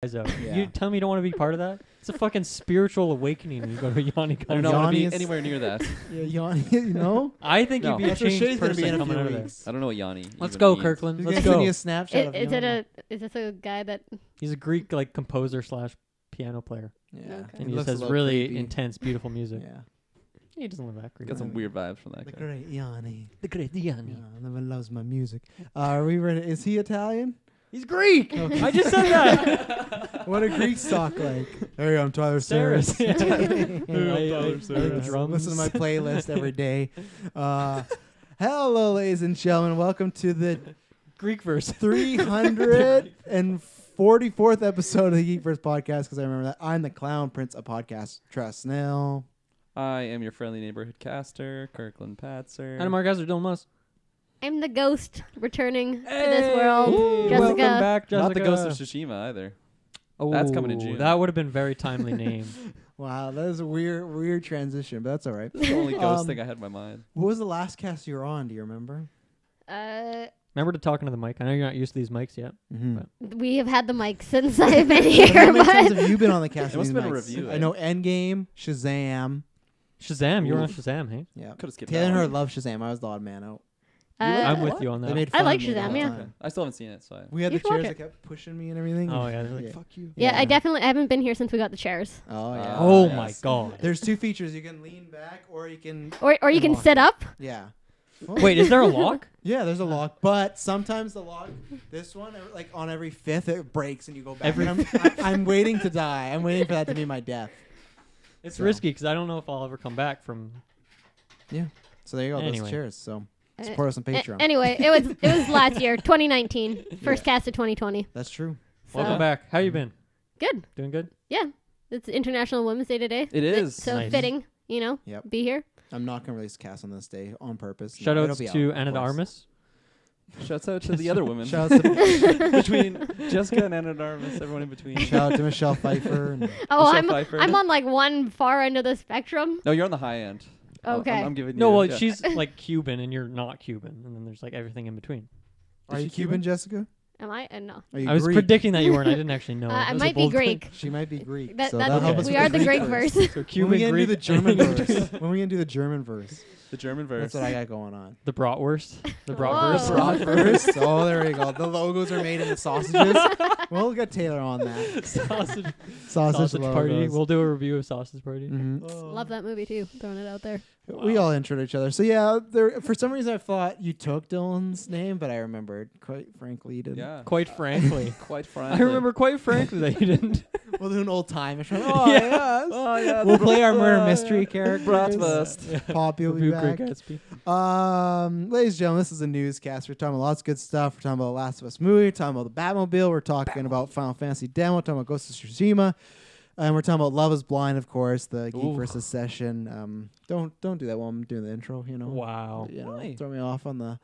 out. Yeah. You tell me you don't want to be part of that? It's a fucking spiritual awakening when you go to Yanni. I do not want to be Yanni is- anywhere near that. Yeah, Yanni, you know? I think No. you'd be a That's what changed Shay's gonna be person in a coming few out of there. weeks. I don't know what Yanni Let's even go, means. Kirkland. He's Let's gonna send go. you a Snapchat of Yanni. Is this a guy that? He's a Greek like composer / piano player, Yeah. Okay. and He he just looks a has little really creepy. intense, beautiful music. Yeah. He doesn't live that Greek. Got some weird vibes from that The guy. great Yanni. The great Yanni. Yeah, everyone loves my music. Are we ready? Is he Italian? He's Greek. Okay. I just said that. What do Greeks talk like? Hey, I'm Tyler Saris. Saris. Yeah. I Drums. listen to my playlist every day. Hello, ladies and gentlemen. Welcome to the Greek verse. 344th episode of the Geek Verse podcast, because I remember that. I'm the Clown Prince of Podcast, Tress Snell. I am your friendly neighborhood caster, Kirklin Patzer. And Mark Hazard, Dylan Moss. I'm the ghost returning to this world. Hey, Jessica. welcome back, Jessica. Not the Ghost of Tsushima either. Oh, That's coming in June. That would have been very timely name. Wow, that is a weird transition, but that's all right. That's the only ghost Um, thing I had in my mind. What was the last cast you were on? Do you remember? Remember to talking to the mic. I know you're not used to these mics yet. Mm-hmm. We have had the mic since I've been here. How many times but have you been on the cast? It of must these have been a mics? review, I eh? know Endgame, Shazam. Shazam, you were on Oof. Shazam, hey? Yeah. Could have skipped Taylor that and her one. love Shazam. I was the odd man out. I'm What? with you on They that. made I fun like of me the Shazam, whole yeah. time. I still haven't seen it, so We had You the should watch chairs it. that kept pushing me and everything. Oh, yeah. They're like, Yeah. fuck you. yeah, I haven't been here since we got the chairs. Oh yeah. Oh, yes. my God. There's two features. You can lean back, or you can. Or you can Lock sit it. up. Yeah. Wait, is there a lock? Yeah, there's a lock, but sometimes the lock, this one, like on every fifth, it breaks and you go back. Every And I'm waiting to die. I'm waiting for that to be my death. It's So. risky because I don't know if I'll ever come back from... So there you go. Anyway. Those chairs. So support us on Patreon. Anyway, it was last year, 2019, first cast of 2020. That's true. So, Welcome back. How you been? Good. Doing good? Yeah, it's International Women's Day today. It is. So Nice. fitting, Be here. I'm not gonna release cast on this day on purpose. Shout No, outs it'll be to out, Anna of de course. Armas. Shouts out to the other women. Shout out to, Between Jessica and Anna de Armas, everyone in between. shout out to Michelle Pfeiffer. And Oh, Michelle Pfeiffer. I'm on like one far end of the spectrum. No, you're on the high end. Okay. I'm giving you. No, well, yeah. she's like Cuban and you're not Cuban. And then there's like everything in between. Are Is you she Cuban, Jessica? Am I? No. Are you I was Greek? predicting that you weren't. I didn't actually know. I That was a might be bold Greek. pick. She might be Greek. That- so that's that'll help okay. us We with are the Greek verse. verse. So When Cuban, we get into Greek, the German verse. When we get into the German verse. the German verse. That's what I got going on. the bratwurst. The Whoa. bratwurst. Bratwurst. Oh, there we go. The logos are made in the sausages. We'll get Taylor on that. Sausage Sausage party. logos. We'll do a review of Sausage Party. Mhm. Love that movie too. Throwing it out there. We all introed each other. So yeah, there. For some reason, I thought you took Dylan's name, but I remembered. Quite frankly, you didn't. Yeah. Quite frankly. Quite I frankly. remember quite frankly that you didn't. We'll do an old time. Oh Yeah. yes. Oh, yeah. We'll play our murder mystery character. Bratwurst. Poppy will be Review back. Great Gatsby. Ladies and gentlemen, this is a newscast. We're talking about lots of good stuff. We're talking about the Last of Us movie. We're talking about the Batmobile. We're talking about Final Fantasy demo. We're talking about Ghost of Tsushima. And we're talking about Love is Blind, of course, the Geek Ooh. versus session. Don't do that while I'm doing the intro, Wow. You know, Why? throw me off on the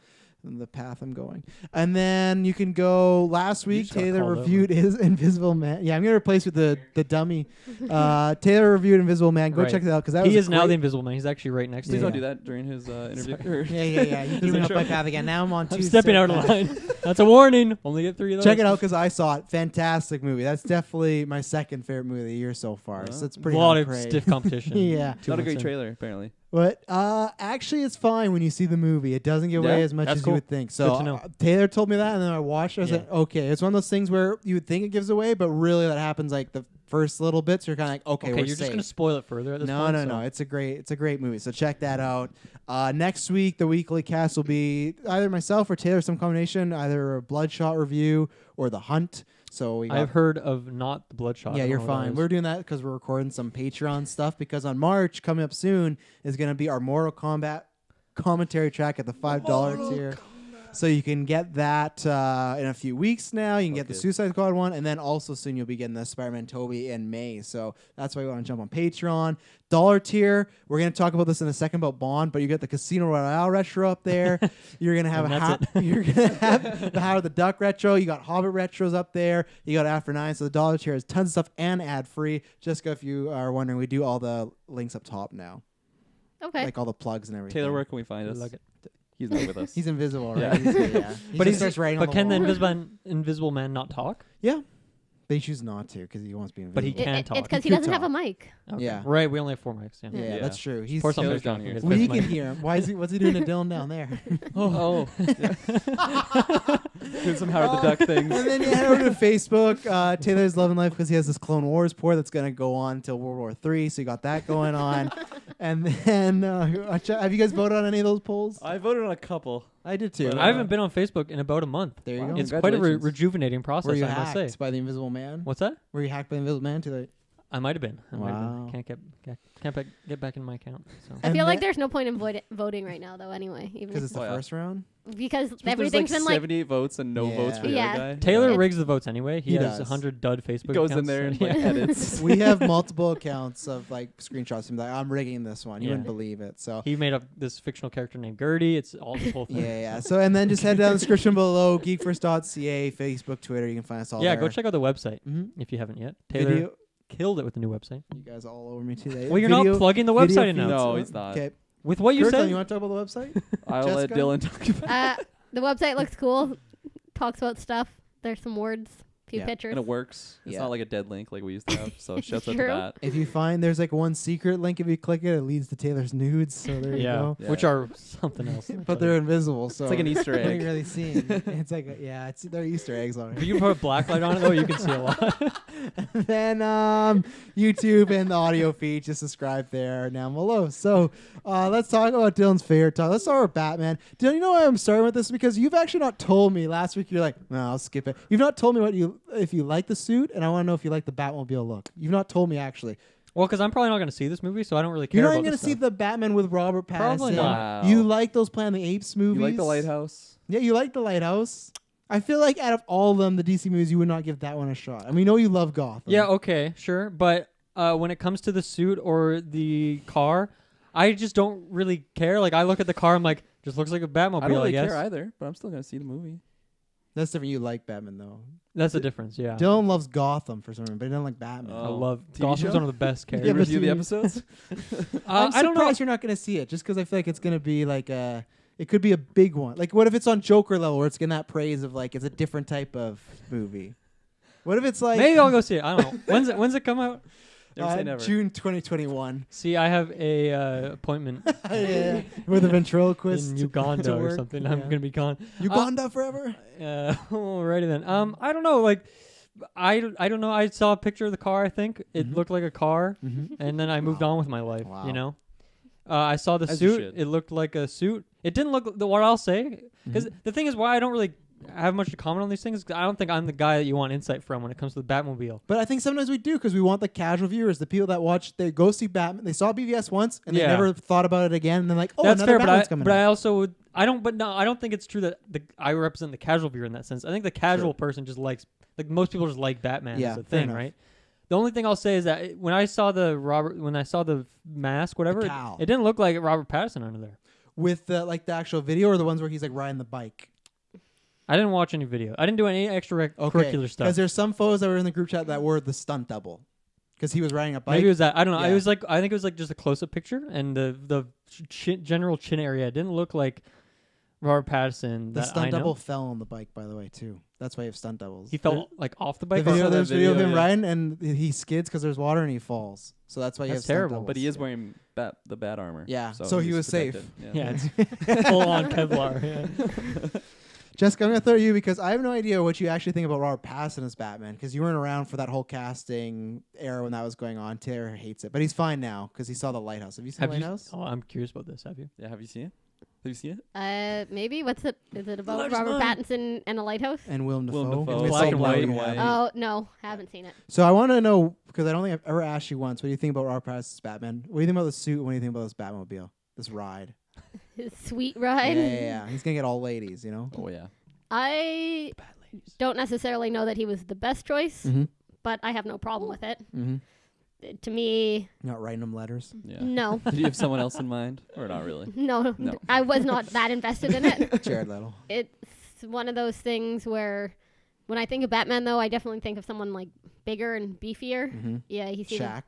path I'm going. And then you can go. Last week, just got Taylor called reviewed his Invisible Man. Yeah, I'm gonna replace with the dummy. Taylor reviewed Invisible Man. Go Right. check it out because that He was is now the Invisible Man. He's actually right next Please to don't me. do that during his interview. Yeah. You threw me off intro. my path again. Now I'm on two. I'm stepping out of line. That's a warning. Only get 3 of those. Check it out because I saw it. Fantastic movie. That's definitely my second favorite movie of the year so far. So it's A pretty lot of high praise. stiff competition. Yeah. Two Not a months great in. trailer, apparently. But actually, it's fine when you see the movie. It doesn't give away Yeah? as much That's as cool. you would think. So Good to know. Taylor told me that, and then I watched it. I was Yeah. like, okay, it's one of those things where you would think it gives away, but really that happens like the first little bits. You're kind of like, okay, Okay, we're you're safe. just going to spoil it further at this No, point. no. It's a great movie. So check that out. Next week, the weekly cast will be either myself or Taylor, some combination, either a Bloodshot review or The Hunt. So we got I've heard of not the Bloodshot. yeah, I don't you're know what that fine. is. We're doing that because we're recording some Patreon stuff because on March, coming up soon, is going to be our Mortal Kombat commentary track at the $5 tier. So you can get that in a few weeks now. You can get the Okay. Suicide Squad one, and then also soon you'll be getting the Spider-Man Toby in May. So that's why you want to jump on Patreon. $1 tier, we're going to talk about this in a second about Bond, but you get the Casino Royale retro up there. You're going to have And that's you're going to have the Howard the Duck retro. You got Hobbit retros up there. You got After 9. So the $1 tier has tons of stuff and ad-free. Jessica, if you are wondering, we do all the links up top now. Okay. Like all the plugs and everything. Taylor, where can we find us? Like it. He's not with us. He's invisible, Yeah. right? Yeah. He But just starts writing on But can the wall. Invisible Man not talk? Yeah. They choose not to because he wants to be invisible. But he can talk. It's because he He could doesn't have a talk. mic. Okay. Yeah. Right. We only have 4 mics. Yeah. Yeah, Yeah. that's true. He's Pour some Taylor's fish on down here. here. we can hear him. What's he doing to Dylan down there? Oh. Doing some Howard the Duck things. And then you head over to Facebook. Taylor's loving life because he has this Clone Wars pour that's going to go on until World War III. So you got that going on. And then have you guys voted on any of those polls? I voted on a couple. I did too. But, I haven't been on Facebook in about a month. There you Wow. go. It's quite a Congratulations. rejuvenating process, Were you I must hacked say. by the Invisible Man? What's that? Were you hacked by the Invisible Man too? I might have been. Wow. Can't get back in my account. So. I And feel like that- there's no point in voting right now, though. Anyway, even Because it's the Oh, yeah. first round. because There's everything's like been like 78 votes and no votes for the Yeah. other guy. Taylor It's- rigs the votes anyway. He He has does. 100 dud Facebook Goes in accounts. there and so- like edits. We have multiple accounts of like screenshots. Him like, I'm rigging this one. You Yeah. wouldn't believe it. So He made up this fictional character named Gertie. It's all this whole thing. yeah. So and then just head down the description below. Geekverse.ca, Facebook, Twitter. You can find us all Yeah, there. go check out the website Mm-hmm. if you haven't yet. Taylor Video. killed it with the new website. You guys all over me today. Well, you're not plugging the website enough. No, he's not. Okay. With what you Kirklin, said, you want to talk about the website? I'll let Jessica? Dylan talk about it. the website looks cool. Talks about stuff. There's some words, few Yeah. pictures. And it works. It's Yeah. not like a dead link like we used to have. So shouts out to True. that. If you find there's like one secret link, if you click it, it leads to Taylor's nudes. So there you yeah, go. Yeah. which are something else. But they're invisible, so It's like an Easter you ain't egg. really seeing. It's like they're Easter eggs on If it. you put a black light on it, though, you can see a lot. Then YouTube and the audio feed, just subscribe there down below. So let's talk about Dylan's favorite talk. Let's start with Batman. Dylan, you know why I'm starting with this? Because you've actually not told me last week. You're like, no, I'll skip it. You've not told me if you like the suit, and I want to know if you like the Batmobile look. You've not told me actually. Well, because I'm probably not going to see this movie, so I don't really care You're not about even this going to see stuff. the Batman with Robert Pattinson. Probably not. Wow. You like those Planet of the Apes movies? You like the lighthouse? Yeah, you like the Lighthouse. I feel like out of all of them, the DC movies, you would not give that one a shot. And we know you love Gotham. Yeah, okay, sure. But when it comes to the suit or the car, I just don't really care. Like, I look at the car, I'm like, just looks like a Batmobile, I don't really guess. care either, but I'm still gonna see the movie. That's different. You like Batman, though. That's the difference, yeah. Dylan loves Gotham for some reason, but he doesn't like Batman. I Oh. love TV Gotham's show? one of the best Can characters. you but review the you- episodes? I'm I don't know. surprised you're not going to see it, just because I feel like it's going to be like it could be a big one. Like, what if it's on Joker level, where it's getting that praise of like it's a different type of movie? What if it's like Maybe I'll go see it. I don't know. When's it come out? Never say never. June 2021? See, I have a appointment Yeah, with a ventriloquist in Uganda to or work. something. I'm Yeah. gonna be gone. Uganda forever. Alrighty then. I don't know. Like, I don't know. I saw a picture of the car. I think it Mhm. looked like a car, Mm-hmm. and then I moved Wow. on with my life. Wow. You know. I saw the As you suit. should. It looked like a suit. It didn't look. What I'll say, because Mm-hmm. the thing is, why I don't really have much to comment on these things. 'Cause I don't think I'm the guy that you want insight from when it comes to the Batmobile. But I think sometimes we do because we want the casual viewers, the people that watch, they go see Batman. They saw BVS once and they Yeah. never thought about it again. And then like, oh, That's another fair, Batman's coming but out. I also would. I don't. But no, I don't think it's true that I represent the casual viewer in that sense. I think the casual person just likes. Like most people just like Batman Yeah, as a fair thing, enough. right? The only thing I'll say is that when I saw the mask, whatever, it cowl. didn't look like Robert Pattinson under there. With the like the actual video or the ones where he's like riding the bike. I didn't watch any video. I didn't do any curricular stuff. Because there's some photos that were in the group chat that were the stunt double. Because he was riding a bike. Maybe it was that. I don't know. Yeah. It was like I think it was like just a close up picture, and the general chin area didn't look like Robert Pattinson. The that stunt I know. double fell on the bike, by the way, too. That's why you have stunt doubles. He fell like off the The bike. video, saw that there's video of video, him yeah. riding and he skids because there's water and he falls. So that's why you have That's stunt terrible. doubles. But he is Yeah. wearing the bat armor. Yeah, so he he's was safe. protected. Yeah, it's full on Kevlar. Yeah. Jessica, I'm going to throw you because I have no idea what you actually think about Robert Pattinson as Batman because you weren't around for that whole casting era when that was going on. Taylor hates it, but he's fine now because he saw The Lighthouse. Have you seen Have The you? Lighthouse? Oh, I'm curious about this. Have you? Yeah, have you seen it? Have you seen it? Maybe. What's it? Is it about Love's Robert mine. Pattinson and a lighthouse? And Willem Dafoe. Willem Dafoe. And It's it's black all and black white. Oh no, haven't seen it. So I want to know because I don't think I've ever asked you once. What do you think about Robert Pattinson's Batman? What do you think about the suit? What do you think about this Batmobile? This ride? His sweet ride. Yeah. He's gonna get all ladies, you know. Oh yeah. I Bad ladies. don't necessarily know that he was the best choice, Mm-hmm. but I have no problem with it. Mm-hmm. To me, Not writing them letters. Yeah. no. Did you have someone else in mind, or not really? No, No. I was not that invested in it. Jared Leto. It's one of those things where when I think of Batman, though, I definitely think of someone like bigger and beefier. Mm-hmm. Yeah, he seems. Shaq.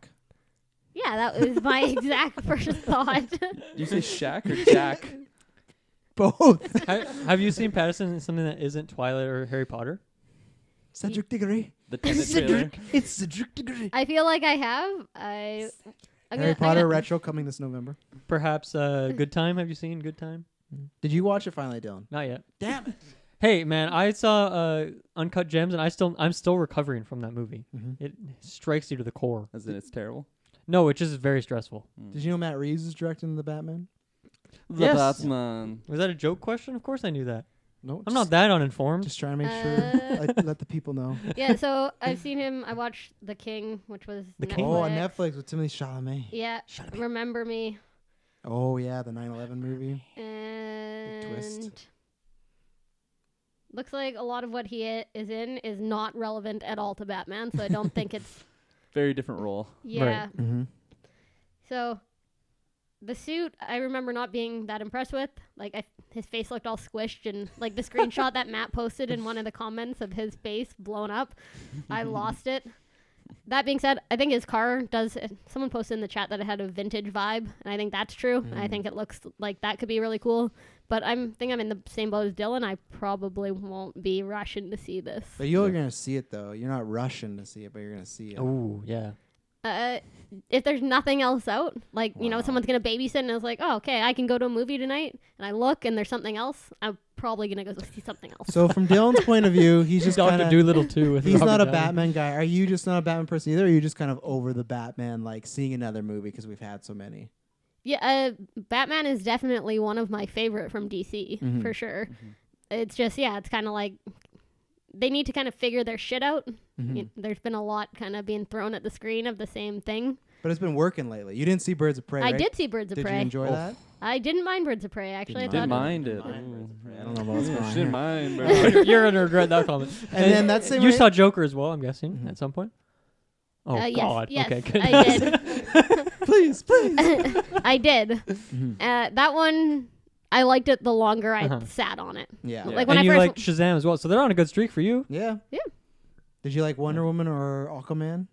Yeah, that was my exact first thought. Did you say Shaq or Jack? Both. Have you seen Pattinson in something that isn't Twilight or Harry Potter? Cedric Diggory. the Tenet trailer. It's Cedric Diggory. I feel like I have. I'm Harry gonna- Potter retro coming this November. Perhaps Good Time. Have you seen Good Time? Did you watch it finally, Dylan? Not yet. Damn it. Hey man, I saw Uncut Gems, and I'm still recovering from that movie. Mm-hmm. It strikes you to the core. As in, it's terrible. No, it's just very stressful. Did you know Matt Reeves is directing the Batman? The Yes. Batman. Was that a joke question? Of course I knew that. No, I'm not that uninformed. Just trying to make sure. Let the people know. Yeah, so I've seen him. I watched The King, which was The Netflix. King? Oh, on Netflix with Timothy Chalamet. Yeah, Remember Me. Oh yeah, the 9/11 movie. And twist. looks like a lot of what he is in is not relevant at all to Batman, so I don't think it's Very different role. yeah. Mm-hmm. So the suit I remember not being that impressed with. Like his face looked all squished, and like the screenshot that Matt posted in one of the comments of his face blown up, I lost it. That being said, I think his car does. Someone posted in the chat that it had a vintage vibe, and I think that's true. I think it looks like that could be really cool. But I'm in the same boat as Dylan. I probably won't be rushing to see this. But you're gonna see it though. You're not rushing to see it, but you're gonna see it. Oh yeah. If there's nothing else out, like Wow. someone's gonna babysit, and I was like, oh, okay, I can go to a movie tonight, and I look, and there's something else. I'm probably gonna go see something else. So from Dylan's point of view, he's just Doctor kind of. Doolittle too. With He's Robert not a Downey. Batman guy. Are you just not a Batman person either? Or are you just kind of over the Batman, like seeing another movie because we've had so many? Yeah, Batman is definitely one of my favorite from DC Mhm. for sure. It's just it's kind of like they need to kind of figure their shit out. Mhm. There's been a lot kind of being thrown at the screen of the same thing. But it's been working lately. You didn't see Birds of Prey, I right? did see Birds of Did Prey. you enjoy that? I didn't mind Birds of Prey actually. I Didn't thought mind it. I don't know about what's Ooh, going on Didn't here. mind, bro. You're gonna regret that comment. And then that same you way- saw Joker as well, I'm guessing, Mhm. at some point. Oh yes, God. yes, Okay. Good. I did. Please. I did. Mhm. That one, I liked it the longer I Uh-huh. sat on it. Yeah. Yeah. Like when and I you first like Shazam as well, so they're on a good streak for you. Yeah. Yeah. Did you like Wonder Woman or Aquaman?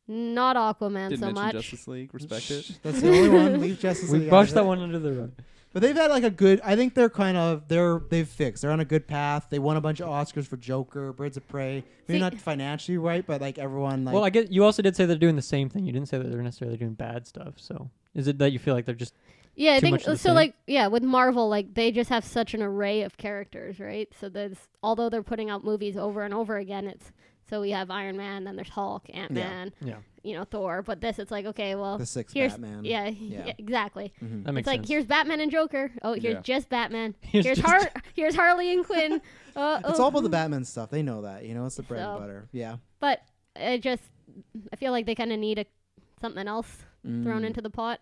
not Aquaman Didn't so mention much. Justice League. Respect it. That's the only one. Leave Justice We League out brushed of that it. one under the rug. But they've had like a good. I think they've fixed. They're on a good path. They won a bunch of Oscars for Joker, Birds of Prey. Maybe See- not financially right, but like everyone like. Well, I get you also did say they're doing the same thing. You didn't say that they're necessarily doing bad stuff. So is it that you feel like they're just Yeah, I too think much of the so. same? Like, yeah, with Marvel, like they just have such an array of characters, right? So there's although they're putting out movies over and over again, it's so we have Iron Man, then there's Hulk, Ant-Man, yeah? Thor. But this, it's like okay, well, the sixth here's Batman. yeah, Yeah. exactly. Mhm. That makes It's like sense. here's Batman and Joker. Oh, here's Yeah. just Batman. Here's Here's just- here's Harley and Quinn. It's all about the Batman stuff. They know that. It's the bread and So- butter. Yeah. But I feel like they kind of need something else thrown Mm. into the pot.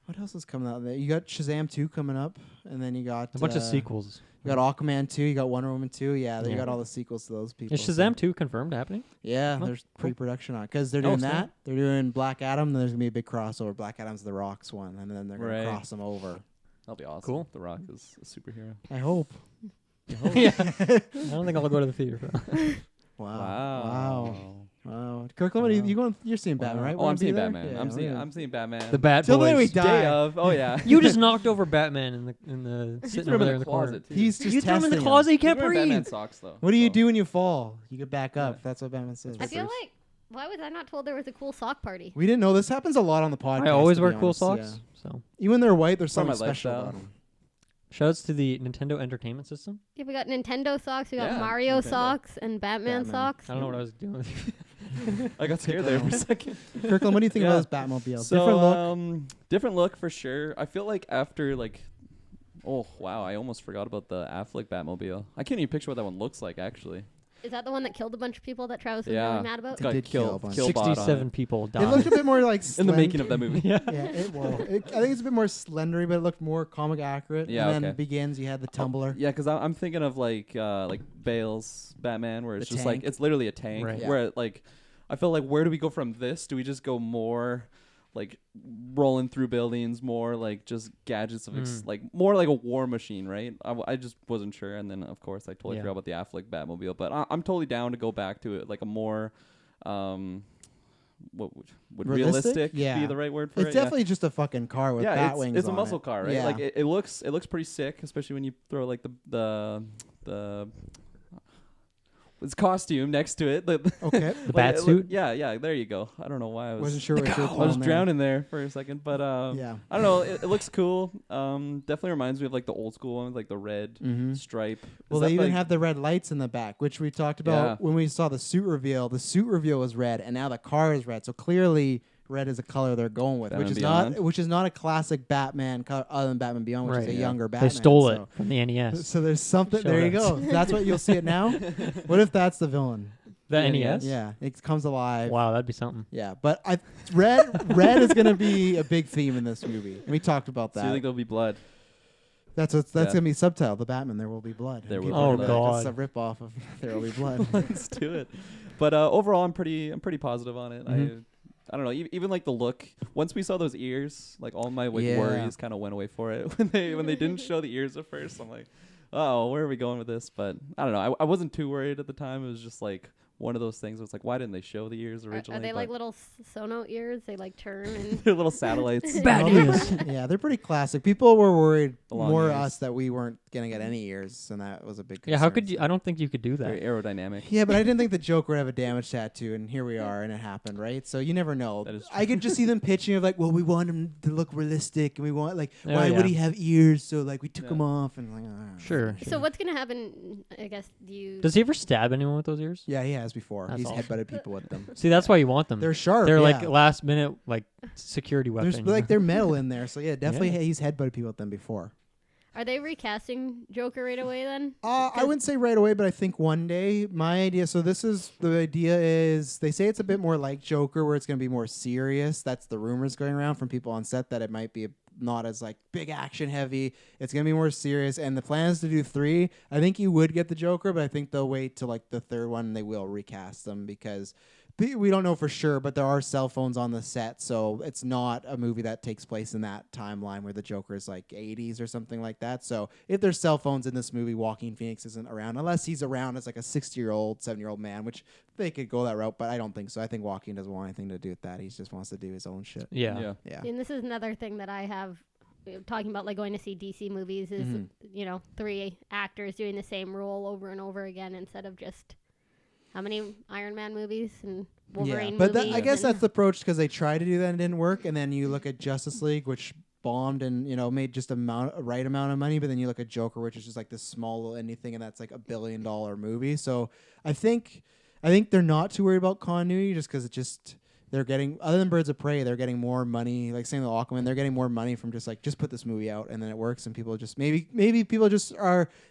What else is coming out there? You got Shazam 2 coming up, and then you got A bunch of sequels. You got Aquaman 2, you got Wonder Woman 2. Yeah, you Yeah. got all the sequels to those people. Is Shazam 2 confirmed happening? Yeah, Oh, there's cool. pre-production on it because they're Oh, doing so- that. They're doing Black Adam. Then there's gonna be a big crossover. Black Adam's the Rock's one, and then they're gonna Right. cross them over. That'll be awesome. Cool. The Rock is a superhero. I hope. Yeah. I don't think I'll go to the theater for that. Wow. Kirkland, what are you going? You're seeing Batman, right? Oh, Wanna I'm be seeing there? Batman. Yeah, I'm we're seeing. gonna- I'm seeing Batman. The Bad Till the day we Boys. die. Day of. Oh yeah. You just knocked over Batman in the He sitting threw over him there in in the the corner. closet too. He's just You threw him in the testing closet. He He's can't wearing Batman breathe. socks though. What do you so- do when you fall? You get back up. Yeah. That's what Batman says. I feel Slippers. like why was I not told there was a cool sock party? We didn't know this happens a lot on the podcast. I always to wear be cool honest, socks. yeah. So Even when they're white, there's Part of something my special lifestyle. about them. shoutouts to the Nintendo Entertainment System. Yeah, we got Nintendo socks, we got Yeah, Mario Nintendo. socks, and Batman socks. I don't know what I was doing. I got scared there for a second. Kirkland, what do you think Yeah. about this Batmobile? So, Different look. different look for sure. I feel like after oh wow, I almost forgot about the Affleck Batmobile. I can't even picture what that one looks like actually. Is that the one that killed a bunch of people that Travis was Yeah. really mad about? It's got did kill a bunch. Killbot on it. 67 people It looked a died. bit more like in the making of that movie. Yeah. Yeah, I think it's a bit more slendery, but it looked more comic accurate. Yeah, and then okay. Begins, you had the tumbler. Yeah, because I'm thinking of like Bale's Batman, where it's The just tank. like it's literally a tank. Right. Yeah. Where I feel like where do we go from this? Do we just go more like rolling through buildings, more like just gadgets of like more like a war machine, right? I just wasn't sure, and then of course I totally Yeah. forgot about the Affleck Batmobile, but I'm totally down to go back to it, like a more what would Realistic? realistic Yeah. be the right word for it? It's definitely just a fucking car with yeah, bat wings it's a on muscle it. car, right? Yeah. Like it looks pretty sick, especially when you throw like the his costume next to it. Okay. The bat suit? Yeah, there you go. I don't know why I was Wasn't sure what you were I was calling there. drowning there for a second, but Yeah. I don't know. It looks cool. Definitely reminds me of like the old school one with like the red Mhm. stripe. Well, Is they that, even like- have the red lights in the back, which we talked about Yeah. when we saw the suit reveal. The suit reveal was red, and now the car is red. So clearly, red is a color they're going with, Batman which is Beyond. not a classic Batman color other than Batman Beyond, which Right, is a yeah. younger Batman. They stole so. it from the NES. So there's something. Showed There you us. go. That's what you'll see it now. What if that's the villain? The Yeah, NES? Yeah, it comes alive. Wow, that'd be something. Yeah, but red is going to be a big theme in this movie. We talked about So that. you think there'll be blood? That's Yeah. going to be subtitle. The Batman, There Will Be Blood. There And Will people Be are Blood. gonna be Oh, like, That's a God. ripoff of There Will Be Blood. Let's do it. But overall, I'm pretty positive on it. Mhm. I don't know. Even like the look. Once we saw those ears, like all my Yeah. worries kind of went away for it when they didn't show the ears at first. I'm like, oh, where are we going with this? But I don't know. I wasn't too worried at the time. It was just like one of those things. It was like, why didn't they show the ears originally? Are they But like little sono ears? They like turn and they're little satellites. Bad Well, news. Yeah, they're pretty classic. People were worried The long more ears. us that we weren't going to get any ears, and that was a big concern. Yeah, how could you? I don't think you could do Very that. aerodynamic. Yeah, but I didn't think the Joker would have a damage tattoo, and here we are, and it happened, right? So you never know. That is I could just see them pitching of like, well, we want him to look realistic, and we want like, Oh, why yeah. would he have ears? So like, we took Yeah. them off, and like, ah. Sure. so what's gonna happen? I guess you. Does he ever stab anyone with those ears? Yeah, he has before. That's He's awesome. headbutted people with them. See, that's why you want them. They're sharp. They're yeah. like last minute like security weapon. There's like they're metal in there, so yeah, definitely Yeah. he's headbutted people with them before. Are they recasting Joker right away then? I wouldn't say right away, but I think one day. My idea. So this is the idea is they say it's a bit more like Joker, where it's going to be more serious. That's the rumors going around from people on set that it might be not as like big action heavy. It's going to be more serious. And the plan is to do 3. I think you would get the Joker, but I think they'll wait till like the 3rd one and they will recast them because. We don't know for sure, but there are cell phones on the set, so it's not a movie that takes place in that timeline where the Joker is like 80s or something like that. So if there's cell phones in this movie, Joaquin Phoenix isn't around, unless he's around as like a 60-year-old, 70-year-old man, which they could go that route, but I don't think so. I think Joaquin doesn't want anything to do with that. He just wants to do his own shit. yeah. Yeah. And this is another thing that I have talking about, like going to see DC movies is Mhm. 3 actors doing the same role over and over again instead of just how many Iron Man movies and Wolverine but movies. I guess and- that's the approach because they tried to do that and it didn't work. And then you look at Justice League, which bombed and made just a right amount of money. But then you look at Joker, which is just like this small little indie thing, and that's like $1 billion movie. So I think they're not too worried about continuity just because they're getting, other than Birds of Prey, they're getting more money. Like saying the Aquaman, they're getting more money from just put this movie out and then it works and people just maybe people just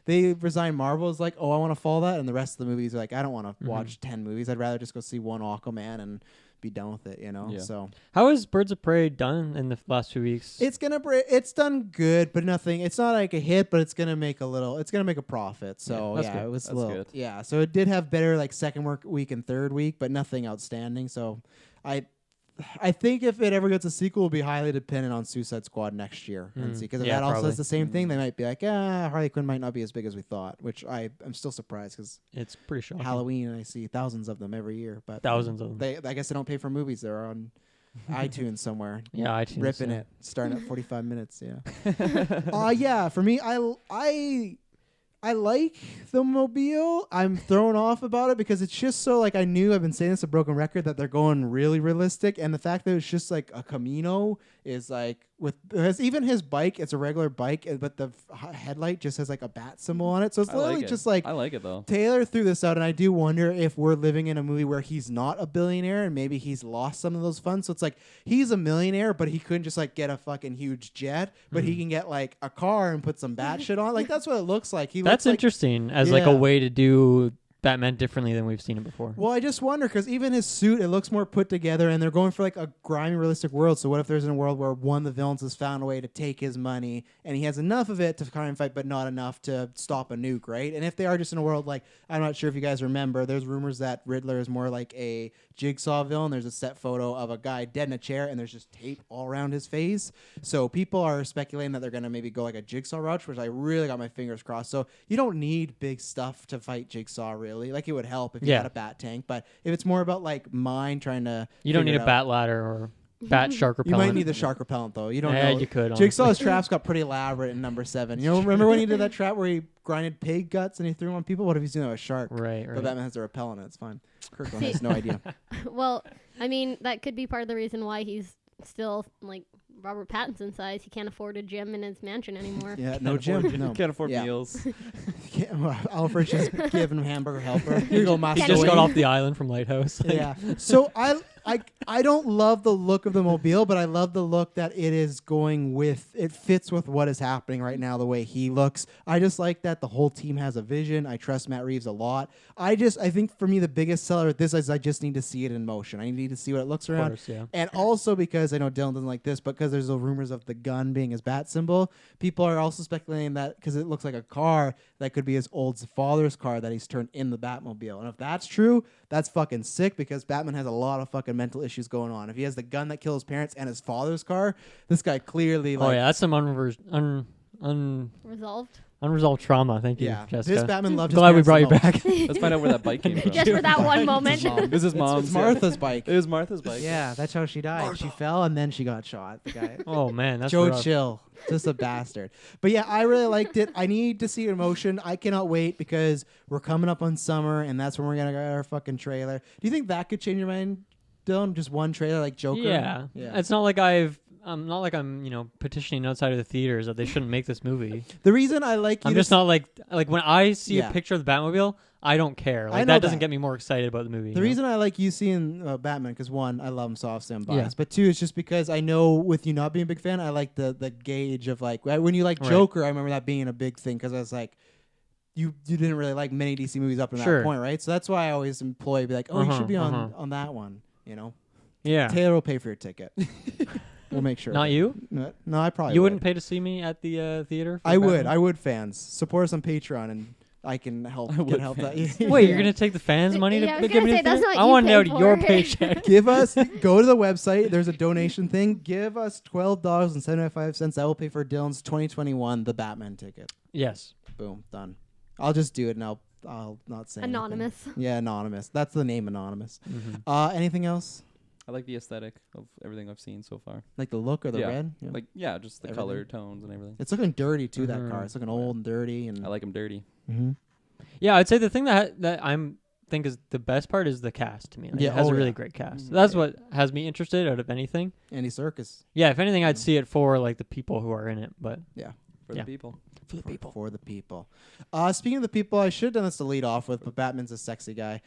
they resign Marvel is like, oh, I want to follow that, and the rest of the movies are like, I don't want to watch 10 movies. I'd rather just go see one Aquaman and be done with it, Yeah. So How is Birds of Prey done in the last 2 weeks? it's done good, but nothing. It's not like a hit, but it's gonna make a profit. So that's yeah, good. it was That's a little good. yeah. So it did have better like second week and third week, but nothing outstanding. So I think if it ever gets a sequel, it'll be highly dependent on Suicide Squad next year and see, because if Yeah, that also probably. does the same thing, they might be like, Harley Quinn might not be as big as we thought, which I'm still surprised because It's pretty shocking. Halloween I see thousands of them every year, but Thousands of them. I guess they don't pay for movies. They're on iTunes somewhere. Yeah, iTunes. Ripping yeah. it, starting at 45 minutes. Yeah. Yeah. For me, I like the Mobile. I'm thrown off about it because it's just so like I knew I've been saying this a broken record that they're going really realistic, and the fact that it's just like a Camino is like even his bike. It's a regular bike, but the headlight just has like a bat symbol on it, so it's I literally like it. just like I like it though. Taylor threw this out, and I do wonder if we're living in a movie where he's not a billionaire and maybe he's lost some of those funds. So it's like he's a millionaire, but he couldn't just like get a fucking huge jet, but he can get like a car and put some bat shit on. Like that's what it looks like. That's looks like, interesting as like a Yeah. way to do Batman differently than we've seen it before. Well, I just wonder because even his suit, it looks more put together, and they're going for like a grimy, realistic world. So what if there's a world where one of the villains has found a way to take his money, and he has enough of it to kind of fight, but not enough to stop a nuke, right? And if they are just in a world like, I'm not sure if you guys remember, there's rumors that Riddler is more like a Jigsaw villain. There's a set photo of a guy dead in a chair, and there's just tape all around his face. So people are speculating that they're going to maybe go like a Jigsaw route, which I really got my fingers crossed. So you don't need big stuff to fight Jigsaw, really. Like it would help if you Yeah. had a bat tank, but if it's more about like mind trying to You don't figure need it a out- bat ladder or bat shark You repellent. might need the shark repellent though. You don't Yeah, know. you could. Jigsaw's traps got pretty elaborate in number 7. You know, remember when he did that trap where he grinded pig guts and he threw them on people? What if he's doing that with a shark? Right. But Batman has a repellent. It's fine. Kirkland has no idea. Well, I mean, that could be part of the reason why he's still like Robert Pattinson size. He can't afford a gym in his mansion anymore. Yeah, no gym. No. Can't afford Yeah. meals. Alfred's just giving him hamburger helper. Here you go, He Master just Wayne. got off the island from Lighthouse. Like, Yeah. So I don't love the look of the mobile, but I love the look that it is going with. It fits with what is happening right now, the way he looks. I just like that the whole team has a vision. I trust Matt Reeves a lot. I think for me the biggest seller of this is I just need to see it in motion. I need to see what it looks of around. course, yeah. And also because I know Dylan doesn't like this, but because there's the rumors of the gun being his bat symbol, people are also speculating that because it looks like a car, that could be his old father's car that he's turned in the Batmobile. And if that's true, that's fucking sick because Batman has a lot of fucking mental issues going on. If he has the gun that killed his parents and his father's car, this guy clearly Oh yeah, that's some Resolved. unresolved trauma. Thank you, yeah. Jessica. This Batman loved his Glad we parents brought the you most. back. Let's find out where that bike came from. Just for that one moment. This is mom's. It's Martha's bike. It was Martha's bike. Yeah, that's how she died. She fell and then she got shot. The guy. Oh man, that's Joe rough. Chill. Just a bastard. But yeah, I really liked it. I need to see it in motion. I cannot wait because we're coming up on summer and that's when we're going to get our fucking trailer. Do you think that could change your mind, Dylan? Just one trailer like Joker? Yeah. It's not like I'm petitioning outside of the theaters that they shouldn't make this movie. The reason I like you I'm to just not like when I see Yeah. a picture of the Batmobile, I don't care. I Like know that doesn't that. get me more excited about the movie. The reason I like you seeing Batman, because one, I love him, so obviously I'm biased. Yeah. But two, it's just because I know with you not being a big fan, I like the gauge of like when you like Right. Joker. I remember that being a big thing because I was like, you didn't really like many DC movies up to that Sure. point, right? So that's why I always employ be like, oh, you should be on that one, you know. Yeah. Taylor will pay for your ticket. We'll make sure. Not you? No, I probably You would. wouldn't pay to see me at the theater? for I would. Batman? I would. Fans support us on Patreon, and I can help. I Can would help fans. that. Wait, you're gonna take the fans' money Yeah, I to was give gonna me say, the that's theater? not I you want it out pay of your for it. paycheck. Give us go to the website. There's a donation thing. Give us $12.75. That will pay for Dylan's 2021 The Batman ticket. Yes. Boom, done. I'll just do it, and I'll not say anything. Anonymous. Yeah, anonymous. That's the name, anonymous. Mhm. Anything else? I like the aesthetic of everything I've seen so far. Like the look or the Yeah. red? Yeah. Like just the Everything. color tones and everything. It's looking dirty too. That Mhm. car. It's looking old and dirty. And I like them dirty. Mhm. Yeah, I'd say the thing that I'm think is the best part is the cast to me. Like, Yeah, it has oh, a really yeah. great cast. Mhm. That's what has me interested out of anything. Andy Serkis. Yeah, if anything, I'd see it for like the people who are in it. But For Yeah. the people. for the people, For the people. Speaking of the people, I should have done this to lead off with, but Batman's a sexy guy.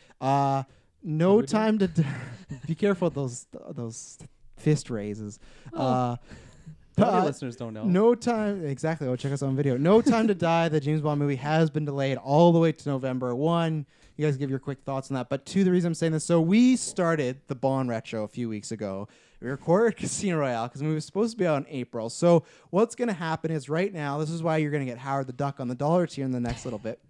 No we do? time to be careful with those fist raises. Probably listeners don't know. No time. Exactly. Check us out on video. No Time to Die, the James Bond movie, has been delayed all the way to November. One, you guys give your quick thoughts on that. But two, the reason I'm saying this, so we started the Bond Retro a few weeks ago. We recorded Casino Royale because the movie was supposed to be out in April. So what's going to happen is right now, this is why you're going to get Howard the Duck on the dollar tier in the next little bit.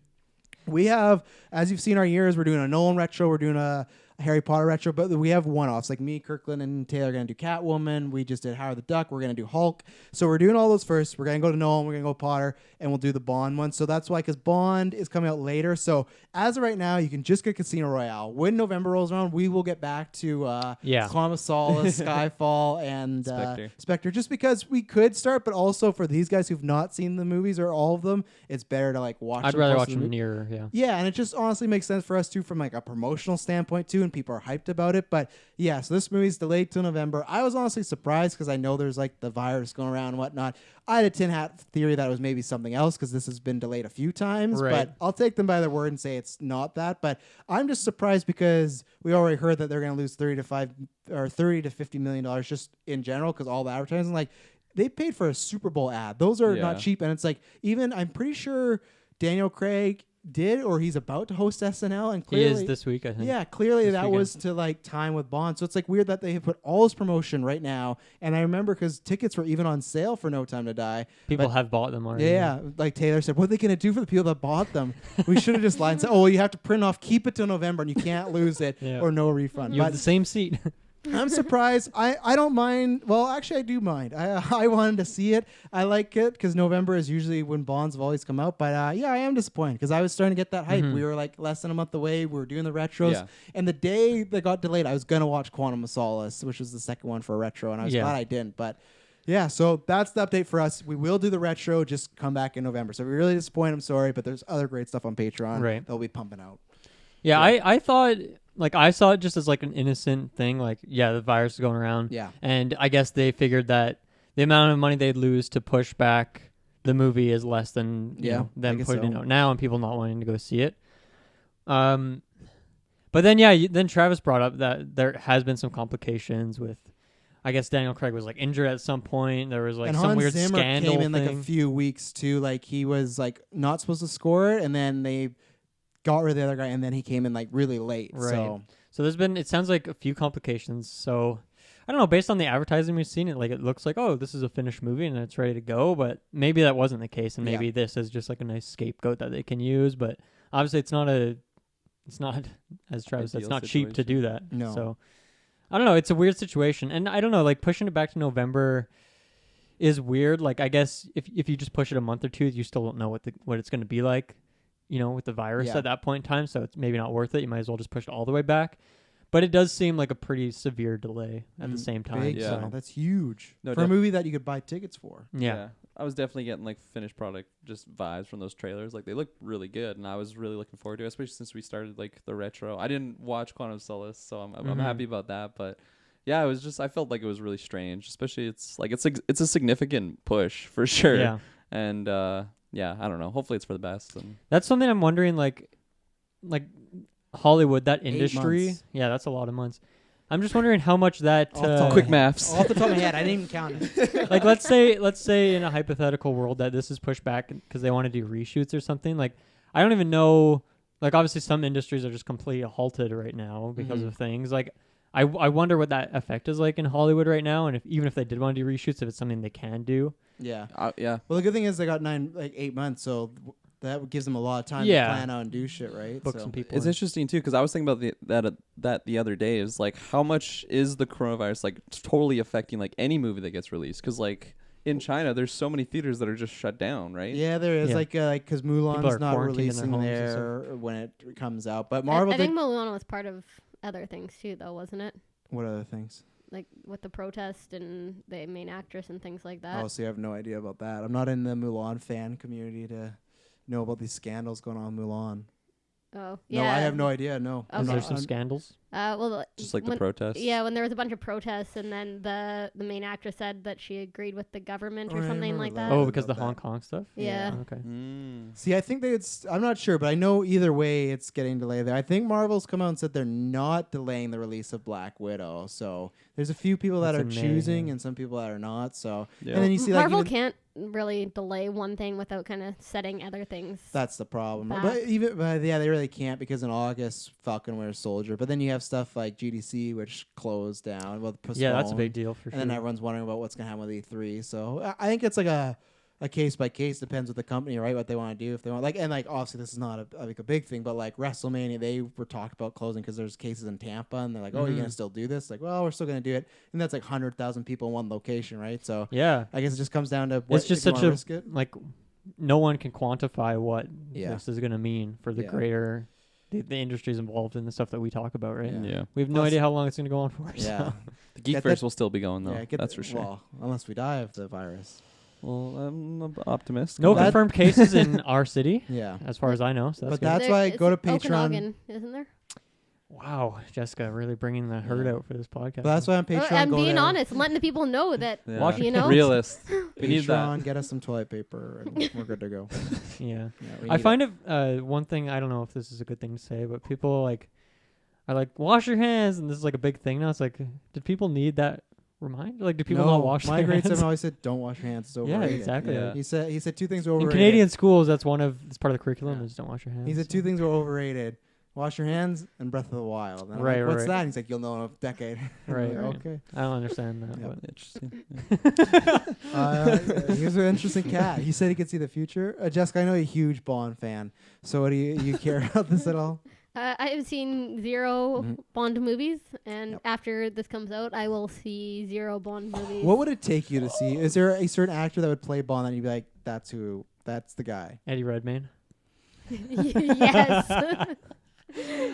We have, as you've seen our years, we're doing a Nolan retro, we're doing a Harry Potter retro, but we have one-offs. Like me, Kirklin, and Taylor are going to do Catwoman. We just did Howard the Duck. We're going to do Hulk. So we're doing all those first. We're going to go to Nolan. We're going to go Potter, and we'll do the Bond one. So that's why, because Bond is coming out later. So as of right now, you can just get Casino Royale. When November rolls around, we will get back to Quantum of Solace, Skyfall, and Spectre. Just because we could start, but also for these guys who've not seen the movies or all of them, it's better to like watch. I'd rather watch them nearer. Yeah. Yeah, and it just honestly makes sense for us too, from like a promotional standpoint too, and people are hyped about it. But yeah, so this movie's delayed till November. I was honestly surprised because I know there's like the virus going around and whatnot. I had a tin hat theory that it was maybe something else because this has been delayed a few times. Right. But I'll take them by their word and say it's not that. But I'm just surprised because we already heard that they're going to lose $30 to $50 million just in general because all the advertising. Like they paid for a Super Bowl ad. Those are not cheap, and it's like even I'm pretty sure Daniel Craig did or he's about to host SNL, and clearly He is this week, I think. yeah, clearly This that weekend. was to like time with Bond. So it's like weird that they have put all this promotion right now. And I remember because tickets were even on sale for No Time to Die. People But have bought them already. yeah, like Taylor said, what are they going to do for the people that bought them? We should have just lined up. Oh, you have to print off, keep it till November, and you can't lose it Yeah. or no refund. You have But the same seat. I'm surprised. I don't mind. Well, actually, I do mind. I wanted to see it. I like it because November is usually when Bonds have always come out. But yeah, I am disappointed because I was starting to get that hype. We were like less than a month away. We were doing the retros. Yeah. And the day that got delayed, I was going to watch Quantum of Solace, which was the second one for a retro. And I was glad I didn't. But yeah, so that's the update for us. We will do the retro. Just come back in November. So if you're really disappointed, I'm sorry. But there's other great stuff on Patreon. Right. They'll be pumping out. Yeah, I thought, like, I saw it just as like an innocent thing. Like, yeah, the virus is going around. Yeah. And I guess they figured that the amount of money they'd lose to push back the movie is less than you know, them putting it out now and people not wanting to go see it. But then, then Travis brought up that there has been some complications with, I guess Daniel Craig was like injured at some point. There was like and some Hans weird Zimmer scandal came in thing. like a few weeks too. Like he was like not supposed to score it, and then they got rid of the other guy, and then he came in like really late. Right. So there's been, it sounds like a few complications. So I don't know, based on the advertising we've seen, it looks like, oh, this is a finished movie and it's ready to go. But maybe that wasn't the case, and maybe this is just like a nice scapegoat that they can use. But obviously, it's not as Travis said, it's not cheap to do that. No. So I don't know. It's a weird situation, and I don't know. Like pushing it back to November is weird. Like I guess if you just push it a month or two, you still don't know what it's going to be like. You know, with the virus at that point in time, so it's maybe not worth it. You might as well just push it all the way back. But it does seem like a pretty severe delay at the same time. Big, so. that's huge No, for a movie that you could buy tickets for. Yeah. I was definitely getting like finished product just vibes from those trailers. Like they look really good, and I was really looking forward to it, especially since we started like the retro. I didn't watch Quantum of Solace, so I'm happy about that. But yeah, it was just, I felt like it was really strange, especially it's a significant push for sure. Yeah. And yeah, I don't know. Hopefully it's for the best. And That's something I'm wondering, like Hollywood, that industry. months. Yeah, that's a lot of months. I'm just wondering how much that quick maths. Off the top of my head, I didn't even count it. like let's say in a hypothetical world that this is pushed back because they want to do reshoots or something. Like I don't even know. Like obviously some industries are just completely halted right now because of things. Like I wonder what that effect is like in Hollywood right now, and even if they did want to do reshoots, if it's something they can do. Yeah. Yeah. Well, the good thing is they got 8 months, so that gives them a lot of time to plan out and do shit, right? Book some people. It's interesting too, because I was thinking about that the other day. Is like how much is the coronavirus like totally affecting like any movie that gets released? Because like in China, there's so many theaters that are just shut down, right? Yeah, there is because Mulan's not releasing their there when it comes out. But Marvel, I think Mulan was part of other things too, though, wasn't it? What other things? Like with the protest and the main actress and things like that. Oh, see, I have no idea about that. I'm not in the Mulan fan community to know about these scandals going on in Mulan. Oh, yeah. No, I have no idea. No. Okay. Is there some scandals? Well, Just like the protests. Yeah, when there was a bunch of protests, and then the main actress said that she agreed with the government or something like that. Oh, because the Hong Kong stuff? Yeah. Okay. See, I think I'm not sure, but I know either way it's getting delayed there. I think Marvel's come out and said they're not delaying the release of Black Widow. So there's a few people that are choosing and some people that are not. So and then you see Marvel like can't really delay one thing without kind of setting other things. That's the problem. back. But yeah, they really can't because in August Falcon Winter Soldier. But then you have stuff like GDC which closed down. Well, yeah, that's a big deal for sure. And then everyone's wondering about what's gonna happen with E3. So I think it's like a case by case, depends with the company, right? What they want to do, if they want obviously this is not a big thing, but like WrestleMania, they were talked about closing because there's cases in Tampa, and they're like, oh, you're gonna still do this? Like, well, we're still gonna do it, and that's like 100,000 people in one location, right? So yeah, I guess it just comes down to what, it's just such a like no one can quantify what this is gonna mean for the greater the industries involved in the stuff that we talk about, right? Yeah. We have no idea how long it's gonna go on for. Yeah, The Geekverse will still be going though. Yeah, that's for sure. Well, unless we die of the virus. Well, I'm an optimist. No confirmed cases in our city. Yeah, as far as I know. So that's but good. that's why go to Patreon. Okanagan, isn't there? Wow, Jessica really bringing the herd out for this podcast. But that's why on Patreon. I'm being honest, and letting the people know that you know. Realist. We need Patreon, that. get us some toilet paper, and we're good to go. Yeah, we I need find it one thing. I don't know if this is a good thing to say, but people are like wash your hands, and this is like a big thing now. It's like, did people need that reminder? Like, do people not wash their hands? My grade 7 always said, "Don't wash your hands." It's overrated. Yeah, exactly. Yeah. He said two things were in overrated. Canadian schools. That's part of the curriculum is don't wash your hands. He said two things were overrated: wash your hands and Breath of the Wild. And I'm Right, like, what's right. that? And he's like, you'll know in a decade. Right, I'm like, right. Okay. I don't understand that. Yep. Interesting. He was an interesting cat. He said he could see the future. Jessica, I know you're a huge Bond fan. So do you care about this at all? I have seen 0 Mhm. Bond movies, and Yep. after this comes out, I will see 0 Bond movies. What would it take you to see? Is there a certain actor that would play Bond that you'd be like, that's the guy? Eddie Redmayne. Yes.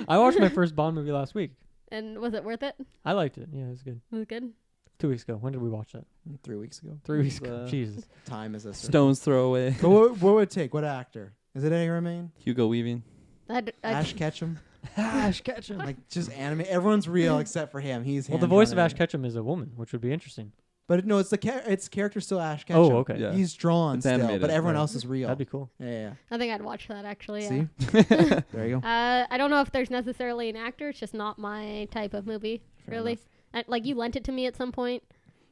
I watched my first Bond movie last week. And was it worth it? I liked it. Yeah, it was good. Was it good? 2 weeks ago. When did we watch that? 3 weeks ago. 3 weeks ago. Jesus. Time is a Stones throw away. But what would it take? What actor? Is it Eddie Redmayne? Hugo Weaving. Ash Ketchum? Ash Ketchum. Like just anime. Everyone's real except for him. He's Well, the voice of Ash Ketchum is a woman, which would be interesting. But no, it's it's character still Ash Ketchum. Oh, okay. Yeah. He's drawn It's still, animated, but everyone right. else is real. That'd be cool. Yeah. I think I'd watch that actually. See? Yeah. There you go. I don't know if there's necessarily an actor. It's just not my type of movie. Fair really. enough. Like you lent it to me at some point.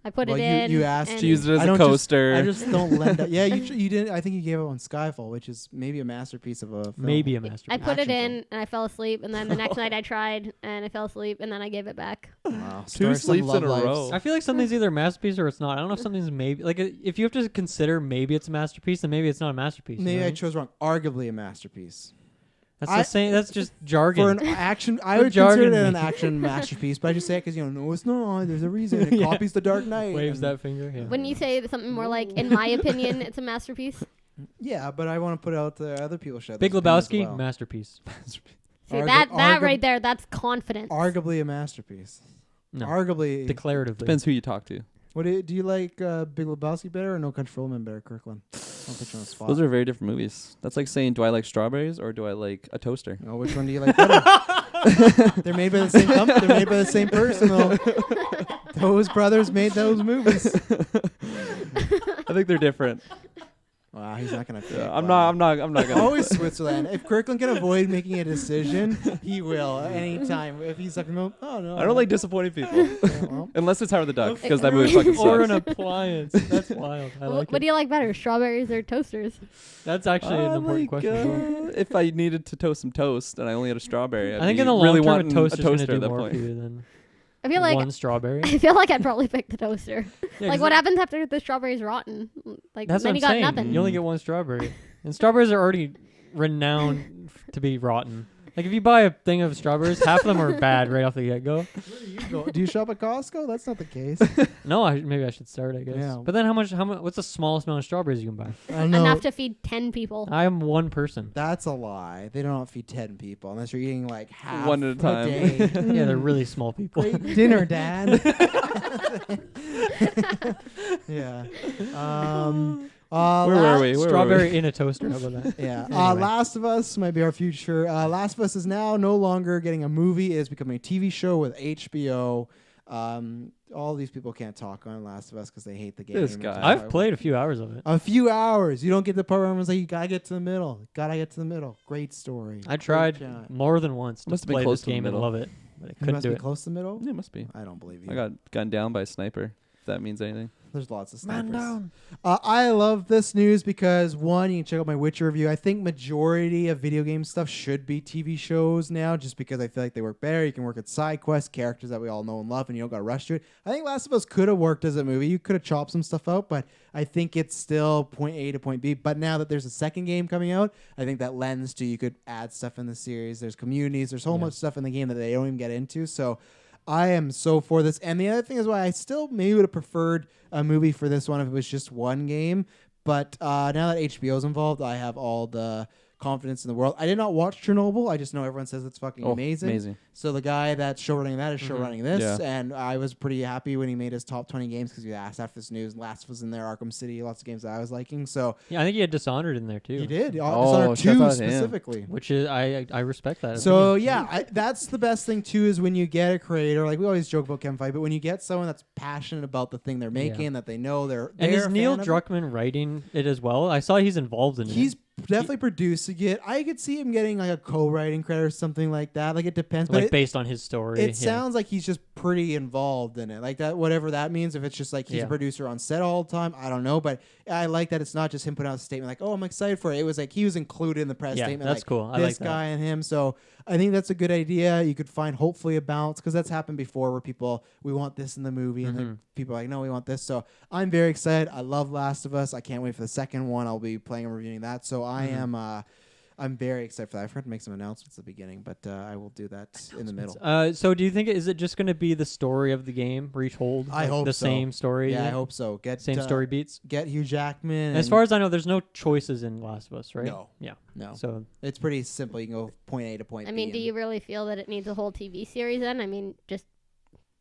I put Well, it you- in. you asked- and She used it as I a don't just- coaster. I just don't lend it. Yeah, you didn't. I think you gave it on Skyfall, which is maybe a masterpiece of a film. Maybe a I masterpiece. put it Action in film. and I fell asleep, and then the next night I tried and I fell asleep, and then I gave it back. Wow. Two Start some sleeps love in a lives. row. I feel like something's either a masterpiece or it's not. I don't know if something's maybe like if you have to consider maybe it's a masterpiece, then maybe it's not a masterpiece. Maybe you know I what chose wrong. Arguably a masterpiece. That's I- the same. That's just jargon. For an action, I What would consider jargon it an mean? action masterpiece, but I just say it because no, it's not. There's a reason. It Yeah. copies The Dark Knight. Waves and- that finger. Yeah. Wouldn't you say something more like, in my opinion, it's a masterpiece? Yeah, but I want to put out the other people should. Big those opinions as Lebowski, well. masterpiece. See, Argu- that argu- right there, that's confidence. Arguably a masterpiece. No. Arguably. Declaratively. Depends who you talk to. What do you like? Big Lebowski better or No Country for Old Men better, Kirkland? I'll put you on the spot. Those are very different movies. That's like saying, do I like strawberries or do I like a toaster? Oh, which one do you like better? They're made by the same company. They're made by the same person. Though. Those brothers made those movies. I think they're different. Wow, he's not gonna. Yeah, I'm not gonna. Always Switzerland. If Kirkland can avoid making a decision, he will anytime. If he's like, no, oh no, I don't like disappointing people. Yeah, well, Unless it's Howard the Duck, because that movie fucking or an sucks. appliance. That's wild. I like What it. do you like better, strawberries or toasters? That's actually an important Like, question. as well. if I needed to toast some toast and I only had a strawberry, I think in the long really term, a wanting toaster's toaster gonna at do that more point. for you than I feel like one strawberry. I feel like I'd probably pick the toaster. Yeah, Like 'cause what happens after the strawberry's rotten? Like That's then what you I'm got saying. nothing. You only get one strawberry, and strawberries are already renowned to be rotten. Like if you buy a thing of strawberries, half of them are bad right off the get go. where do you go? Do you shop at Costco? That's not the case. No, maybe I should start. I guess. Yeah. But then how much? What's the smallest amount of strawberries you can buy? I don't know. Enough to feed 10 people. I am one person. That's a lie. They don't feed 10 people unless you're eating like half One at a time. day. Yeah, they're really small people. Great dinner, Dad. yeah. Where were we? Where Strawberry in a toaster. How about that? Yeah. Anyway. Last of Us might be our future. Last of Us is now no longer getting a movie. It is becoming a TV show with HBO. All these people can't talk on Last of Us because they hate the game. This and guy. just I've like, played a few hours of it. a few hours. You don't get the part where everyone's like, you gotta get to the middle. Gotta get to the middle. Great story. I Great tried shot. more than once to Must have been play close this to the game and middle. love it, but I You couldn't must do be it. close to the middle. Yeah, it must be. I don't believe you. I got gunned down by a sniper. If that means anything. There's lots of Man snipers. down. I love this news because one, you can check out my Witcher review. I think majority of video game stuff should be TV shows now, just because I feel like they work better. You can work at side quests, characters that we all know and love, and you don't got to rush to it. I think Last of Us could have worked as a movie. You could have chopped some stuff out, but I think it's still point A to point B. But now that there's a second game coming out, I think that lends to you could add stuff in the series. There's communities. There's so much stuff in the game that they don't even get into. So I am so for this. And the other thing is why I still maybe would have preferred a movie for this one if it was just one game. But now that HBO's involved, I have all the confidence in the world. I did not watch Chernobyl. I just know everyone says it's fucking amazing. So the guy that's showrunning that is showrunning this. Yeah. And I was pretty happy when he made his top 20 games because he asked after this news. Last was in there, Arkham City, lots of games that I was liking. So Yeah, I think he had Dishonored in there too. he did. Oh, Dishonored shout 2 out to him. specifically. Which is I respect that. So opinion. yeah, that's the best thing too is when you get a creator, like we always joke about Kevin Feige, but when you get someone that's passionate about the thing they're making, that they know they're and is a Neil fan of it. Druckmann writing it as well? I saw he's involved in He's it. definitely producing it. I could see him getting like a co-writing credit or something like that. Like it depends, Like but based on his story. it sounds like he's just pretty involved in it. Like that, whatever that means. If it's just like he's a producer on set all the time, I don't know. But I like that it's not just him putting out a statement like, "Oh, I'm excited for it." It was like he was included in the press statement. That's like, cool. I this like that. guy and him. So I think that's a good idea. You could find hopefully a balance because that's happened before where people we want this in the movie and then people are like, no, we want this. So I'm very excited. I love Last of Us. I can't wait for the second one. I'll be playing and reviewing that. So I am. I'm very excited for that. I forgot to make some announcements at the beginning, but I will do that in the middle. So do you think is it just going to be the story of the game retold? I hope the so. same story. Yeah, I hope so. Same story beats. Get Hugh Jackman. As far as I know, there's no choices in Last of Us, right? No. Yeah. No. So It's pretty simple. You can go point A to point B. I mean, do you really feel that it needs a whole TV series then? I mean, just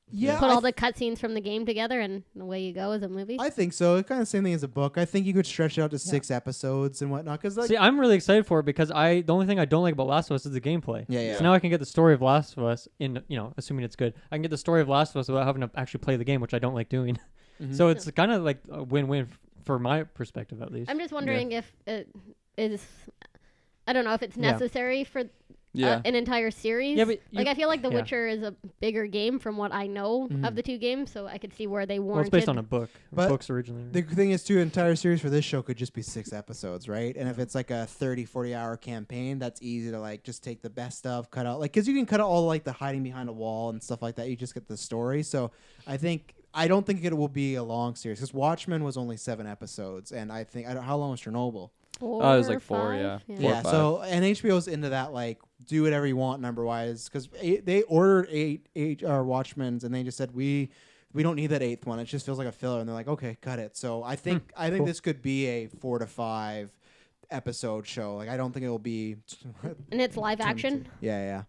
Yeah, put all the cutscenes from the game together and away you go as a movie? I think so. It's kind of the same thing as a book. I think you could stretch it out to 6 episodes and whatnot. Cause like, see, I'm really excited for it because the only thing I don't like about Last of Us is the gameplay. Yeah. So now I can get the story of Last of Us in, assuming it's good. I can get the story of Last of Us without having to actually play the game, which I don't like doing. Mhm. So it's kind of like a win-win for my perspective, at least. I'm just wondering if it is. I don't know if it's Yeah. necessary for Yeah. an entire series. Yeah, but I feel like The yeah. Witcher is a bigger game from what I know Mhm. of the two games, so I could see where they Well, warranted. it's based on a book. But Books originally. the thing is, too, an entire series for this show could just be 6 episodes, right? And if it's like a 30, 40-hour campaign, that's easy to like just take the best of, cut out. Like, because you can cut out all like the hiding behind a wall and stuff like that. You just get the story. So I don't think it will be a long series because Watchmen was only 7 episodes. And how long was Chernobyl? Four it was like or 4, five? yeah. 4 or Yeah, 5. so and HBO's into that like do whatever you want number wise because they ordered eight Watchmen's and they just said we don't need that 8th one. It just feels like a filler and they're like okay, cut it. So I think cool. this could be a 4 to 5 episode show. Like I don't think it will be. And it's live 22. action. Yeah.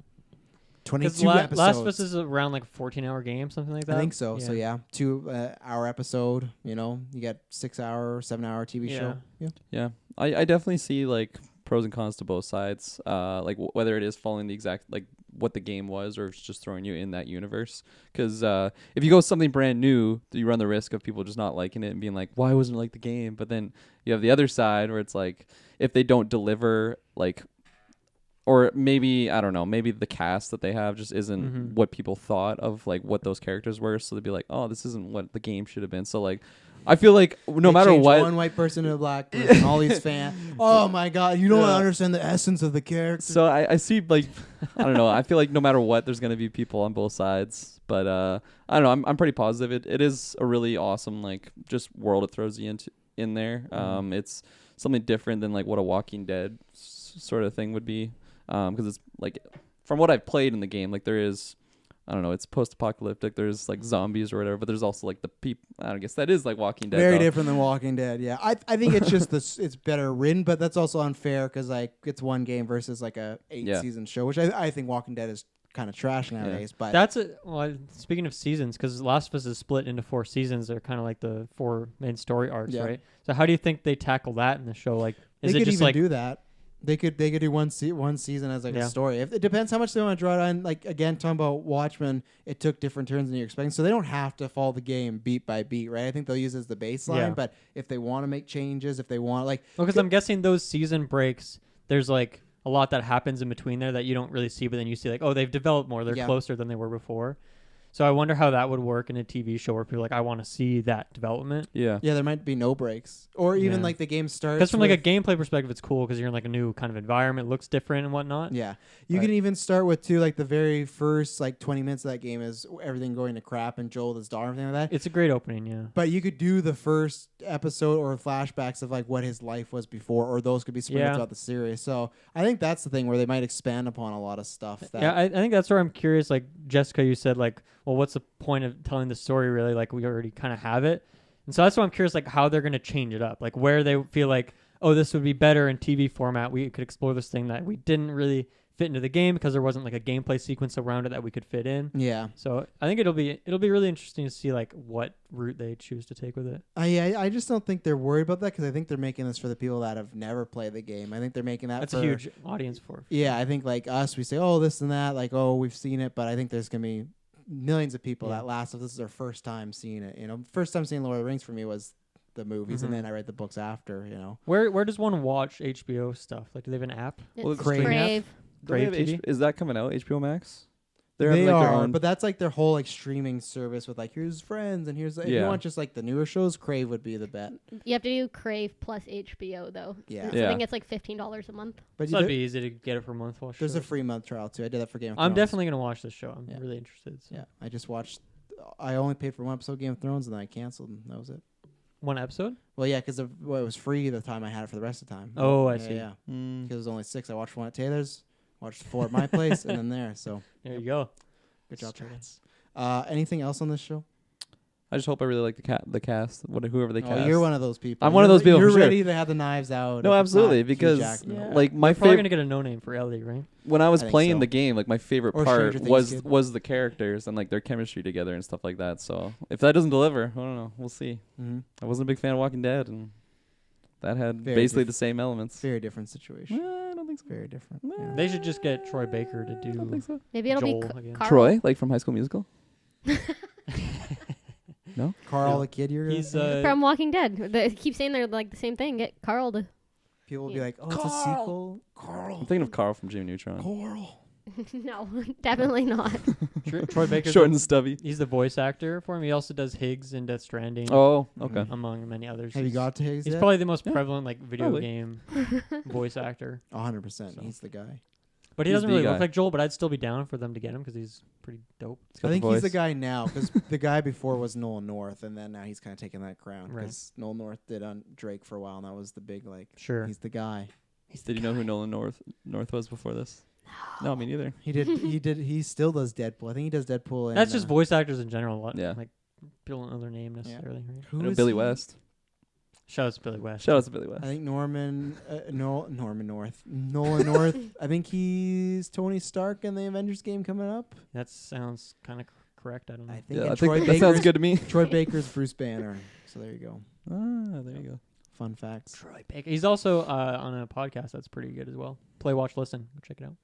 Because 22 episodes. Last of Us is around like a 14-hour game, something like that. I think so. So yeah, 2-hour episode. You get 6-hour, 7-hour TV Yeah. show. Yeah. Yeah, I definitely see like pros and cons to both sides. Like whether it is following the exact like what the game was or it's just throwing you in that universe. Because if you go with something brand new, you run the risk of people just not liking it and being like, why wasn't it like the game? But then you have the other side where it's like if they don't deliver like. Or maybe, I don't know, maybe the cast that they have just isn't what people thought of, like, what those characters were. So they'd be like, oh, this isn't what the game should have been. So, like, I feel like no They matter changed what. one white person to a black person, all these fans. Oh, my God. You don't understand the essence of the character. So I see, like, I don't know. I feel like no matter what, there's going to be people on both sides. But I don't know. I'm pretty positive. It is a really awesome, like, just world it throws you in there. It's something different than, like, what a Walking Dead sort of thing would be. Because it's like from what I've played in the game, like there is, I don't know, it's post-apocalyptic. There's like zombies or whatever, but there's also like the people. I guess that is like Walking Dead. Very though. different than Walking Dead. Yeah, I think it's just it's better written, but that's also unfair because like it's one game versus like a 8-season show, which I think Walking Dead is kind of trash nowadays. But Speaking of seasons, because Last of Us is split into 4 seasons. They're kind of like the 4 main story arcs, right? So how do you think they tackle that in the show? Like, is they it could just even like do that. They could do one season as like a story. It depends how much they want to draw it on. Like again, talking about Watchmen, it took different turns than you're expecting, so they don't have to follow the game beat by beat, right? I think they'll use it as the baseline, but if they want to make changes, if they want like, because I'm guessing those season breaks, there's like a lot that happens in between there that you don't really see, but then you see like, oh, they've developed more, they're closer than they were before. So I wonder how that would work in a TV show where people are like, I want to see that development. Yeah, there might be no breaks, or even like the game starts. Because from like a gameplay perspective, it's cool because you're in like a new kind of environment, looks different and whatnot. Yeah, you can even start with like the very first like 20 minutes of that game is everything going to crap and Joel, his daughter, and everything like that. It's a great opening, yeah. But you could do the first episode or flashbacks of like what his life was before, or those could be sprinkled throughout the series. So I think that's the thing where they might expand upon a lot of stuff. I think that's where I'm curious. Like Jessica, you said like, well, what's the point of telling the story really? Like we already kind of have it. And so that's why I'm curious, like how they're going to change it up, like where they feel like, oh, this would be better in TV format. We could explore this thing that we didn't really fit into the game because there wasn't like a gameplay sequence around it that we could fit in. Yeah. So I think it'll be really interesting to see like what route they choose to take with it. I just don't think they're worried about that because I think they're making this for the people that have never played the game. I think they're making that. That's a huge audience for. Yeah, I think like us, we say, oh, this and that, like, oh, we've seen it, but I think there's gonna be millions of people that Last of Us is their first time seeing it. First time seeing Lord of the Rings for me was the movies, and then I read the books after. Where does one watch HBO stuff? Like, do they have an app? It's Crave. Crave TV? Is that coming out? HBO Max? They like their are, own. but that's like their whole like streaming service with like here's Friends and here's if you want just like the newer shows, Crave would be the bet. You have to do Crave plus HBO though. Yeah. I think it's like $15 a month. But so it'd be easy to get it for a month. There's a free month trial too. I did that for Game of Thrones. I'm definitely gonna watch this show. I'm really interested. So. Yeah, I just watched. I only paid for one episode of Game of Thrones and then I canceled, and that was it. one episode? Well, yeah, because it was free the time I had it for the rest of the time. Oh, I Yeah, see. Yeah, Mm. because it was only 6. I watched one at Taylor's, watched 4 at my place, and then there. So There you go. good job, Taylor. Strats. Anything else on this show? I just hope I really like the cast. Whoever they cast. You're one of those people. I'm one of those people, You're for sure. ready to have the knives out. No, if it's absolutely, not Hugh because Jackman. like my Probably favorite gonna get a no name for Ellie, right? when I was I think playing so. the game, like my favorite Or part Stranger Things kid. was the characters and like their chemistry together and stuff like that. So if that doesn't deliver, I don't know. We'll see. Mhm. I wasn't a big fan of Walking Dead, and that had Very basically diff- the same elements. Very different situation. I don't think so. Very different. Nah. Yeah. They should just get Troy Baker to I don't do think so. Maybe it'll Joel be again. Carl. Troy, like from High School Musical. Carl, No. the kid, you're He's From Walking Dead. They keep saying they're like the same thing. Get Carl to. people will be Yeah. like, oh, it's a sequel. Carl. I'm thinking of Carl from Jimmy Neutron. Carl. No, definitely not. Troy Baker. Short and stubby. He's the voice actor for him. He also does Higgs in Death Stranding, Oh, Mhm. okay. among many others. Have you He's- got to Higgs He's yet? probably the most Yeah. prevalent like video Probably. game voice actor. 100%. So. He's the guy. But he He's doesn't the really guy. look like Joel. But I'd still be down for them to get him because he's pretty dope. He's got I think the he's the voice. guy now because the guy before was Nolan North, and then now he's kind of taking that crown Right. because Nolan North did on Drake for a while, and that was the big like. Sure. He's the guy. Did you know who Nolan North was before this? No, me neither. He did. He did. He still does Deadpool. I think he does Deadpool. That's just voice actors in general. What, Yeah. Like people don't know their name necessarily. Right? Who I know is Billy he? West. Shout out to Billy West. Shout out to Billy West. I think Norman North. Nolan North. I think he's Tony Stark in the Avengers game coming up. That sounds kind of correct. I don't know. I think. Yeah, and I think Troy that sounds Baker's- good to me. Troy Baker's Bruce Banner. So there you go. Ah, there you go. Fun facts. Troy Baker. He's also on a podcast that's pretty good as well. Play, watch, listen. Go check it out.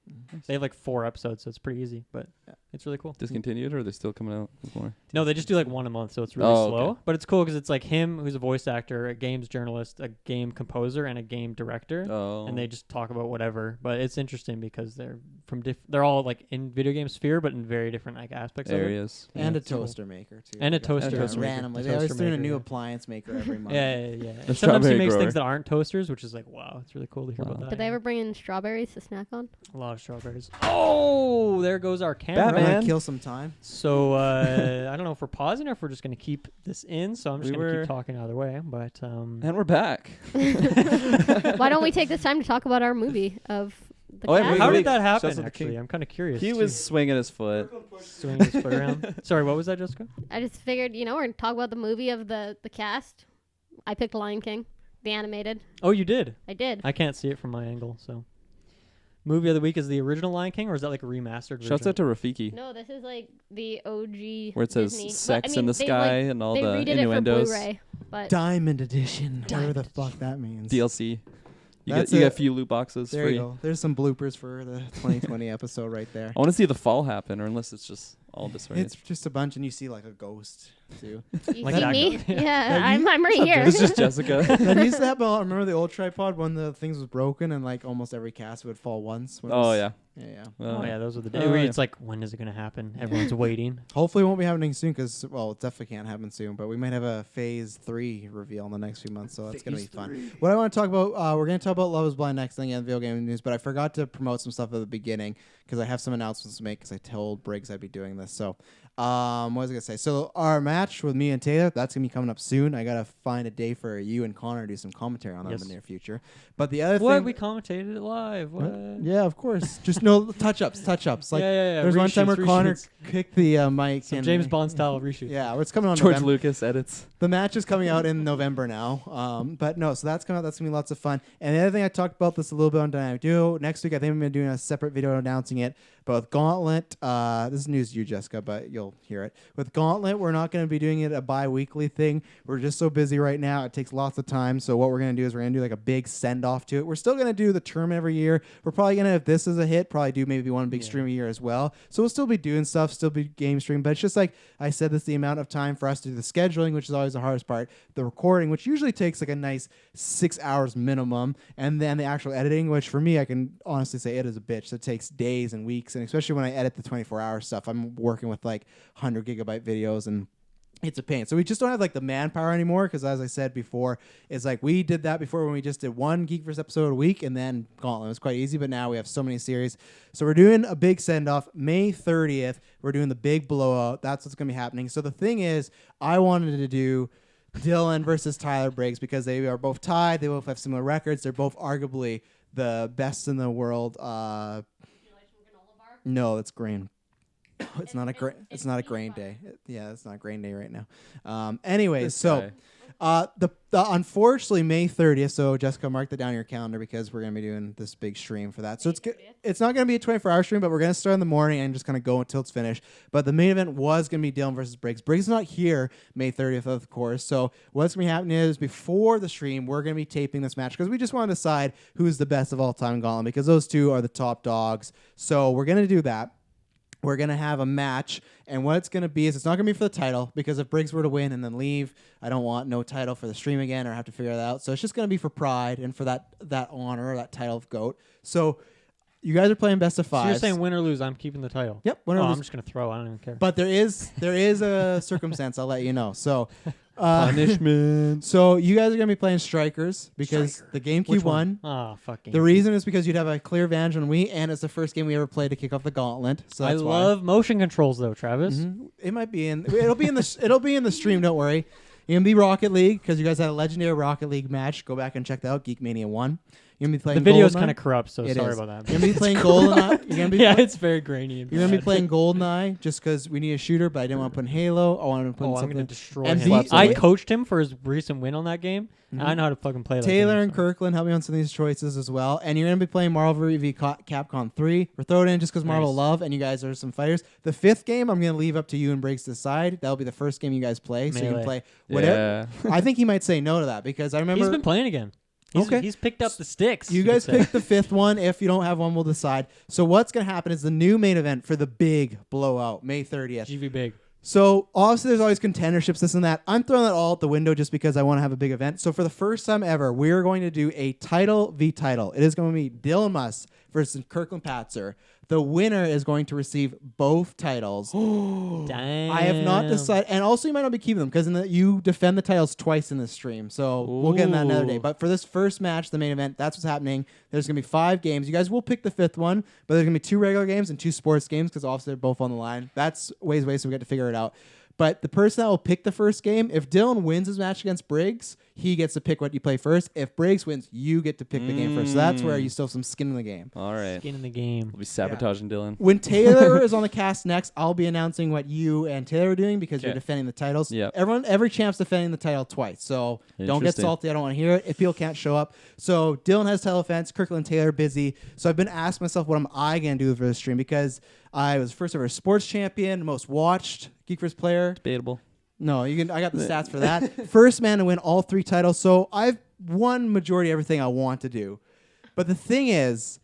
They have like 4 episodes, so it's pretty easy, but Yeah. it's really cool. Discontinued, or are they still coming out with more? No, they just do like 1 a month, so it's really Oh, slow. okay. But it's cool because it's like him, who's a voice actor, a games journalist, a game composer, and a game director, Oh, and they just talk about whatever. But it's interesting because they're from they're all like in video game sphere, but in very different like aspects areas. And Yeah, a so cool. toaster maker too. And a They got toaster that maker. randomly. A They always toaster doing a maker, new yeah. appliance maker every month. Yeah, yeah, yeah. And sometimes he strawberry makes grower. things that aren't toasters, which is like wow, it's really cool to hear Wow. about that. Did they ever bring in strawberries to snack on? A lot of strawberries. Oh, there goes our camera. Batman. Wanna kill some time. So I don't know if we're pausing or if we're just gonna keep this in. So I'm just We gonna were- keep talking either way. But And we're back. Why don't we take this time to talk about our movie of the Oh, yeah, cast? how Wait, did that Shouts happen? to the Actually, king. I'm kind of curious. He too. was swinging his foot. swinging his foot around. Sorry, what was that, Jessica? I just figured, we're going to talk about the movie of the cast. I picked Lion King, the animated. Oh, you did. I did. I can't see it from my angle. So, movie of the week is the original Lion King, or is that like a remastered version? Shouts out to Rafiki, No, this is like the OG where it says Disney. sex Well, I in mean, the they, sky like, and all they the redid innuendos. it for Blu-ray, but Diamond edition. Whatever the Diamond fuck that means. DLC. You That's get a it. few loot boxes There free. you go. There's some bloopers for the 2020 episode right there. I want to see the fall happen, or unless it's just all disoriented. It's just a bunch, and you see like a ghost too. you Like see that me? guy. Yeah, Yeah, I'm right here. It's just Jessica. That used to happen. I remember the old tripod when the things was broken, and like almost every cast would fall once. when it Oh was- yeah. yeah. Oh yeah, those are the days Oh, where yeah. it's like, when is it gonna happen? Everyone's waiting. Hopefully, it won't be happening soon because it definitely can't happen soon. But we might have a Phase 3 reveal in the next few months, so that's gonna be fun. What I want to talk about, we're gonna talk about Love Is Blind next thing in video game news. But I forgot to promote some stuff at the beginning because I have some announcements to make because I told Briggs I'd be doing this. So, what was I gonna say? So our match with me and Taylor, that's gonna be coming up soon. I gotta find a day for you and Connor to do some commentary on that in the Yes. near future. But the other What thing, we commentated it live? What? yeah, of course, just no touch-ups. Like yeah. there's one time where Reshoots, Connor reshoots. kicked the mic. Some and James Bond style reshoot. Yeah, it's coming on George November. Lucas edits. The match is coming out in November now. But no, so that's coming out. That's going to be lots of fun. And the other thing, I talked about this a little bit on Dynamic Duo. Next week, I think I'm going to be doing a separate video announcing it. But with Gauntlet, this is news to you, Jessica, but you'll hear it. With Gauntlet, we're not going to be doing it a bi-weekly thing. We're just so busy right now. It takes lots of time. So what we're going to do is we're going to do like a big send-off to it. We're still going to do the tournament every year. We're probably going to, if this is a hit, probably do maybe one big stream a year as well. So we'll still be doing stuff, still be game stream. But it's just like I said, this is the amount of time for us to do the scheduling, which is always the hardest part. The recording, which usually takes like a nice 6 hours minimum. And then the actual editing, which for me, I can honestly say it is a bitch. It takes days and weeks. And especially when I edit the 24-hour stuff, I'm working with like 100 gigabyte videos and it's a pain. So we just don't have like the manpower anymore because as I said before, it's like we did that before when we just did one Geekverse episode a week and then Gauntlet. It was quite easy, but now we have so many series. So we're doing a big send-off. May 30th, we're doing the big blowout. That's what's going to be happening. So the thing is, I wanted to do Dylan versus Tyler Briggs because they are both tied. They both have similar records. They're both arguably the best in the world. No, it's grain. It's not a grain day. Yeah, it's not grain day right now. Anyways, so the unfortunately May 30th. So Jessica, mark that down in your calendar because we're gonna be doing this big stream for that. So it's not gonna be a 24-hour stream, but we're gonna start in the morning and just kind of go until it's finished. But the main event was gonna be Dylan versus Briggs. Briggs is not here May 30th, of course. So what's gonna be happening is before the stream, we're gonna be taping this match because we just want to decide who's the best of all time in Gauntlet because those two are the top dogs. So we're gonna do that. We're going to have a match, and what it's going to be is it's not going to be for the title, because if Briggs were to win and then leave, I don't want no title for the stream again or have to figure that out. So it's just going to be for pride and for that honor, that title of GOAT. So you guys are playing best of 5. So you're saying win or lose, I'm keeping the title? Yep, win or lose. I'm just going to throw. I don't even care. But there is a circumstance, I'll let you know. So punishment. So you guys are going to be playing Strikers because the GameCube won. Oh, fucking. The reason is because you'd have a clear advantage on Wii, and it's the first game we ever played to kick off the Gauntlet. So I that's why. love motion controls though, Travis. Mm-hmm. It might be in. It'll be in the stream. Don't worry. You're gonna be Rocket League because you guys had a legendary Rocket League match. Go back and check that out. Geek Mania 1. You're gonna be playing. The video's GoldenEye. kind of corrupt, so It sorry is. about that. You're gonna be playing GoldenEye. You're gonna be. Yeah, it's very grainy. And You're gonna be bad. playing GoldenEye just because we need a shooter, but I didn't want to put in Halo. I wanted to put in I'm something. gonna destroy And him. the- I coached him for his recent win on that game. Mhm. And I know how to fucking play that Taylor game, and Kirklin help me on some of these choices as well. And you're going to be playing Marvel v. Capcom 3. We're throwing it in just because Marvel Nice. love, and you guys are some fighters. The 5th game, I'm going to leave up to you and Briggs to decide. That'll be the first game you guys play. So you can Melee. play whatever. Yeah. I think he might say no to that because I remember... He's been playing again. Okay. He's picked up the sticks. You could guys say. pick the 5th one. If you don't have one, we'll decide. So what's going to happen is the new main event for the big blowout, May 30th. GV big. So obviously there's always contenderships, this and that. I'm throwing that all out the window just because I want to have a big event. So for the first time ever, we're going to do a title v title. It is going to be Dylan Muss versus Kirklin Patzer. The winner is going to receive both titles. Damn. I have not decided, and also you might not be keeping them because you defend the titles twice in this stream. So we'll get in that another day. Ooh. But for this first match, the main event, that's what's happening. There's going to be 5 games. You guys will pick the 5th one, but there's going to be 2 regular games and 2 sports games because obviously they're both on the line. That's ways away, so we get to figure it out. But the person that will pick the first game, if Dylan wins his match against Briggs, he gets to pick what you play first. If Briggs wins, you get to pick the game first. So that's where you still have some skin in the game. All right. Skin in the game. We'll be sabotaging Dylan. When Taylor is on the cast next, I'll be announcing what you and Taylor are doing because you're Okay. defending the titles. Yep. Every champ's defending the title twice. So don't get Interesting. salty. I don't want to hear it if people can't show up. So Dylan has title defense. Kirkland and Taylor are busy. So I've been asking myself, what am I going to do for this stream? Because I was first ever sports champion, most watched Geek First player. Debatable. No, you can. I got the stats for that. First man to win all 3 titles. So I've won majority of everything I want to do. But the thing is,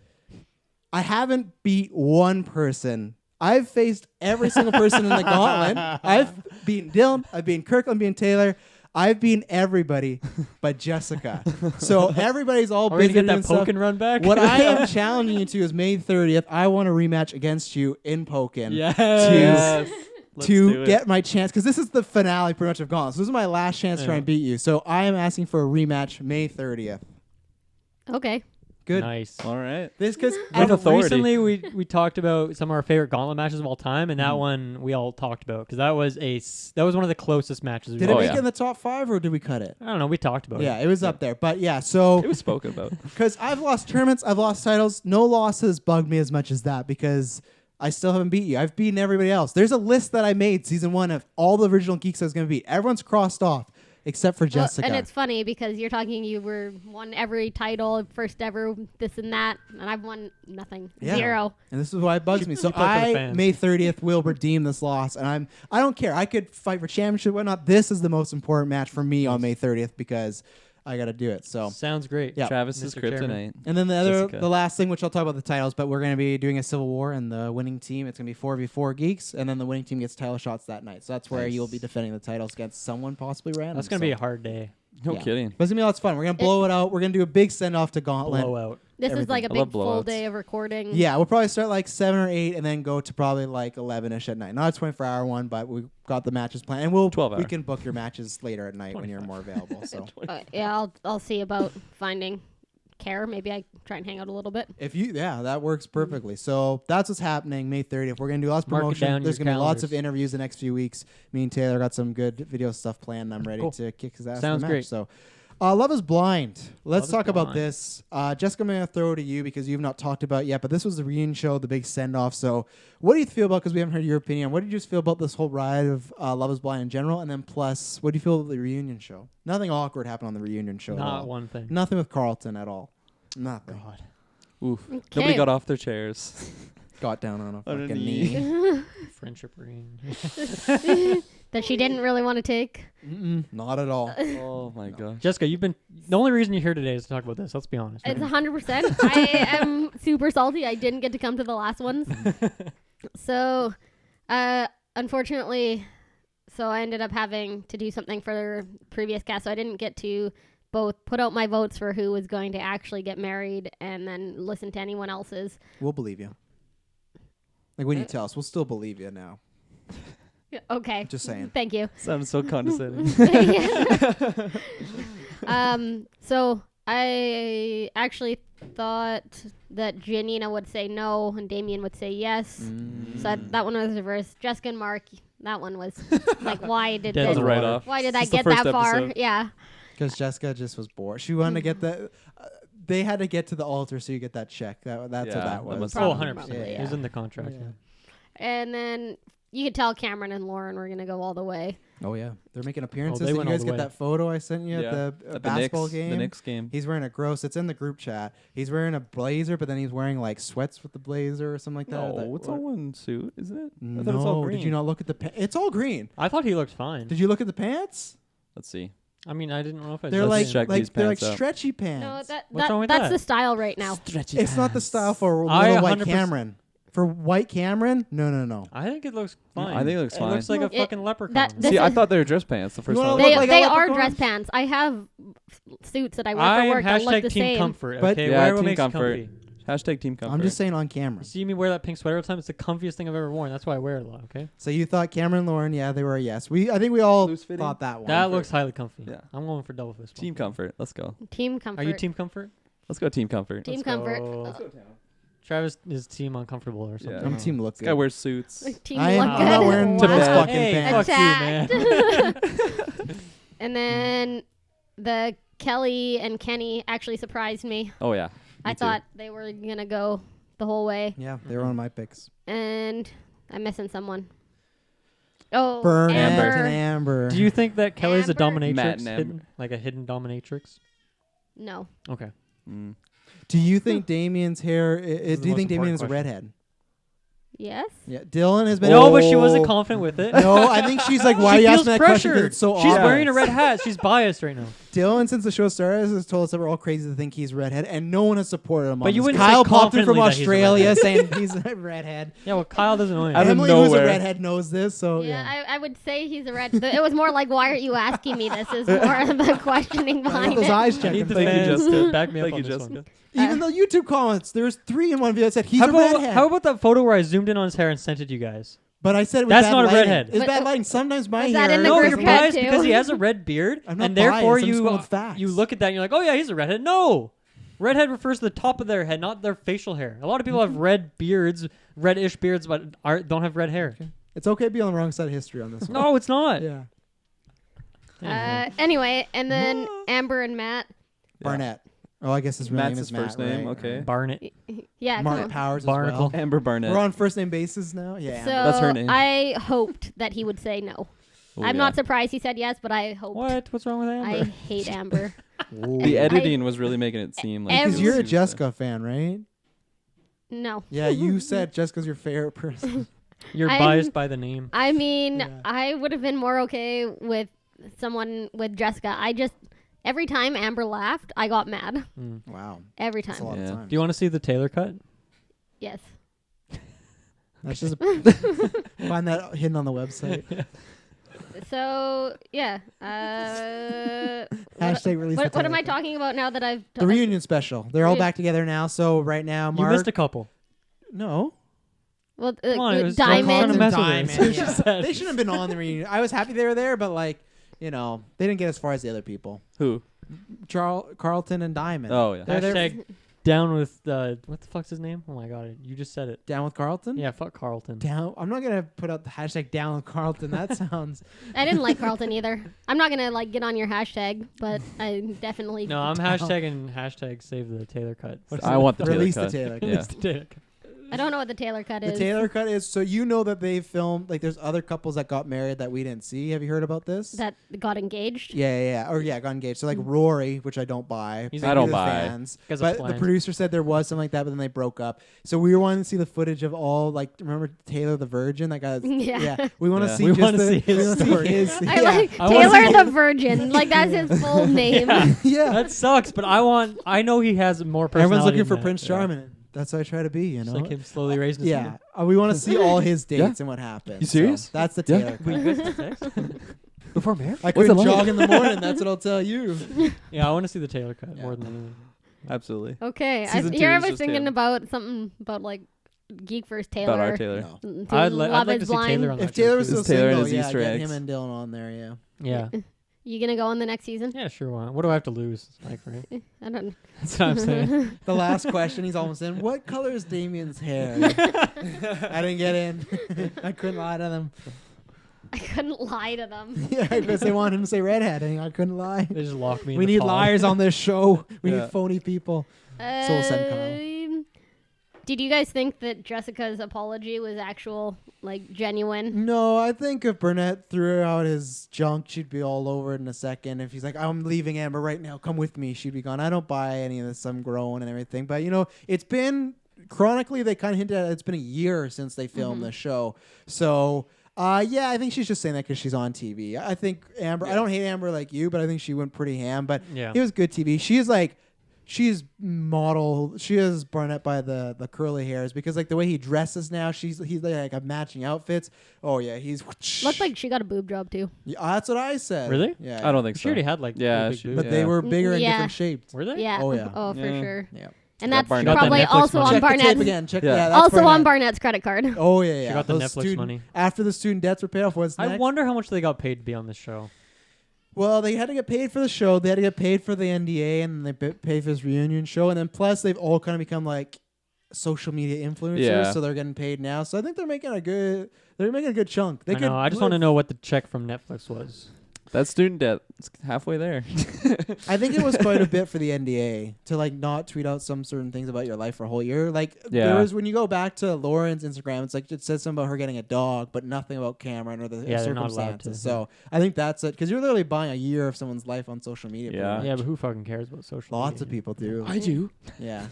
I haven't beat one person. I've faced every single person in the gauntlet. I've beaten Dylan. I've beaten Kirkland. I've beaten Taylor. I've beaten everybody but Jessica. So everybody's all Are we busy gonna get doing that stuff. poke and run back? What I am challenging you to is May 30th. I want a rematch against you in Pokken. Yes. Let's do To it. get my chance, because this is the finale pretty much of Gauntlet. So this is my last chance to try and beat you. So I am asking for a rematch May 30th. Okay. Good. Nice. All right. This because With authority. Recently, we talked about some of our favorite gauntlet matches of all time, and that one we all talked about because that was one of the closest matches. did we it Oh, make yeah. it in the top 5 or did we cut it? I don't know. We talked about Yeah, it. it was up there. But yeah, so It was spoken about. because I've lost tournaments, I've lost titles. No losses bugged me as much as that because I still haven't beat you. I've beaten everybody else. There's a list that I made season 1 of all the original Geeks I was going to beat. Everyone's crossed off except for Well, Jessica. and it's funny because you're talking you won every title, first ever this and that, and I've won nothing. Yeah. 0. And this is why it bugs me. So You play for the I, fans. May 30th, will redeem this loss. And I don't care. I could fight for championship, whatnot. This is the most important match for me on May 30th because I got to do it. So, Sounds great. Yeah. Travis's Mr. kryptonite. Chairman. and then Jessica. the last thing, which I'll talk about the titles, but we're going to be doing a Civil War, and the winning team, it's going to be 4v4 Geeks, and then the winning team gets title shots that night. So that's where Nice. you'll be defending the titles against someone possibly random. That's gonna So- be a hard day. No Yeah. kidding. But it's going to be lots of fun. We're going to blow it out. We're going to do a big send-off to Gauntlet. Blowout. This is like a I love big full blowouts. day of recording. Yeah, we'll probably start like 7 or 8 and then go to probably like 11ish at night. Not a 24-hour one, but we've got the matches planned. And 12 we hour. can book your matches later at night when you're more available. So Yeah, I'll see about finding care, maybe I try and hang out a little bit. That works perfectly. So that's what's happening May 30th. We're gonna do lots of Mark it promotion. down There's your gonna be lots of calendars. interviews the next few weeks. Me and Taylor got some good video stuff planned. I'm ready Cool. to kick his ass. in Sounds the match. great. So, Love is Blind. Let's Love is talk about Blind. this. Jessica, I'm gonna throw it to you because you've not talked about it yet. But this was the reunion show, the big send off. So, what do you feel about? Because we haven't heard your opinion. What did you just feel about this whole ride of Love is Blind in general? And then plus, what do you feel about the reunion show? Nothing awkward happened on the reunion show. at Not all. one thing. Nothing with Carlton at all. Nothing. God. Oof. Okay. Nobody got off their chairs. Got down on a On a fucking knee. knee. Friendship ring. That she didn't really want to take. Not at all. Oh my gosh. Jessica, you've been the only reason you're here today is to talk about this. Let's be honest. It's 100%. I am super salty. I didn't get to come to the last ones. So, unfortunately, I ended up having to do something for the previous cast. So I didn't get to both put out my votes for who was going to actually get married and then listen to anyone else's. We'll believe you. Like when you tell us, we'll still believe you now. Okay. Just saying. Thank you. Sounded so condescending. So I actually thought that Janina would say no and Damien would say yes. So that one was reversed. Jessica and Mark, that one was like, why did Dead that? in the right water. off. Why did I It's the get first that far? episode. Yeah. Because Jessica just was bored. She wanted to get the. They had to get to the altar so you get that check. That's what Yeah, that that was. must Oh, Probably, 100%. yeah. It was in the contract. Yeah. Yeah. And then you could tell Cameron and Lauren were gonna go all the way. Oh yeah, they're making appearances. they Did you went all guys the get way. that photo I sent you at the At basketball Knicks, game? The Knicks game. He's wearing a gross. It's in the group chat. He's wearing a blazer, but then he's wearing like sweats with the blazer or something like that. No, it's all one suit, isn't it? I No, thought it was all green. did you not look at the? It's all green. I thought he looked fine. Did you look at the pants? Let's see. I mean, I didn't know if I. They're Let's like check these they're like pants out. stretchy pants. No, What's wrong with that? that's the style right now. It's not the style for I little white 100% Cameron. For white Cameron, no. I think it looks fine. I think it looks fine. It looks like No, a fucking leprechaun. that- this See, I is- thought they were dress pants the first wanna time. look They, like a they are leprechaun? dress pants. I have suits that I wear I for am work that look hashtag the team same. comfort. But- Okay, Yeah, wear what team makes you comfort. comfy. Hashtag team comfort. I'm just saying on camera. You see me wear that pink sweater all the time. It's the comfiest thing I've ever worn. That's why I wear it a lot. Okay, So you thought Cameron and Lauren, yeah, they were a yes. I think we all Loose fitting? thought that one. that looks highly comfy. Yeah. I'm going for double fist. Team comfort. Let's go. Team comfort. Are you team comfort? Let's go team comfort. Team Let's comfort. go. Travis is team uncomfortable or something. Yeah. I'm team look This guy good. wears suits. Team I am look I'm not good. wearing To those bed. fucking Hey, pants. fuck you, man. And then the Kelly and Kenny actually surprised me. Oh yeah. I Me too. thought they were gonna go the whole way, Yeah, they were one of my picks. and I'm missing someone. Oh, Burnett Amber. and Amber. Do you think that Kelly's a Amber. dominatrix? Matt and Amber. Hidden, like a hidden dominatrix? No. Okay. Mm. Do you think Damien's hair? is Do the you most think important Damien's a question. redhead? Yes. Yeah, Dylan has been. No, but she wasn't Oh. confident with it. No, I think she's like, why are she you feels asking that question? 'Cause pressured. it's so She's obvious. wearing a red hat. She's biased right now. Dylan, since the show started, has told us that we're all crazy to think he's redhead, and no one has supported him. But on you this. wouldn't Kyle say popped in from confidently that he's a Australia redhead. saying he's a redhead. Yeah, well, Kyle doesn't know Out of anything. Emily, who's a nowhere. redhead, knows this. So Yeah, I would say he's a red. It was more like, why aren't you asking me this? Is more of the questioning I got behind those it. eyes I checking. need the Thank you, fans Jessica. to back me up Thank on you, this Jessica. one. Even the YouTube comments, there's 3 in one video that said he's How a about, redhead. how about that photo where I zoomed in on his hair and sent it to you guys? But I said it was That's bad not a lighting. redhead. It's But- bad lighting. Sometimes my Was hair. that in the No, group you're chat biased too? because he has a red beard, I'm not and therefore biased, I'm just going with you facts. look at that and you're like, oh yeah, he's a redhead. No, redhead refers to the top of their head, not their facial hair. A lot of people have red beards, reddish beards, but don't have red hair. It's okay to be on the wrong side of history on this one. No, it's not. Yeah. Anyway, and then Amber and Matt. Barnett. Oh, I guess his real Matt's name his is Matt, first name. right? Okay. Barnett. Yeah. Mark come on. Powers Barnacle. as well. Amber Barnett. We're on first name basis now. Yeah. So That's her name. I hoped that he would say no. Oh, I'm yeah. not surprised he said yes, but I hoped. What? What's wrong with I Amber? hate Amber. The editing was really making it seem like Because Every- you're a Jessica fan, right? No. Yeah, you said Jessica's your favorite person. You're I'm- biased by the name. I mean, Yeah. I would have been more okay with someone with Jessica. Every time Amber laughed, I got mad. Mm. Wow. Every That's a time. lot Yeah. of time. Do you want to see the Taylor cut? Yes. That's just find that hidden on the website. So, yeah. Hashtag release the What am Taylor I cut. talking about now that I've... The reunion special. They're all Re- back together now. So right now, You Mark. missed a couple. No. Well, Come on, it was so Diamond. fun to mess with Diamond, her. That's what yeah. she said. They shouldn't have been on the reunion. I was happy they were there, but like, they didn't get as far as the other people. Who? Carlton and Diamond. Oh yeah. They're Hashtag down with what the fuck's his name? Oh my god, you just said it. Down with Carlton. Yeah, fuck Carlton. Down. I'm not gonna put out the hashtag down with Carlton. That sounds. I didn't like Carlton either. I'm not gonna like get on your hashtag, but I definitely. No, I'm Down. hashtag save the Taylor cut. I want the Taylor Release cut. the Taylor cut. Yeah. Release the Taylor cut. I don't know what the Taylor cut The is. Taylor cut is so you know that they filmed like there's other couples that got married that we didn't see. Have you heard about this? That got engaged. Yeah, got engaged. So like Rory, which I don't buy. He's maybe I don't the buy. Fans, Guys are but the planned. producer said there was something like that, but then they broke up. So we were wanting to see the footage of all like remember Taylor the Virgin? That guy. Yeah. We want to Yeah. see. We just wanna the- see his we wanna see story. his. I yeah. like I wanna see- Taylor the Virgin. Like that's his full name. yeah. That sucks, but I know he has more personality. Everyone's looking than for that. Prince Charming. That's what I try to be. You It's know. like him slowly raising his Yeah, finger. we want to see all his dates Yeah. and what happens. You serious? So that's the Yeah. Taylor. We cut. good to text? Before marriage? I What's couldn't it like? jog in the morning. That's what I'll tell you. Yeah, I want to see the Taylor cut Yeah. more than anything. Absolutely. Okay, Season here two I is was just thinking him. about something about like Geek vs. Taylor. About our Taylor. No. To I'd Love like is to see Blind. Taylor on that If Taylor show, was too. still Taylor and single, his yeah, Easter get eggs. him and Dylan on there. Yeah. Yeah. You gonna go in the next season? Yeah, sure. Why? What do I have to lose? Like, right? I don't. That's what I'm saying. The last question, he's almost in. What color is Damien's hair? I didn't get in. I couldn't lie to them. I couldn't lie to them. Yeah, because they wanted him to say redhead, and I couldn't lie. They just lock me. in We the need pod. liars on this show. We Yeah. need phony people. So we'll send Kyle. Did you guys think that Jessica's apology was actual, like genuine? No, I think if Burnett threw out his junk, she'd be all over it in a second. If he's like, I'm leaving Amber right now, come with me, she'd be gone. I don't buy any of this. I'm grown and everything. But, you know, it's been, chronically, they kind of hinted at it's been a year since they filmed the show. So, yeah, I think she's just saying that because she's on TV. I think Amber, I don't hate Amber like you, but I think she went pretty ham. But Yeah. it was good TV. She is like, she's model. She is Barnett by the curly hairs because like the way he dresses now, he's like a matching outfits. Oh yeah, he's Looked like she got a boob job too. Yeah, that's what I said. Really? Yeah. I don't think She so. already had like Yeah, big she- boobs. But they were bigger and Yeah. different shaped. Were they? Yeah. Oh, yeah. Oh, for Yeah. sure. Yeah. And Got that's Barnett. probably Got that Netflix also money. on Check the tape Barnett's. again. Check. Yeah. Yeah. That's Also on Barnett. Barnett's credit card. Oh yeah, yeah. She got the Those Netflix money. After the student debts were paid off. What's I next? wonder how much they got paid to be on this show. Well, they had to get paid for the show. They had to get paid for the NDA, and then they paid for his reunion show. And then plus, they've all kind of become like social media influencers, Yeah. so they're getting paid now. So I think they're making a good chunk. They I know. I just want to know what the check from Netflix was. That student debt, it's halfway there. I think it was quite a bit for the NDA to like not tweet out some certain things about your life for a whole year. Like there Yeah. was when you go back to Lauren's Instagram, it's like it says something about her getting a dog, but nothing about Cameron or the Yeah, they're not allowed circumstances. to. So I think that's it because you're literally buying a year of someone's life on social media. pretty Yeah. much. Yeah, but who fucking cares about social Lots media? of people do. do. Yeah.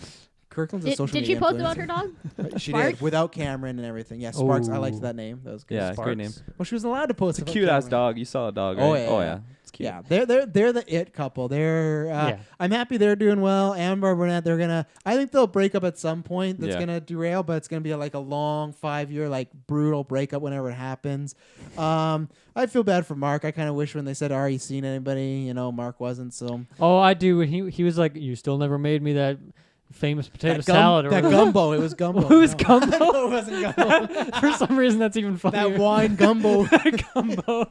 Kirkland's a social Did she media post about her influencer. dog? She Sparks? did without Cameron and everything. Yeah, Sparks. I liked Ooh. that name. That was good. Yeah, Sparks. great name. Well, she was allowed to post. It's a about cute ass Cameron. dog. You saw a dog, right? Oh, yeah, Oh yeah. yeah. It's cute. Yeah, they're the it couple. They're Yeah. I'm happy they're doing well. Amber Burnett, they're gonna. I think they'll break up at some point. That's Yeah. gonna derail, but it's gonna be like a long 5-year like brutal breakup whenever it happens. I feel bad for Mark. I kind of wish when they said, "Are you seen anybody?" You know, Mark wasn't. So Oh, I do. When he was like, "You still never made me that famous potato that salad." Or that whatever. gumbo. It was gumbo. Who's No. gumbo? No, it wasn't gumbo. For some reason, that's even funnier. That wine gumbo. gumbo.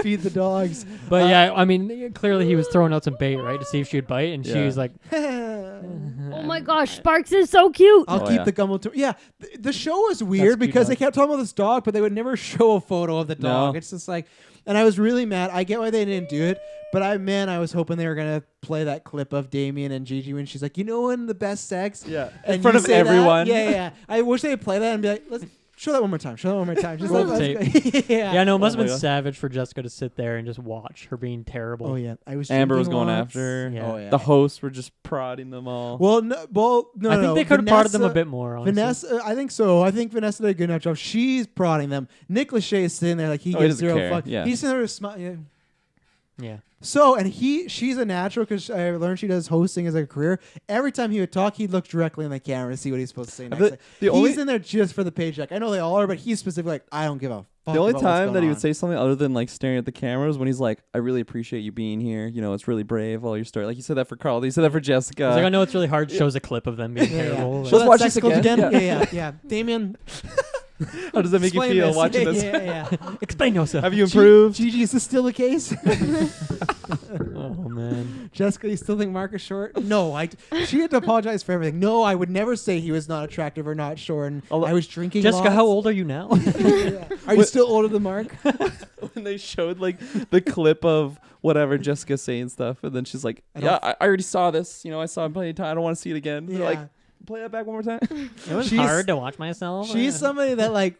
Feed the dogs. But yeah, I mean, clearly he was throwing out some bait, right, to see if she would bite, and she Yeah. was like, Oh my gosh, Sparks is so cute. I'll Oh, keep yeah. the gumbo. Yeah, the show was weird cute because they dog. kept talking about this dog, but they would never show a photo of the dog. No. It's just like, and I was really mad. I get why they didn't do it, but I was hoping they were gonna play that clip of Damien and Gigi when she's like, you know, when the best sex, Yeah. and In front you of say that? everyone. Yeah. I wish they'd play that and be like, let's show that one more time. Show that one more time. Just Roll like, the let's go. "Yeah, no, it must Oh have my been God. savage for Jessica to sit there and just watch her being terrible." Oh yeah, I was. Amber was drinking going lots. after her. Yeah. Oh yeah. The hosts were just prodding them all. well, no. I think they could have prodded them a Vanessa- bit more. Honestly. Vanessa, I think so. I think Vanessa did a good enough job. She's prodding them. Nick Lachey is sitting there like he Oh, he gives doesn't zero care. fuck. Yeah. He's sitting there smiling. Yeah. So, and she's a natural because I learned she does hosting as a career. Every time he would talk, he'd look directly in the camera to see what he's supposed to say next. The he's only- in there just for the paycheck. I know they all are, but he's specifically like, I don't give a fuck. The only about what's time that going he on. would say something other than like staring at the cameras when he's like, "I really appreciate you being here. You know, it's really brave. All your story." Like you said that for Carl. You said that for Jessica. He's like, I know it's really hard. Shows a clip of them being Yeah, terrible. yeah. Like- Show Let's that watch sex this clip again. Yeah. Damien. How does that make you Explain feel this. watching this? Yeah. Explain yourself. Have you improved? Gigi, is this still the case? Oh man. Jessica, you still think Mark is short? No, she had to apologize for everything. No, I would never say he was not attractive or not short. And I was drinking. Jessica, lots. how old are you now? Yeah. Are you still older than Mark? When they showed like the clip of whatever Jessica saying stuff, and then she's like, I already saw this. I saw it plenty of time. I don't want to see it again. They're like, play that back one more time. It was hard to watch myself. She's somebody that like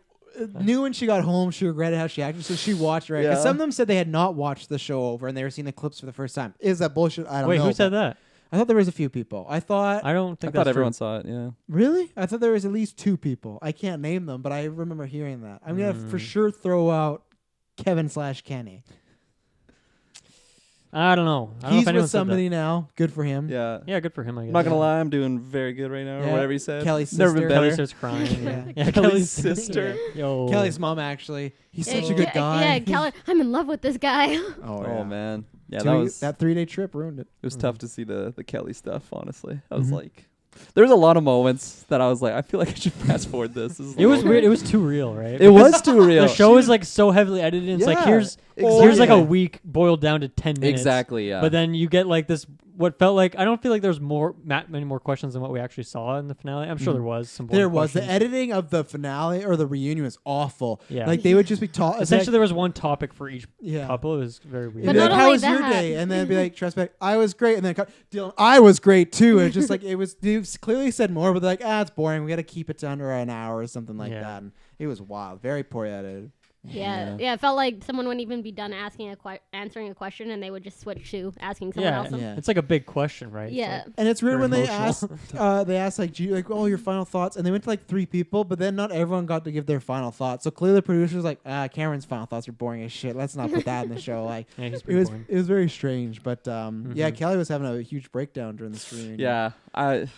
knew when she got home she regretted how she acted, so she watched right. Because some of them said they had not watched the show over and they were seeing the clips for the first time. Is that bullshit? I don't know. Wait, who said that? I thought there was a few people. I thought everyone saw it. Yeah. Really? I thought there was at least 2 people. I can't name them, but I remember hearing that. I'm gonna for sure throw out Kevin/Kenny. I don't know. He's with somebody now. Good for him. Yeah. Yeah, good for him. I guess. I'm not gonna lie, I'm doing very good right now, or whatever he said. Kelly's Never sister. been better. Kelly starts crying. Yeah. Kelly's sister. Yo. Kelly's mom, actually. He's such a good guy. Yeah, Kelly, I'm in love with this guy. Oh man. Yeah, that 3-day trip ruined it. It was tough to see the Kelly stuff. Honestly, I was like, there was a lot of moments that I was like, I feel like I should fast forward this. It was weird. It was too real, right? It was too real. The show is like so heavily edited. It's like here's like a week boiled down to 10 minutes. Exactly. Yeah. But then you get like this. What felt like I don't feel like there's many more questions than what we actually saw in the finale. I'm sure there was some. There was questions. the editing of the finale or the reunion was awful. Yeah. Like they would just be talking. Essentially, there was one topic for each Yeah. couple. It was very weird. But Like, not how only was your that- day? And then it'd be like, Trespec, I was great. And then Dylan, I was great too. And it's just like, they clearly said more, but they're like, it's boring. We got to keep it to under an hour or something like that. And it was wild. Very poor edited. Yeah, it felt like someone wouldn't even be done answering a question, and they would just switch to asking someone else. Yeah. It's like a big question, right? Yeah. And it's weird Very when they emotional. asked like, oh, your final thoughts. And they went to like 3 people, but then not everyone got to give their final thoughts. So clearly the producer's like, Cameron's final thoughts are boring as shit. Let's not put that in the show. Like, Yeah, he's it pretty was boring. it was very strange. But yeah, Kelly was having a huge breakdown during the screening. Yeah.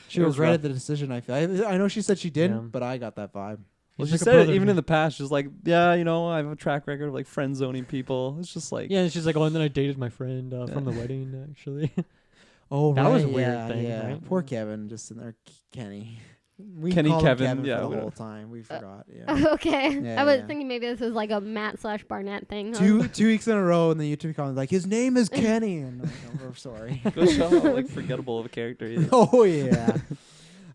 She was right at the decision. I feel. I know she said she didn't, Yeah. but I got that vibe. Well, He's she like a said it brother even to in me. the past. She's like, I have a track record of like friend zoning people. It's just like, Yeah, and she's like, and then I dated my friend from the wedding, actually. Oh, That right. was a weird yeah, thing, yeah. right? Poor Kevin, just in there. Kenny. We Kenny called him Kevin, Kevin yeah, for we the whole don't- time. We forgot. Yeah. Okay. Yeah, I was yeah. thinking maybe this was like a Matt/Barnett thing. two weeks in a row in the YouTube comments, like, his name is Kenny. And I'm like, we're sorry. goes to show how like forgettable of a character he is. Oh, yeah.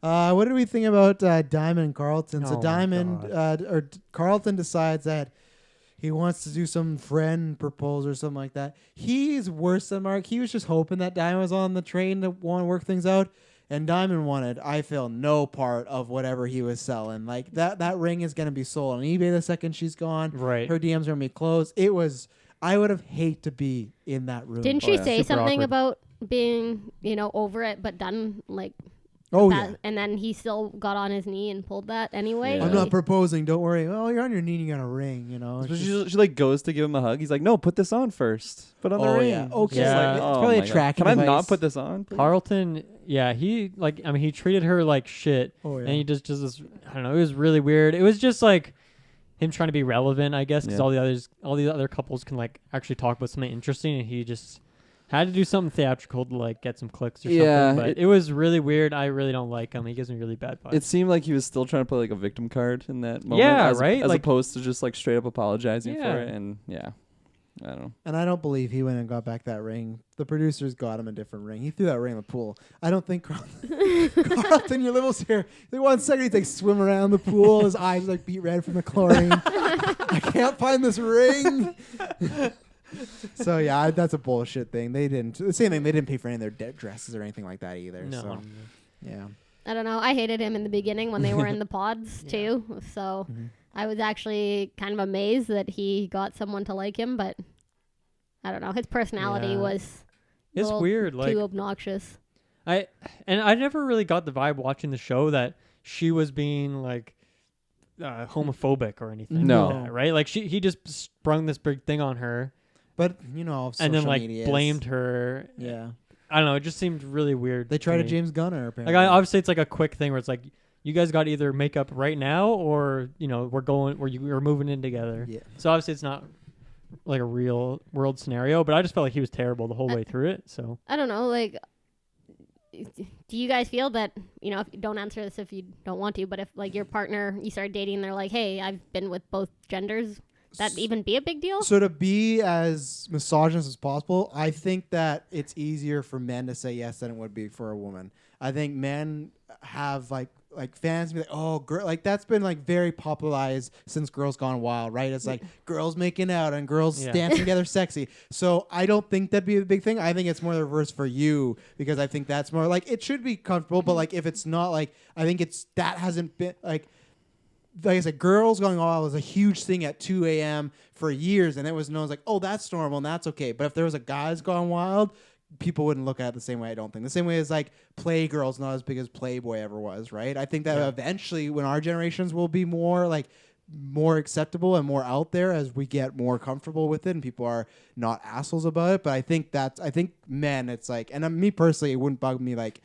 What did we think about Diamond and Carlton? So Oh, Diamond, Carlton decides that he wants to do some friend proposal or something like that. He's worse than Mark. He was just hoping that Diamond was on the train to want to work things out. And Diamond wanted, I feel, no part of whatever he was selling. Like, that ring is going to be sold on eBay the second she's gone. Right. Her DMs are going to be closed. It was, I would have hated to be in that room. Didn't she yeah. say Super something awkward. about being, over it but done like Oh, that? yeah. And then he still got on his knee and pulled that anyway. Yeah. I'm not proposing. Don't worry. Well, you're on your knee and you got a ring, you know. So It's she like goes to give him a hug. He's like, no, put this on first. Put on the Oh, ring. yeah. Okay. She's Yeah. like, It's oh probably a my God. tracking Can I not device. put this on? please?" Carlton, yeah, he he treated her like shit, Oh, yeah. and he just does this. I don't know. It was really weird. It was just like him trying to be relevant, I guess, because Yeah. all the other couples can like actually talk about something interesting, and he just had to do something theatrical to like get some clicks or Yeah, something. But it was really weird. I really don't like him. He gives me really bad vibes. It seemed like he was still trying to play like a victim card in that moment. Yeah, as, right? As Like- opposed to just like straight up apologizing Yeah. for it. And yeah, I don't know. And I don't believe he went and got back that ring. The producers got him a different ring. He threw that ring in the pool. I don't think Carlton, your little here. Like 1 second, he's like swim around the pool. His eyes like beat red from the chlorine. I can't find this ring. So yeah, that's a bullshit thing. They didn't. The same thing. They didn't pay for any of their dresses or anything like that either. no. So yeah. I don't know. I hated him in the beginning when they were in the pods too. So I was actually kind of amazed that he got someone to like him, but I don't know. His personality Yeah. was a It's little weird. Like too obnoxious. I never really got the vibe watching the show that she was being like homophobic or anything. No. like that, right? Like he just sprung this big thing on her But you know, and then social like media is- blamed her. Yeah. I don't know. It just seemed really weird. They tried to me. James Gunner apparently. Like obviously it's like a quick thing where it's like you guys got to either make up right now or we're moving in together. Yeah. So obviously it's not like a real world scenario, but I just felt like he was terrible the whole way through it. So I don't know. Like do you guys feel that, you know, if, don't answer this if you don't want to, but if like your partner, you start dating and they're like, hey, I've been with both genders, that even be a big deal? So to be as misogynist as possible, I think that it's easier for men to say yes than it would be for a woman. I think men have like fans be like, oh, girl, like that's been like very popularized since Girls Gone Wild, right? It's like girls making out and girls dancing together sexy. So I don't think that'd be a big thing. I think it's more the reverse for you, because I think that's more like it should be comfortable, but like if it's not, like I think it's that hasn't been like I said, Girls Gone Wild was a huge thing at 2 a.m. for years, and it was known as like, oh, that's normal and that's okay. But if there was a Guys Gone Wild, people wouldn't look at it the same way, I don't think. The same way as like Playgirl's not as big as Playboy ever was, right? I think that eventually when our generations will be more like more acceptable and more out there as we get more comfortable with it and people are not assholes about it. But I think men, it's like, and me personally, it wouldn't bug me like,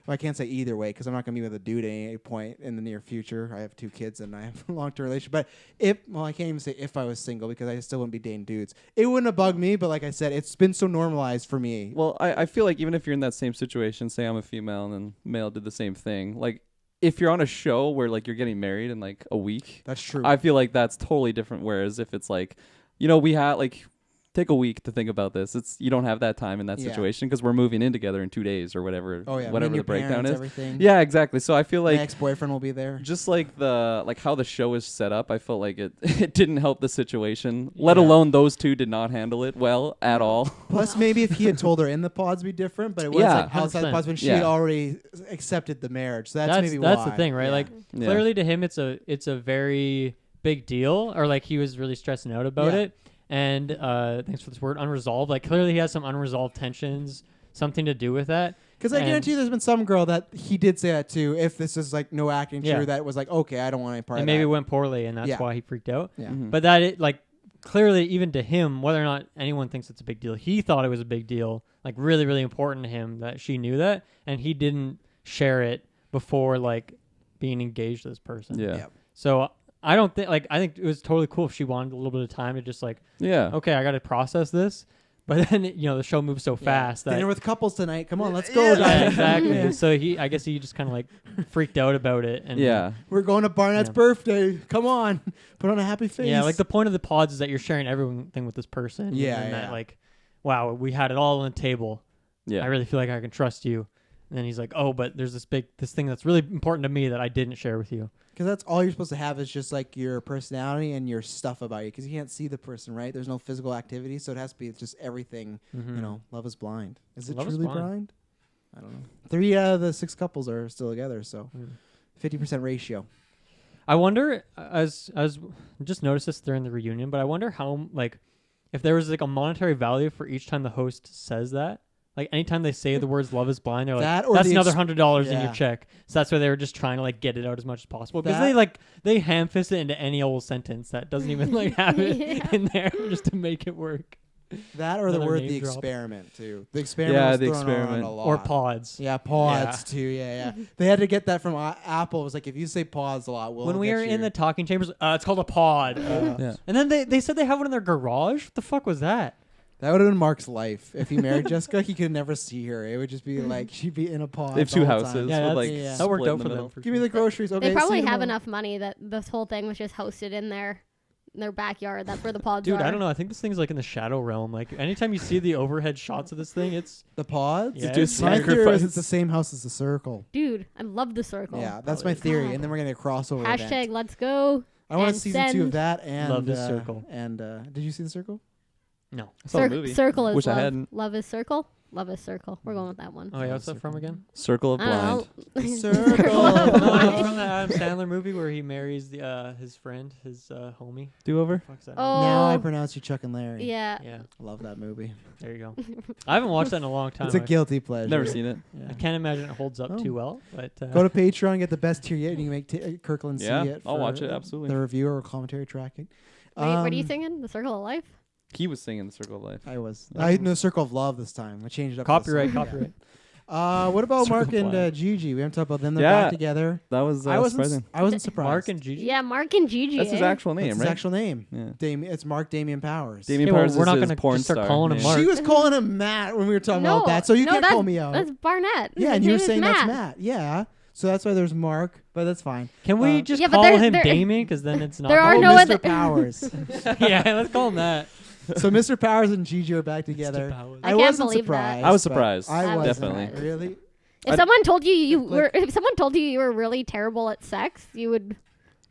well, I can't say either way because I'm not going to be with a dude at any point in the near future. I have 2 kids and I have a long-term relationship. But I can't even say if I was single because I still wouldn't be dating dudes. It wouldn't have bugged me, but like I said, it's been so normalized for me. Well, I feel like even if you're in that same situation, say I'm a female and then male did the same thing, like if you're on a show where like you're getting married in like a week, That's true. I feel like that's totally different. Whereas if it's like, you know, we had like take a week to think about this. You don't have that time in that situation because we're moving in together in 2 days or whatever. Oh yeah, whatever the breakdown is. Everything. Yeah, exactly. So I feel like my ex-boyfriend will be there. just like how the show is set up, I felt like it didn't help the situation. Let alone those two did not handle it well at all. Plus, maybe if he had told her in the pods, be different. But it was like outside the pods when she had already accepted the marriage. So that's maybe that's why. the thing, right? Like clearly to him, it's a very big deal, or like he was really stressing out about it. And thanks for this word, unresolved. Like clearly he has some unresolved tensions, something to do with that. Because I guarantee you there's been some girl that he did say that to, if this is like no acting true, that was like, okay, I don't want any part of that. And maybe it went poorly and that's why he freaked out. Yeah. Mm-hmm. But that, like, clearly even to him, whether or not anyone thinks it's a big deal, he thought it was a big deal, like really, really important to him that she knew that. And he didn't share it before, like, being engaged to this person. Yeah. So I don't think, like, I think it was totally cool if she wanted a little bit of time to just like, okay, I got to process this. But then, you know, the show moves so fast that dinner with couples tonight. Come on, let's go. Yeah, exactly. So I guess he just kind of like freaked out about it. And we're going to Barnett's birthday. Come on, put on a happy face. Yeah, like the point of the pods is that you're sharing everything with this person. And that like, wow, we had it all on the table. Yeah, I really feel like I can trust you. And then he's like, oh, but there's this thing that's really important to me that I didn't share with you. Because that's all you're supposed to have is just like your personality and your stuff about you. Because you can't see the person, right? There's no physical activity, so it has to be just everything. Mm-hmm. You know, love is blind. Is it Love truly is blind? blind? I don't know. 3 out of the 6 couples are still together, so 50% ratio. I wonder, as just noticed this during the reunion, but I wonder how, like, if there was like a monetary value for each time the host says that. Like anytime they say the words "love is blind," they're like, "That's another $100 in your check." So that's why they were just trying to like get it out as much as possible because they ham-fist it into any old sentence that doesn't even like have it in there just to make it work. That or the word "the experiment" too. The experiment, was thrown around a lot. Or pods. Yeah, pods too. Yeah. They had to get that from Apple. It was like if you say pods a lot, when we were in the talking chambers, it's called a pod. And then they said they have one in their garage. What the fuck was that? That would have been Mark's life. If he married Jessica, he could never see her. It would just be like she'd be in a pod. They have 2 houses. Yeah, with that worked out for them. Give me the groceries. Okay, they probably have enough money that this whole thing was just hosted in their backyard. That's where the pods are. Dude, I don't know. I think this thing's like in the shadow realm. Like anytime you see the overhead shots of this thing, it's the pods. Yeah, My theory is it's the same house as the Circle. Dude, I love the Circle. Yeah, that's my theory. And then we're gonna crossover. Hashtag let's go. I want season 2 of that and Love is Circle. And did you see the Circle? No. I saw the movie. Circle is Wish love. I hadn't. Love is Circle. Love is Circle. We're going with that one. Oh yeah, what's that from again? Circle of Blind. Circle. It's from the Adam Sandler movie where he marries his friend, his homie. Do-over? Now I pronounce you Chuck and Larry. Yeah. Yeah. I love that movie. There you go. I haven't watched that in a long time. It's a guilty pleasure. Never seen it. I can't imagine it holds up too well. But go to Patreon, get the best tier yet, and you can make Kirklin see it. I'll watch it, absolutely. The reviewer or commentary tracking. Wait, what are you singing? The Circle of Life? He was singing The Circle of Life. I was. I know Circle of Love this time. I changed it up. Copyright. What about Circle Mark and blind. Gigi? We haven't talked about them. They're Yeah. back together. That was I surprising. wasn't surprised. Mark and Gigi. Yeah, Mark and Gigi. That's his eh? actual name, That's right? his actual name. Yeah. It's Mark Damian Powers. Damian Okay, well, Powers we're is not his gonna porn just start star calling him name. Mark. She was calling him Matt when we were talking No, about that, so you no, can't that's- call me out. That's Barnett. Yeah, His and you were name is saying Matt. that's Matt. Yeah. So that's why there's Mark, but that's fine. Can we just Yeah, but call there- him there- Damien? Because then it's not. There are Oh, no Mr. other- Powers. Yeah, let's call him that. So Mr. Powers and Gigi are back together. Powers. I can't wasn't believe that. surprised. I was but surprised. I wasn't. Definitely. Really? If I- someone told you Like- if someone told you were really terrible at sex, you would.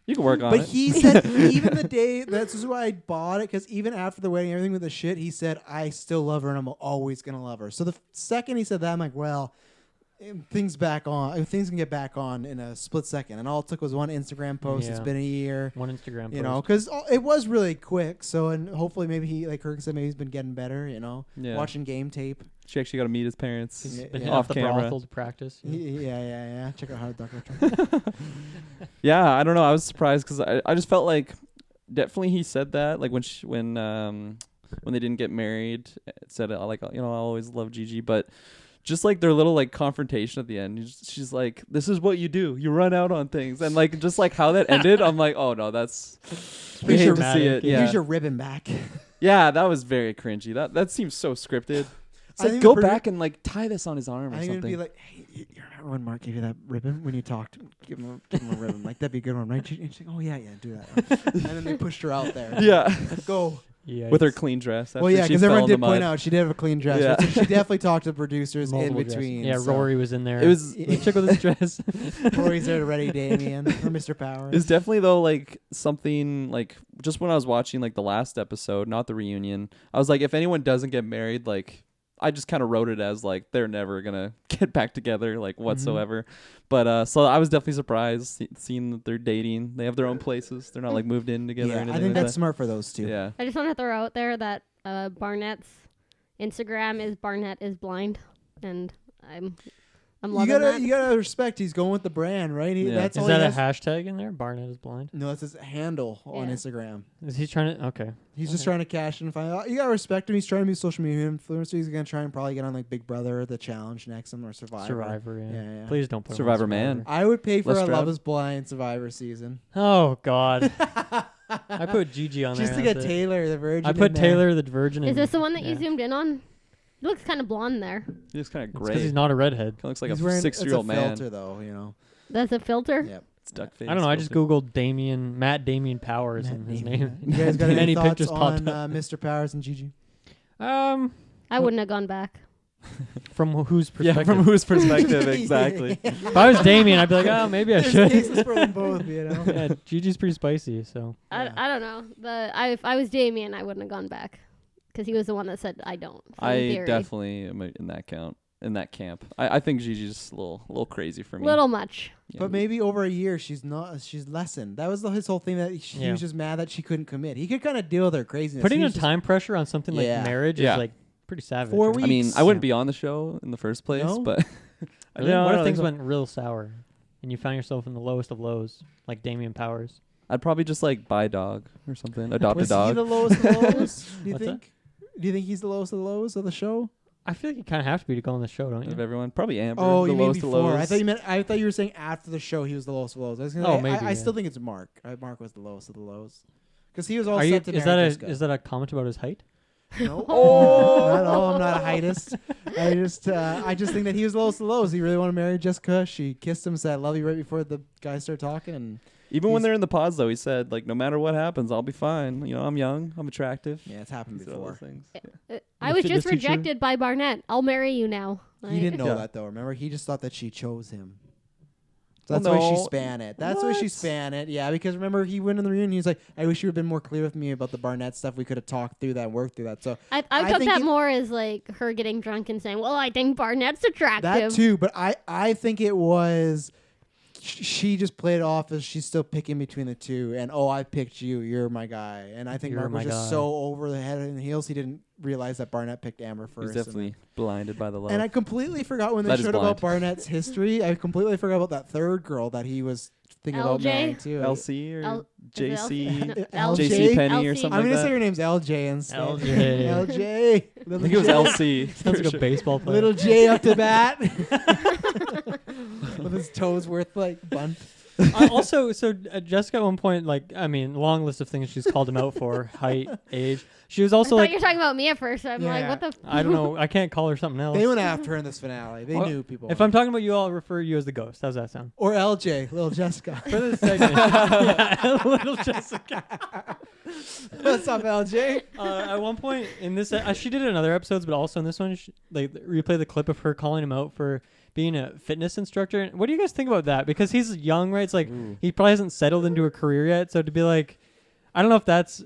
You can work on But it. he said even the day, this is why I bought it, because even after the wedding, everything with the shit, he said, I still love her and I'm always going to love her. So the second he said that, I'm like, well, things can get back on in a split second. And all it took was one Instagram post. It's Yeah. been a year. One Instagram. You know, post. because it was really quick. So, and hopefully maybe he, like Kirk said, maybe he's been getting better, you know, Yeah. watching game tape. She actually got to meet his parents. He's Yeah, been yeah. hitting Off off the camera. brothel to practice. Yeah. Check out How to Duck Return. Yeah, I don't know. I was surprised because I just felt like definitely he said that like when they didn't get married, it said like I always love Gigi, but just like their little like confrontation at the end, she's like, "This is what you do. You run out on things," and like just like how that ended, I'm like, "Oh no, that's." I hate to see it. Yeah, Here's your ribbon back. yeah, that was very cringy. That seems so scripted. It's I like think go the back and like tie this on his arm or I think it'd something. be like, hey, you remember when Mark gave you that ribbon when you talked? Give him a ribbon. Like, that'd be a good one, right? And she's like, oh, yeah, do that. And then they pushed her out there. yeah, Go. Yeah. with her clean dress. Well, after yeah, she because fell everyone in the did point mud. out she did have a clean dress. Yeah. Right? So she definitely talked to producers in Multiple dresses. between. Yeah, so. Rory was in there. It was Like, check out this dress. Rory's there to ready Damien or Mr. Powers. It's definitely though like something like just when I was watching like the last episode, not the reunion, I was like, if anyone doesn't get married, like I just kind of wrote it as like they're never gonna get back together like whatsoever. But so I was definitely surprised seeing that they're dating. They have their own places. They're not like moved in together. or Yeah, anything I think like that's smart for those two. that. Yeah. I just want to throw out there that Barnett's Instagram is Barnett is blind, and I'm You loving gotta, that. you gotta respect. He's going with the brand, right? Yeah. That's Is all that he a has. hashtag in there? Barnett is blind. No, that's his handle on Yeah. Instagram. Is he trying to? Okay. He's just Okay. trying to cash in and find out. You gotta respect him. He's trying to be a social media influencer. He's gonna try and probably get on like Big Brother, The Challenge next time, or Survivor. Survivor. Yeah. Yeah. Please don't put him on Survivor Man. I would pay for Less a Stroud. Love Is Blind Survivor season. Oh God. I put Gigi on Just there. to get that's it. Taylor, the virgin. I put in there. Taylor the Virgin. Is in- this the one that you yeah. zoomed in on? He looks kind of blonde there. He looks kind of It's gray. because he's not a redhead. Kind of looks like He's a wearing, 6-year-old it's a man. filter, though, you know. That's a filter. Yep. It's duck face. I don't know. I just filter. googled Matt Damien Powers and his name. You guys got And any any thoughts pictures popped on up. Mr. Powers and Gigi? I wouldn't have gone back. From whose Yeah, perspective? from whose perspective exactly? If I was Damien, I'd be like, oh, maybe I There's should. cases for them both, you know. Yeah, Gigi's pretty spicy, so. Yeah. I don't know. If I was Damien, I wouldn't have gone back because he was the one that said I don't. So in I theory. definitely am in that camp. I think Gigi's a little crazy for me. Little much. Yeah. But maybe over a year, she's lessened. That was his whole thing, that he Yeah. was just mad that she couldn't commit. He could kind of deal with her craziness. Putting He a was just- time pressure on something like Yeah. marriage Yeah. is like pretty savage. 4 right? I mean, weeks. I wouldn't Yeah. be on the show in the first place, No? but Really? No, What I if don't things think so. went real sour and you found yourself in the lowest of lows, like Damien Powers? I'd probably just like buy a dog or something, adopt a Was he dog. the lowest of the lows? Do you What's think? Do you think he's the lowest of the lows of the show? I feel like you kind of have to be to go on the show, don't Of you? everyone, probably Amber. Oh, the you mean lowest of before? lows. I thought you were saying after the show he was the lowest of the lows. I was gonna Oh, say, maybe, I yeah. still think it's Mark. Mark was the lowest of the lows because he was all Are you? set to Is marry that Jessica. is that a comment about his height? No. Not at all. I'm not a heightist. I just think that he was the lowest of the lows. He really wanted to marry Jessica. She kissed him, said "I love you" right before the guys started talking, and Even when he's- they're in the pods, though, he said like, no matter what happens, I'll be fine. You know, I'm young, I'm attractive. yeah, it's happened He said all those before. things. I The was fitness just teacher? rejected by Barnett. I'll marry you now. He didn't know Yeah. that though. Remember, he just thought that she chose him. So Well, that's why she no. span it. That's why she What? span it. Yeah, because remember he went in the reunion. He was like, "I wish you had been more clear with me about the Barnett stuff. We could have talked through that, and worked through that." So I I took think that it- more as like her getting drunk and saying, "Well, I think Barnett's attractive." that too. But I think it was. She just played it off as she's still picking between the two, and I picked you. You're my guy. And I think You're Mark was my just guy. so over the head and heels, he didn't realize that Barnett picked Amber He's first. and definitely blinded by the love. And I completely forgot when they That is showed about blind. Barnett's history. I completely forgot about that third girl that he was thinking about LJ? marrying too. LC or L- JC? LJ? JC Penny or LC. something I'm like gonna say that. your name's LJ instead. LJ. LJ. I Little think it was J. LC. Sounds like a baseball player. Little J up to bat. With his toes worth like bunt. Also, Jessica at one point, like, I mean, long list of things she's called him out for: height, age. She was I also thought like, you were talking about me at first. I'm like, Yeah. what the? I don't know, I can't call her something else. They went after her in this finale. They Well, knew people. If I'm talking about you, I'll refer you as the ghost. How's that sound? or LJ, little Jessica. For this segment, yeah, little Jessica. What's up, LJ? At one point in this, she did it in other episodes, but also in this one, she, like, replay the clip of her calling him out for being a fitness instructor. What do you guys think about that? Because he's young, right? It's like he probably hasn't settled into a career yet. So to be like, I don't know if that's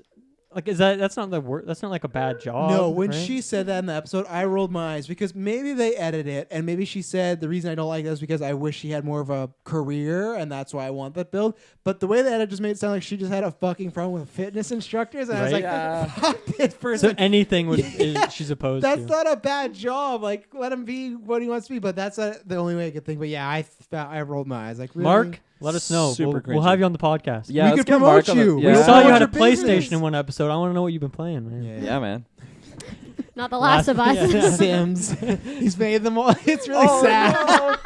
like, that's not the word. That's not like a bad job. No, when right? she said that in the episode, I rolled my eyes because maybe they edited it, and maybe she said the reason I don't like that is because I wish she had more of a career, and that's why I want that build. But the way the edit just made it sound like she just had a fucking problem with fitness instructors, and I was Right. like, fuck this person. So anything she's opposed That's to. not a bad job. Like, let him be what he wants to be. But that's the only way I could think. But yeah, I rolled my eyes. Like, really? Mark, let us know. Super We'll cringy. have you on the podcast. Yeah, We let's could get Mark promote on the- you. Yeah. We We saw you promote had a your business. PlayStation in one episode. I want to know what you've been playing, man. Yeah, man. Not The Last of Us. Yeah. Sims. He's made them all. It's really sad.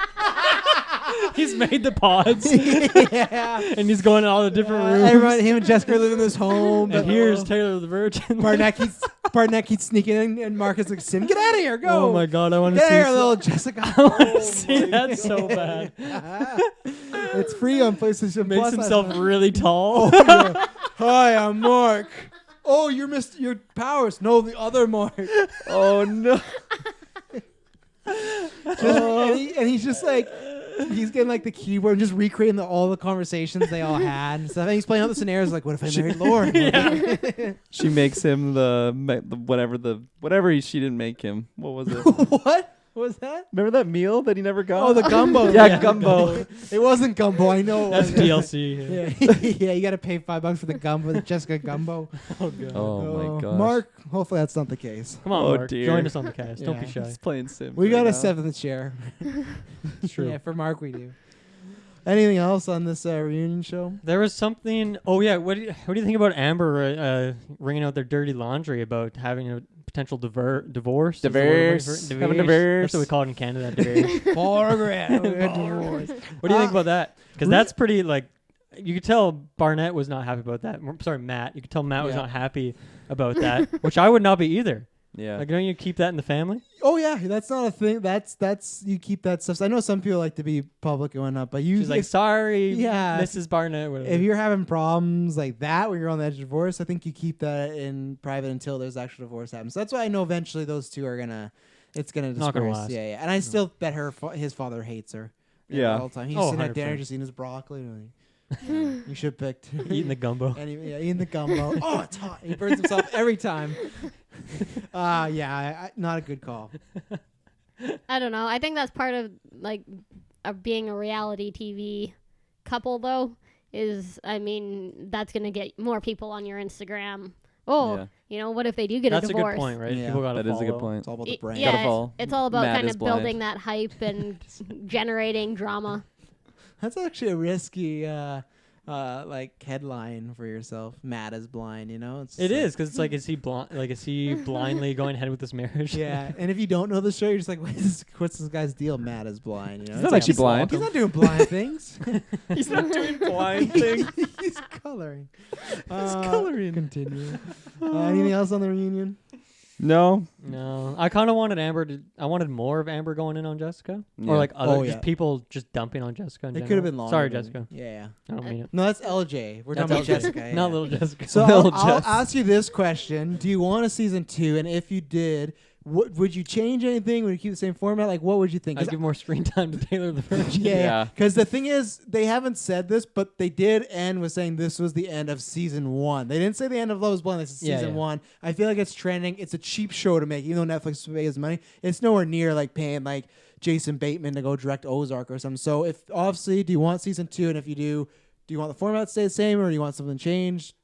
He's made the pods, Yeah. and he's going to all the different rooms. Everyone, him and Jessica live in this home. And here's Taylor the Virgin. Barnett keeps sneaking in, and Marcus like, Sim, get out of here, go. Oh my god, I want to Get see. out of here, little Jessica. I want to see that so bad. It's free on PlayStation Makes Plus. himself really tall. Oh, yeah. Hi, I'm Mark. Oh, you're Mr. Your powers. No, the other Mark. Oh no. And he's just like, he's getting like the keyboard and just recreating all the conversations they all had and stuff. And he's playing out the scenarios like, what if I married Lauren? She makes him the whatever she didn't make him. What was it? What was that? Remember that meal that he never got? Oh, the gumbo. Yeah, gumbo. It wasn't gumbo. I know. It That's wasn't. DLC. Yeah, yeah. You got to pay $5 for the gumbo, the Jessica gumbo. Oh god. Oh my gosh. Mark. Hopefully that's not the case. Come on, Oh, Mark. dear. Join us on the cast. Don't Yeah. be shy. He's playing Sims. We got right a now. seventh chair. It's true. Yeah, for Mark we do. Anything else on this reunion show? There was something. Oh yeah. What do you think about Amber wringing out their dirty laundry about having a potential divorce? Is the word I'm looking for? Have a divorce. That's what we call it in Canada. Divorce. Divorce. What do you think about that? Because that's pretty like. You could tell Barnett was not happy about that. Sorry, Matt. You could tell Matt was Yeah. not happy about that, which I would not be either. Yeah. Like, don't you keep that in the family? Oh yeah, that's not a thing. That's you keep that stuff. I know some people like to be public and whatnot, but you She's like, if, sorry, Yeah. Mrs. Barnett. Whatever. if you're having problems like that when you're on the edge of divorce, I think you keep that in private until there's actual divorce happens. So that's why I know eventually those two are gonna disperse. Not gonna last. Yeah, yeah. And I still bet his father hates her. Yeah. all the time. He's Oh, sitting at dinner 100%. just eating his broccoli. And you should have picked Eating the gumbo. eating the gumbo. Oh, it's hot. He burns himself every time. Yeah, not a good call. I don't know. I think that's part of like being a reality TV couple, though. I mean, that's gonna get more people on your Instagram. Oh, Yeah. you know, what if they do get That's a a divorce? good point, right? Yeah. People got to That is a good follow. point. It's all about the It- brand. Gotta yeah, follow. it's all about Matt kind is of blind. building that hype and generating drama. That's actually a risky like headline for yourself. Matt is blind, you know? It's It like- is because it's like, is he blind? Like, is he blindly going ahead with this marriage? Yeah, and if you don't know the show, you're just like, what's this guy's deal? Matt is blind. You know? He's It's not actually blind. He's not doing blind things. He's not doing blind things. He's coloring. He's coloring. Continue. Anything else on the reunion? No. No, I kind of wanted Amber to. I wanted more of Amber going in on Jessica, Yeah. or like other Oh, just yeah. people just dumping on Jessica. In It could general. have been longer. Sorry, than- Jessica. Yeah. I don't mean it. No, that's LJ. We're That's talking about LJ. Jessica. Yeah. Not little Jessica. So Little I'll Jess. ask you this question: do you want a season 2? And if you did, would you change anything? Would you keep the same format? Like, what would you think? 'Cause I'd give more screen time to Taylor the Virgin. Yeah, Yeah. because the thing is, they haven't said this, but they did end with saying this was the end of season 1. They didn't say the end of Love Is Blind. They said Yeah, season yeah. 1. I feel like it's trending. It's a cheap show to make, even though Netflix pays money. It's nowhere near like paying like Jason Bateman to go direct Ozark or something. So if obviously, do you want season 2? And if you do you want the format to stay the same or do you want something changed?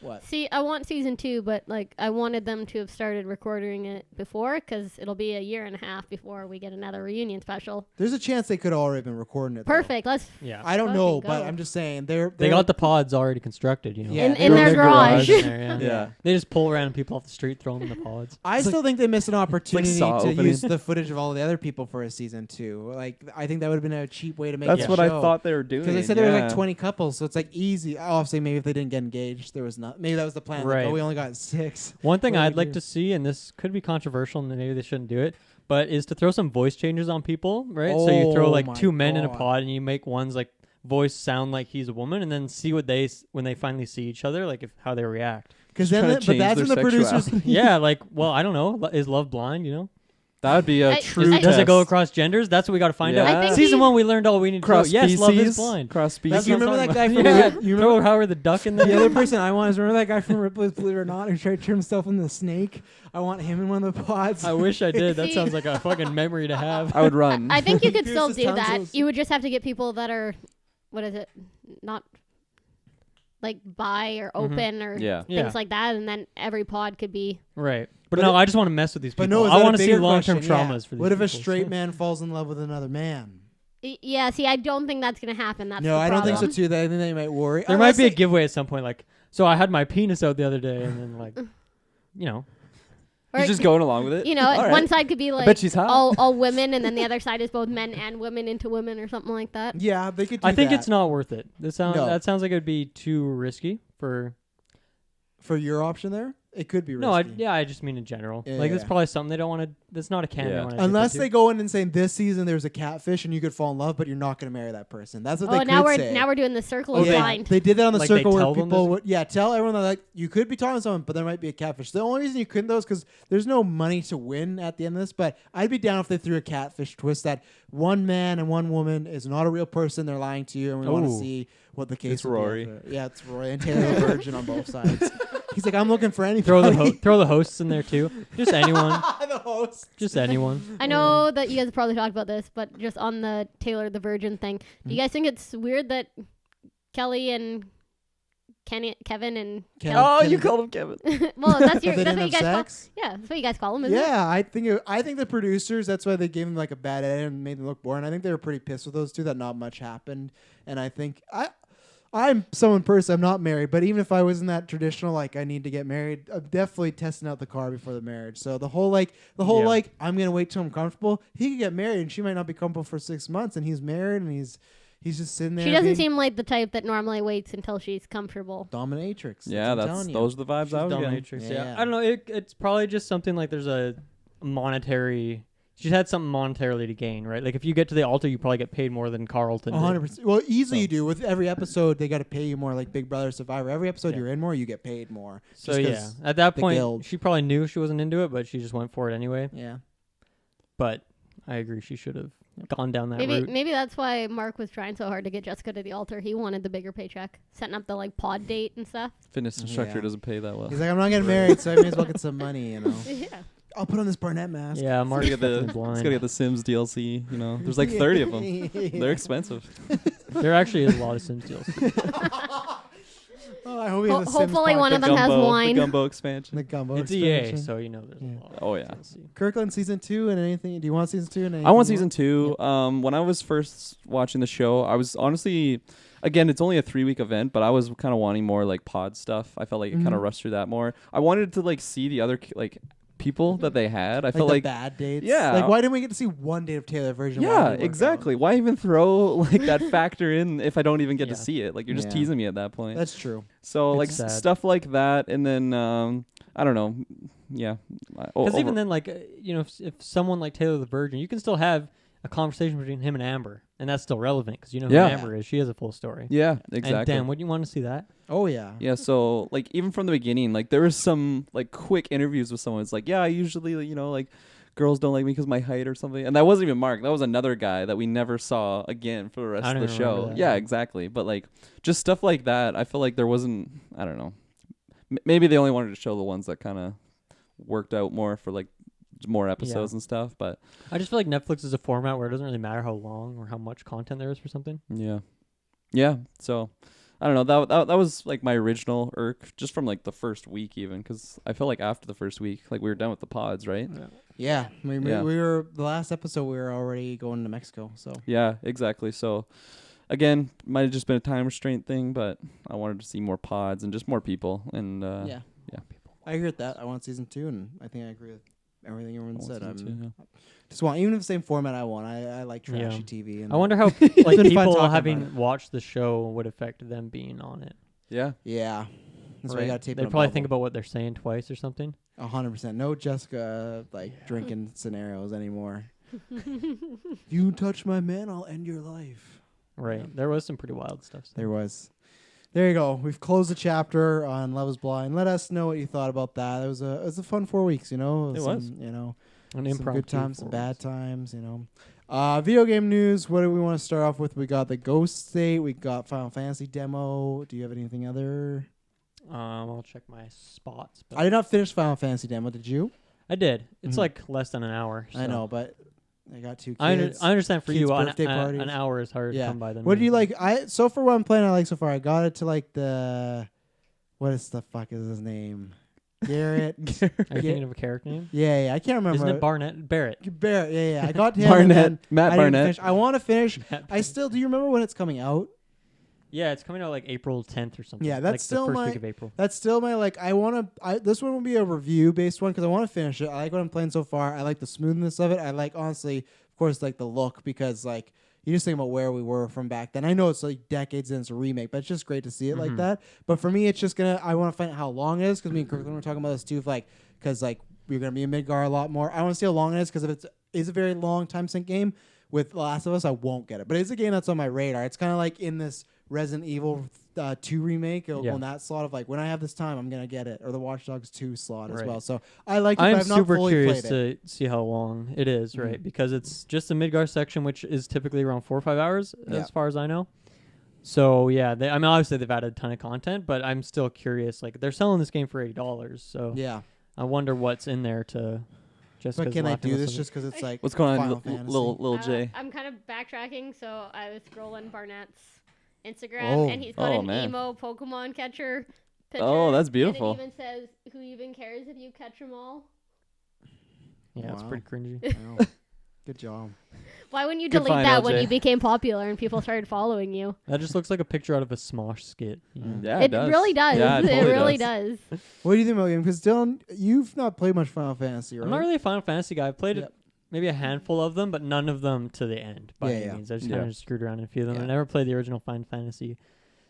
What? See, I want season 2, but like I wanted them to have started recording it before, because it'll be a year and a half before we get another reunion special. There's a chance they could have already been recording it. though. Perfect. Let's. Yeah. I don't know, Fucking but go. I'm just saying They got the pods already constructed, you know. Yeah, in they in were their in their garage. in there, yeah. Yeah. They just pull random people off the street, throw them in the pods. I still think they missed an opportunity Saw to opening. use the footage of all the other people for a season 2. Like, I think that would have been a cheap way to make That's a what I show. thought they were doing. Because they said there were like yeah. 20 couples, so it's like easy. Obviously, maybe if they didn't get engaged, there was not. Maybe that was the plan. Right. Like, oh, we only got 6. One thing What do I'd we like do? to see, and this could be controversial, and maybe they shouldn't do it, but is to throw some voice changes on people, right? So you throw Oh like my 2 men in a God. pod, and you make one's like voice sound like he's a woman, and then see what when they finally see each other, like how they react. Because Just then, trying to but that's change when the their producers. sexuality. Yeah, like, well, I don't know. Is love blind? You know, That would be a I- true. I- does it go test. across genders? That's what we got to find Yeah. out. I think Season he- 1, we learned all we need to know. cross Yes, species? love is blind. Cross That's, species. you remember that guy from? Yeah, You throw remember Howard the Duck in there. the other person I want is remember that guy from Ripley's Believe It or Not who tried to turn himself into the snake. I want him in one of the pods. I wish I did. That See- sounds like a fucking memory to have. I would run. I think you could Pierce still his do that. tonsils. You would just have to get people that are, what is it, not like bi or open or Yeah. Yeah. things like that, and then every pod could be. Right. But But no, it- I just want to mess with these people. But no, is I that want a to see bigger long-term question? Yeah. traumas for these What if a people. straight man falls in love with another man? Yeah, see, I don't think that's gonna happen. That's No, the I don't think so problem. too. I think they might worry. There might Unless be a they- giveaway at some point, like, so I had my penis out the other day, and then like, you know, Or He's just going along with it. You know, All right. one side could be like bet she's hot. all women, and then the other side is both men and women into women or something like that. Yeah, they could. Do I think that it's not worth it. No. That sounds like it would be too risky for. for your option there. It could be risky. No, I just mean in general. Yeah, Like, yeah. it's probably something they don't want to. That's not a can they Yeah. want to. Unless they go in and say this season there's a catfish and you could fall in love, but you're not going to marry that person. That's what Oh, they now could we're say. now we're doing the circle Oh, of they, blind. they did that on the Like, they circle where tell them people this? would, tell everyone that like you could be talking to someone, but there might be a catfish. The only reason you couldn't though is because there's no money to win at the end of this. But I'd be down if they threw a catfish twist that one man and one woman is not a real person. They're lying to you, and we want to Ooh. see what the case. It's would be Rory. after. Yeah, it's Rory and Taylor the Virgin on both sides. He's like, I'm looking for anybody. throw the hosts in there too. Just anyone. the host. Just anyone. I know that you guys have probably talked about this, but just on the Taylor the Virgin thing, do you guys think it's weird that Kelly and Kevin and Oh, you called him Kevin. well, that's They that's didn't what you guys have call. sex? Yeah, that's what you guys call them, isn't it? Yeah, I think the producers, that's why they gave them like a bad edit and made them look boring. I think they were pretty pissed with those two that not much happened. And I think I'm someone person, I'm not married, but even if I wasn't that traditional, like I need to get married, I'm definitely testing out the car before the marriage. So the whole Yeah. I'm gonna wait till I'm comfortable. He could get married and she might not be comfortable for 6 months, and he's married and he's just sitting there. She doesn't being seem like the type that normally waits until she's comfortable. dominatrix. Yeah, what I'm telling you. those are the vibes I was getting. Dominatrix. Yeah. Yeah. I don't know. It's probably just something like there's a monetary. She's had something monetarily to gain, right? Like if you get to the altar, you probably get paid more than Carlton did. 100%. Well, easily So- you do. With every episode, they got to pay you more. Like Big Brother, Survivor. Every episode Yeah. you're in more, you get paid more. So Just yeah, 'cause at that the point, guild. she probably knew she wasn't into it, but she just went for it anyway. Yeah. But I agree, she should have gone down that Maybe route. maybe that's why Mark was trying so hard to get Jessica to the altar. He wanted the bigger paycheck, setting up the like pod date and stuff. Fitness instructor Yeah. doesn't pay that well. He's like, I'm not getting married, so I may as well get some money, you know. Yeah. I'll put on this Barnett mask. Yeah, He's Mark's gotta get definitely the, blind. he's gotta get the Sims DLC. You know, there's like 30 of them. They're expensive. There actually is a lot of Sims deals. Oh, I hope he has a Sims Hopefully one of podcast. them has Gumbo, wine. the Gumbo expansion. The gumbo. It's EA, expansion. so you know there's Yeah. a lot. Oh, yeah. DLC. Kirkland season 2 and anything. Do you want season 2 and anything? I want more? season 2. When I was first watching the show, I was honestly, again, it's only a 3-week event, but I was kind of wanting more like pod stuff. I felt like it kind of Mhm. rushed through that more. I wanted to like see the other like people that they had. I Like felt the like bad dates. Yeah. Like why didn't we get to see one date of Taylor version? Why yeah, did it work exactly. out? Why even throw like that factor in if I don't even get Yeah. to see it? Like you're just Yeah. teasing me at that point. That's true. So It's like sad. stuff like that, and then I don't know. Yeah, Because even then, like if someone like Taylor the Virgin, you can still have a conversation between him and Amber, and that's still relevant because you know who Yeah. Amber is. She has a full story. yeah, And exactly. damn, wouldn't you want to see that? Oh yeah. Yeah, so like even from the beginning, like there was some like quick interviews with someone. It's like, yeah, I usually like girls don't like me because of my height or something, and that wasn't even Mark. That was another guy that we never saw again for the rest I of don't the even remember show. that. Yeah, exactly. But like just stuff like that, I feel like there wasn't. I don't know. Maybe they only wanted to show the ones that kind of worked out more for like more episodes and stuff. But I just feel like Netflix is a format where it doesn't really matter how long or how much content there is for something. yeah. So I don't know. That was like my original irk, just from like the first week, even, because I feel like after the first week, like we were done with the pods, right? Yeah, we Yeah. were the last episode. We were already going to Mexico, so Yeah, exactly. So, again, might have just been a time restraint thing, but I wanted to see more pods and just more people. And yeah. yeah. I agree with that. I want season 2, and I think I agree with everything everyone said. season two, yeah. Just want even the same format I want. I like trashy Yeah. TV. And I wonder how been like fun people talking about having it. watched the show would affect them being on it. Yeah. Yeah, that's why you Right? got to tape. They probably think about what they're saying twice or something. 100%. No Jessica drinking scenarios anymore. If you touch my man, I'll end your life. Right. Yeah. There was some pretty wild stuff. There was. There you go. We've closed the chapter on Love Is Blind. Let us know what you thought about that. It was a fun 4 weeks. You know, It some, was. You know, An some impromptu good times, some 4 bad weeks. times. You know. Video game news. What do we want to start off with? We got the Ghost State. We got Final Fantasy demo. Do you have anything other? I'll check my spots. But I did not finish Final Fantasy demo. Did you? I did. It's Mhm. like less than an hour. I so. know, but I got 2 kids. I understand for kids' you, birthday parties. an hour is harder Yeah. to come by than What me. do you like? So for what I'm playing, I like so far. I got it to like the what is the fuck is his name? Garrett. Are you Yeah. thinking of a character name? Yeah, I can't remember. Isn't it Barnett? Barrett. Barrett? Yeah. I got him. Barnett. And then Matt I didn't Barnett. finish. I want to finish. I still. Do you remember when it's coming out? Yeah, it's coming out like April 10th or something. Yeah, that's like still the first my- week of April. That's still my like. I want to. This one will be a review based one because I want to finish it. I like what I'm playing so far. I like the smoothness of it. I like honestly, of course, like the look because like you just think about where we were from back then. I know it's like decades and it's a remake, but it's just great to see it like Mhm. that. But for me, it's just gonna. I want to find out how long it is because me and Kirklin were talking about this too. Because like we're gonna be in Midgar a lot more. I want to see how long it is because if it is a very long time sync game with The Last of Us, I won't get it. But it's a game that's on my radar. It's kind of like in this Resident Evil 2 remake. It'll Yeah. go in that slot of like when I have this time, I'm gonna get it, or the Watch Dogs 2 slot as Right. well. So I like it, but I'm I've not super fully curious played it. to see how long it is, right? Mhm. Because it's just the Midgar section, which is typically around 4 or 5 hours, Yeah. as far as I know. So yeah, I mean, obviously they've added a ton of content, but I'm still curious. Like they're selling this game for $8, so Yeah, I wonder what's in there to. Just but 'cause can I laughing do with this something. just because it's like What's going on, Final Fantasy? little J? I'm kind of backtracking, so I was scrolling Barnett's Instagram, Oh. and he's got Oh, an man. emo Pokemon catcher picture. Oh, that's beautiful. And it even says, "Who even cares if you catch them all?" Yeah, it's Wow. pretty cringy. Wow. Good job. Why wouldn't you Good delete find, that when LJ. you became popular and people started following you? That just looks like a picture out of a Smosh skit. You know? Yeah, It does. really does. Yeah, it totally really does. does. What do you think about the game? Because Dylan, you've not played much Final Fantasy, right? I'm not really a Final Fantasy guy. I've played Yep. maybe a handful of them, but none of them to the end by Yeah, any yeah. means. I just Yeah. kind of screwed around in a few of them. Yeah. I never played the original Final Fantasy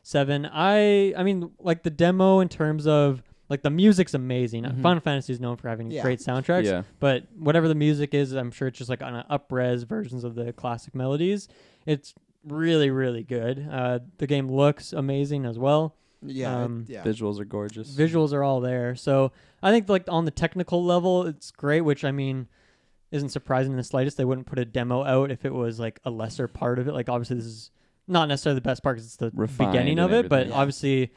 7. I mean, like the demo in terms of like the music's amazing. Mhm. Final Fantasy is known for having Yeah. great soundtracks, Yeah. but whatever the music is, I'm sure it's just like on an up-res versions of the classic melodies. It's really, really good. The game looks amazing as well. Yeah, Yeah. Visuals are gorgeous. Visuals are all there. So I think like on the technical level, it's great, which I mean isn't surprising in the slightest. They wouldn't put a demo out if it was like a lesser part of it. Like obviously this is not necessarily the best part because it's the Refined beginning and of it, but everything. Yeah. obviously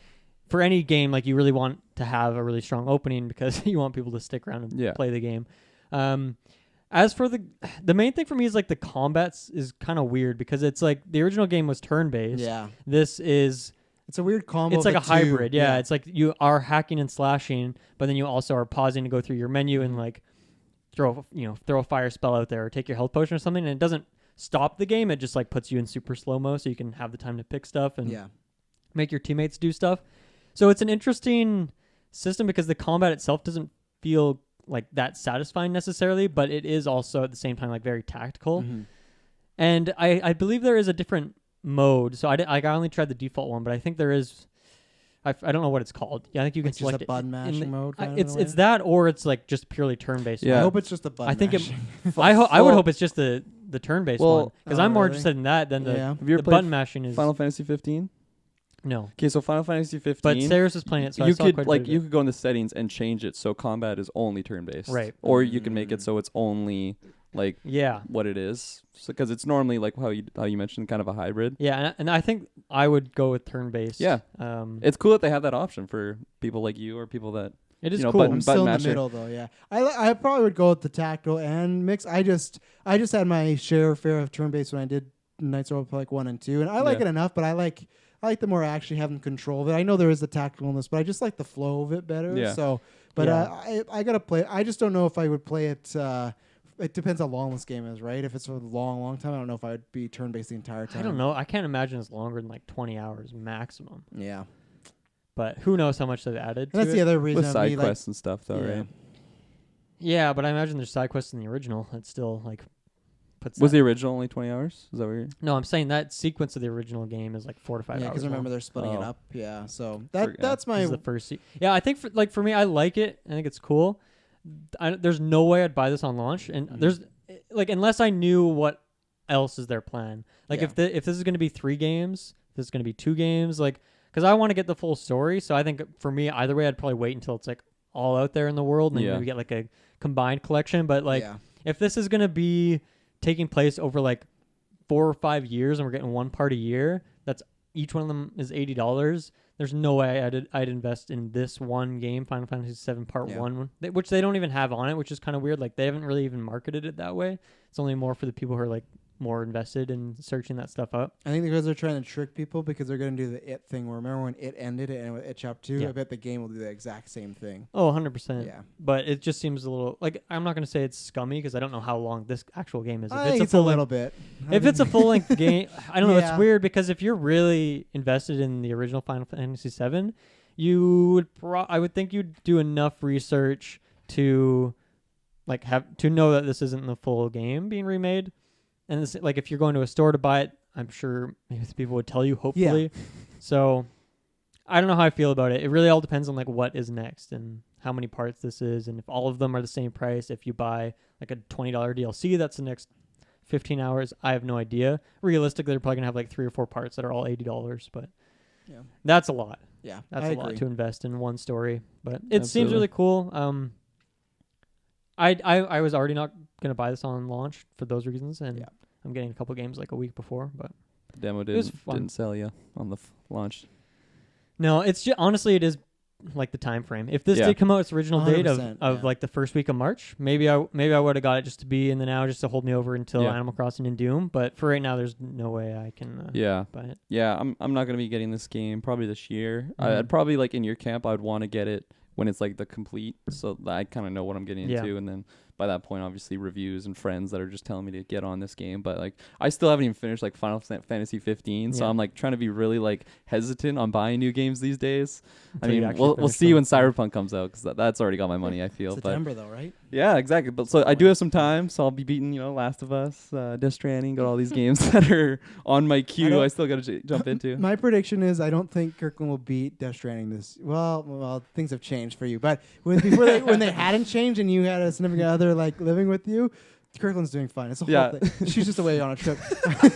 for any game, like you really want to have a really strong opening because you want people to stick around and Yeah. play the game. As for the main thing for me is like the combats is kind of weird because it's like the original game was turn based. Yeah. This is It's a weird combo. it's of like a the two. hybrid. Yeah, it's like you are hacking and slashing, but then you also are pausing to go through your menu and like throw a fire spell out there or take your health potion or something, and it doesn't stop the game. It just like puts you in super slow mo so you can have the time to pick stuff and yeah. make your teammates do stuff. So it's an interesting system because the combat itself doesn't feel like that satisfying necessarily, but it is also at the same time like very tactical. Mhm. And I believe there is a different mode. So I only tried the default one, but I think there is. I don't know what it's called. Yeah, I think you can It's just select a button in mashing the- mode. Kind of It's in a it's way? that or it's like just purely turn based. Yeah. I hope it's just a button. I think it- mashing. I would Well- hope it's just the turn based Well- one because Oh, I'm more really? interested in that than the, Yeah. Have you ever the played button mashing is Final Fantasy 15? no. Okay, so Final Fantasy 15. But Cyrus was playing it, so I you saw could quite a like bit of you it. could go in the settings and change it so combat is only turn based, Right. Or you can make it so it's only like Yeah. what it is, because it's normally like how you mentioned, kind of a hybrid. Yeah, and I think I would go with turn based. Yeah. It's It's cool that they have that option for people like you or people that it is you know, cool. button- I'm still in the masher. middle though. Yeah, I probably would go with the tactical and mix. I just had my share of turn based when I did Knights of the Old Republic 1 and 2, and I like Yeah. it enough. But I like I like the more actually having control of it. I know there is the tacticalness, but I just like the flow of it better. Yeah. So, but Yeah. I gotta play. I just don't know if I would play it. It depends how long this game is, right? If it's a long time, I don't know if I would be turn-based the entire time. I don't know. I can't imagine it's longer than like 20 hours maximum. Yeah. But who knows how much they've added to That's it. the other reason. With of side me, quests and stuff, though, yeah. right? Yeah, but I imagine there's side quests in the original. That still like puts. Was that- the original only 20 hours? Is that what you're... No, I'm saying that sequence of the original game is like 4 to 5 Yeah, hours. because remember long. they're splitting it Oh. up. Yeah, so Forget. that's This my is the first. Yeah, I think for me, I like it. I think it's cool. There's no way I'd buy this on launch, and there's like unless I knew what else is their plan. Like Yeah. if this is going to be 3 games, if this is going to be 2 games, like because I want to get the full story. So I think for me, either way, I'd probably wait until it's like all out there in the world, and then Yeah. maybe get like a combined collection. But like yeah. if this is going to be taking place over like 4 or 5 years, and we're getting one part a year, that's each one of them is $80. There's no way I'd invest in this one game, Final Fantasy VII Part 1, which they don't even have on it, which is kind of weird. Like, they haven't really even marketed it that way. It's only more for the people who are, like, more invested in searching that stuff up. I think because they're trying to trick people because they're going to do the It thing. Where remember when It ended and with It Chapter 2? Yeah. I bet the game will do the exact same thing. Oh, 100%. Yeah. But it just seems a little... Like, I'm not going to say it's scummy because I don't know how long this actual game is. If I think it's a full little bit. If it's a full-length game, I don't know. Yeah. It's weird because if you're really invested in the original Final Fantasy VII, you would I would think you'd do enough research to like have to know that this isn't the full game being remade. And it's, like if you're going to a store to buy it, I'm sure maybe people would tell you. Hopefully, So I don't know how I feel about it. It really all depends on like what is next and how many parts this is, and if all of them are the same price. If you buy like a $20 DLC, that's the next 15 hours. I have no idea. Realistically, they're probably gonna have like 3 or 4 parts that are all $80, but Yeah. that's a lot. Yeah. That's I a lot agree. to invest in one story. But it seems Absolutely. really cool. I was already not gonna buy this on launch for those reasons, and Yeah. I'm getting a couple games like a week before. But The demo was fun. didn't sell you on the launch. no, it's just honestly it is like the time frame. If this Yeah. did come out its original date of 100%, yeah. like the first week of March, maybe I would have got it just to be in the now, just to hold me over until Yeah. Animal Crossing and Doom. But for right now, there's no way I can Yeah. buy it. Yeah, I'm not going to be getting this game probably this year. Mhm. I'd probably, like, in your camp, I'd want to get it when it's, like, the complete, so that I kind of know what I'm getting Yeah. into. And then by that point, obviously, reviews and friends that are just telling me to get on this game. But, like, I still haven't even finished, like, Final Fantasy 15. So Yeah. I'm, like, trying to be really, like, hesitant on buying new games these days. Until you I mean, actually we'll finish see them. when Cyberpunk comes out, because that's already got my money, I feel. September though, right? Yeah, exactly. But so I do have some time, so I'll be beating, Last of Us, Death Stranding, got all these games that are on my queue. don't- I still got to jump into. My prediction is I don't think Kirklin will beat Death Stranding this. Well, things have changed for you, but when they hadn't changed and you had a significant other like living with you, Kirkland's doing fine. It's a whole Yeah. thing. She's just away on a trip.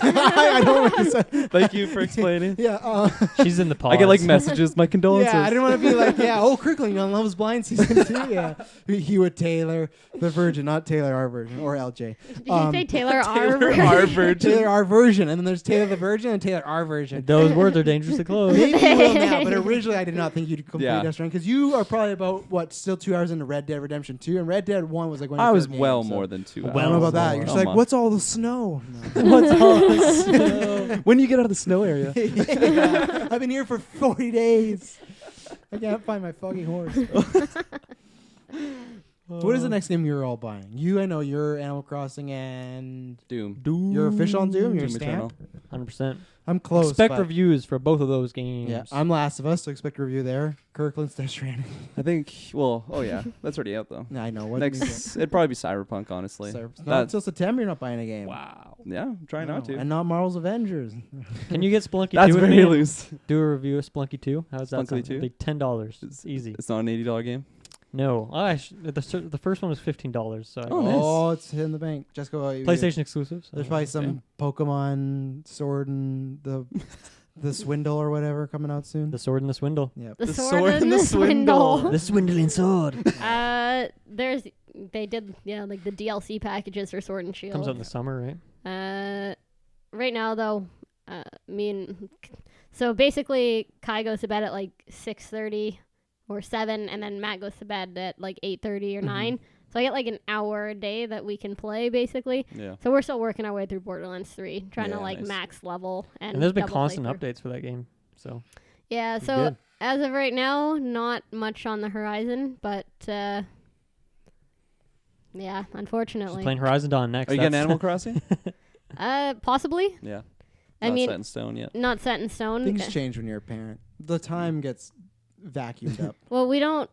I don't want to say. Thank you for explaining. Yeah. She's in the pause. I get like messages, my condolences. Yeah, I didn't want to be like, Kirkland, on Love is Blind season 2. Yeah. Hewitt Taylor, the Virgin, not Taylor R Virgin or LJ. Did you say Taylor R? Taylor R. Virgin. Taylor R Virgin, and then there's Taylor the Virgin and Taylor R Virgin. Those words are dangerously close. Maybe you will now, but originally I did not think you'd complete Yeah. Death Stranding because you are probably about still 2 hours into Red Dead Redemption 2, and Red Dead 1 was like one. Of I your was favorite well games, so more than 2 I hours. don't know about that. You're just like, what's all the snow? No. What's all this snow? When you get out of the snow area? Yeah, I've been here for 40 days. I can't find my fucking horse. What is the next game you're all buying? I know you're Animal Crossing and Doom. you're official on Doom. You're Doom Stamp. Eternal. 100%. I'm close. Expect but reviews for both of those games. Yeah, I'm Last of Us, so expect a review there. Kirkland's Death Stranding. I think, oh yeah, that's already out though. I know. What Next, it'd probably be Cyberpunk, honestly. Not That- until September. You're not buying a game. Wow. Yeah, I'm trying not to. And not Marvel's Avengers. Can you get Spelunky 2 That's with very me? loose. Do a review of Spelunky 2? How's that Spelunky sound? 2? It'll be $10. It's easy. It's not an $80 game. No. The first one was $15. So Oh, nice. Oh, it's in the bank. Jessica, PlayStation exclusive. So There's probably some okay. Pokemon Sword and the Swindle or whatever coming out soon. The Sword and the Swindle. Yeah. The The sword, sword and and the the swindle. swindle. The Swindling Sword. They did like the DLC packages for Sword and Shield. Comes out in the summer, right? Right now though, so basically Kai goes to bed at like 6:30 or 7, and then Matt goes to bed at like 8:30 or 9. So I get like an hour a day that we can play basically. Yeah. So we're still working our way through Borderlands 3, trying to Yeah, like nice. max level and. And there's been double constant playthrough. updates for that game. So Yeah, It's so good. as of right now, not much on the horizon, but yeah, she's unfortunately. playing Horizon Dawn next. Are you getting That's- Animal Crossing? Possibly. Yeah. I Not mean, set in stone yet. not set in stone. Things change when you're a parent. The time gets vacuumed up. Well, we don't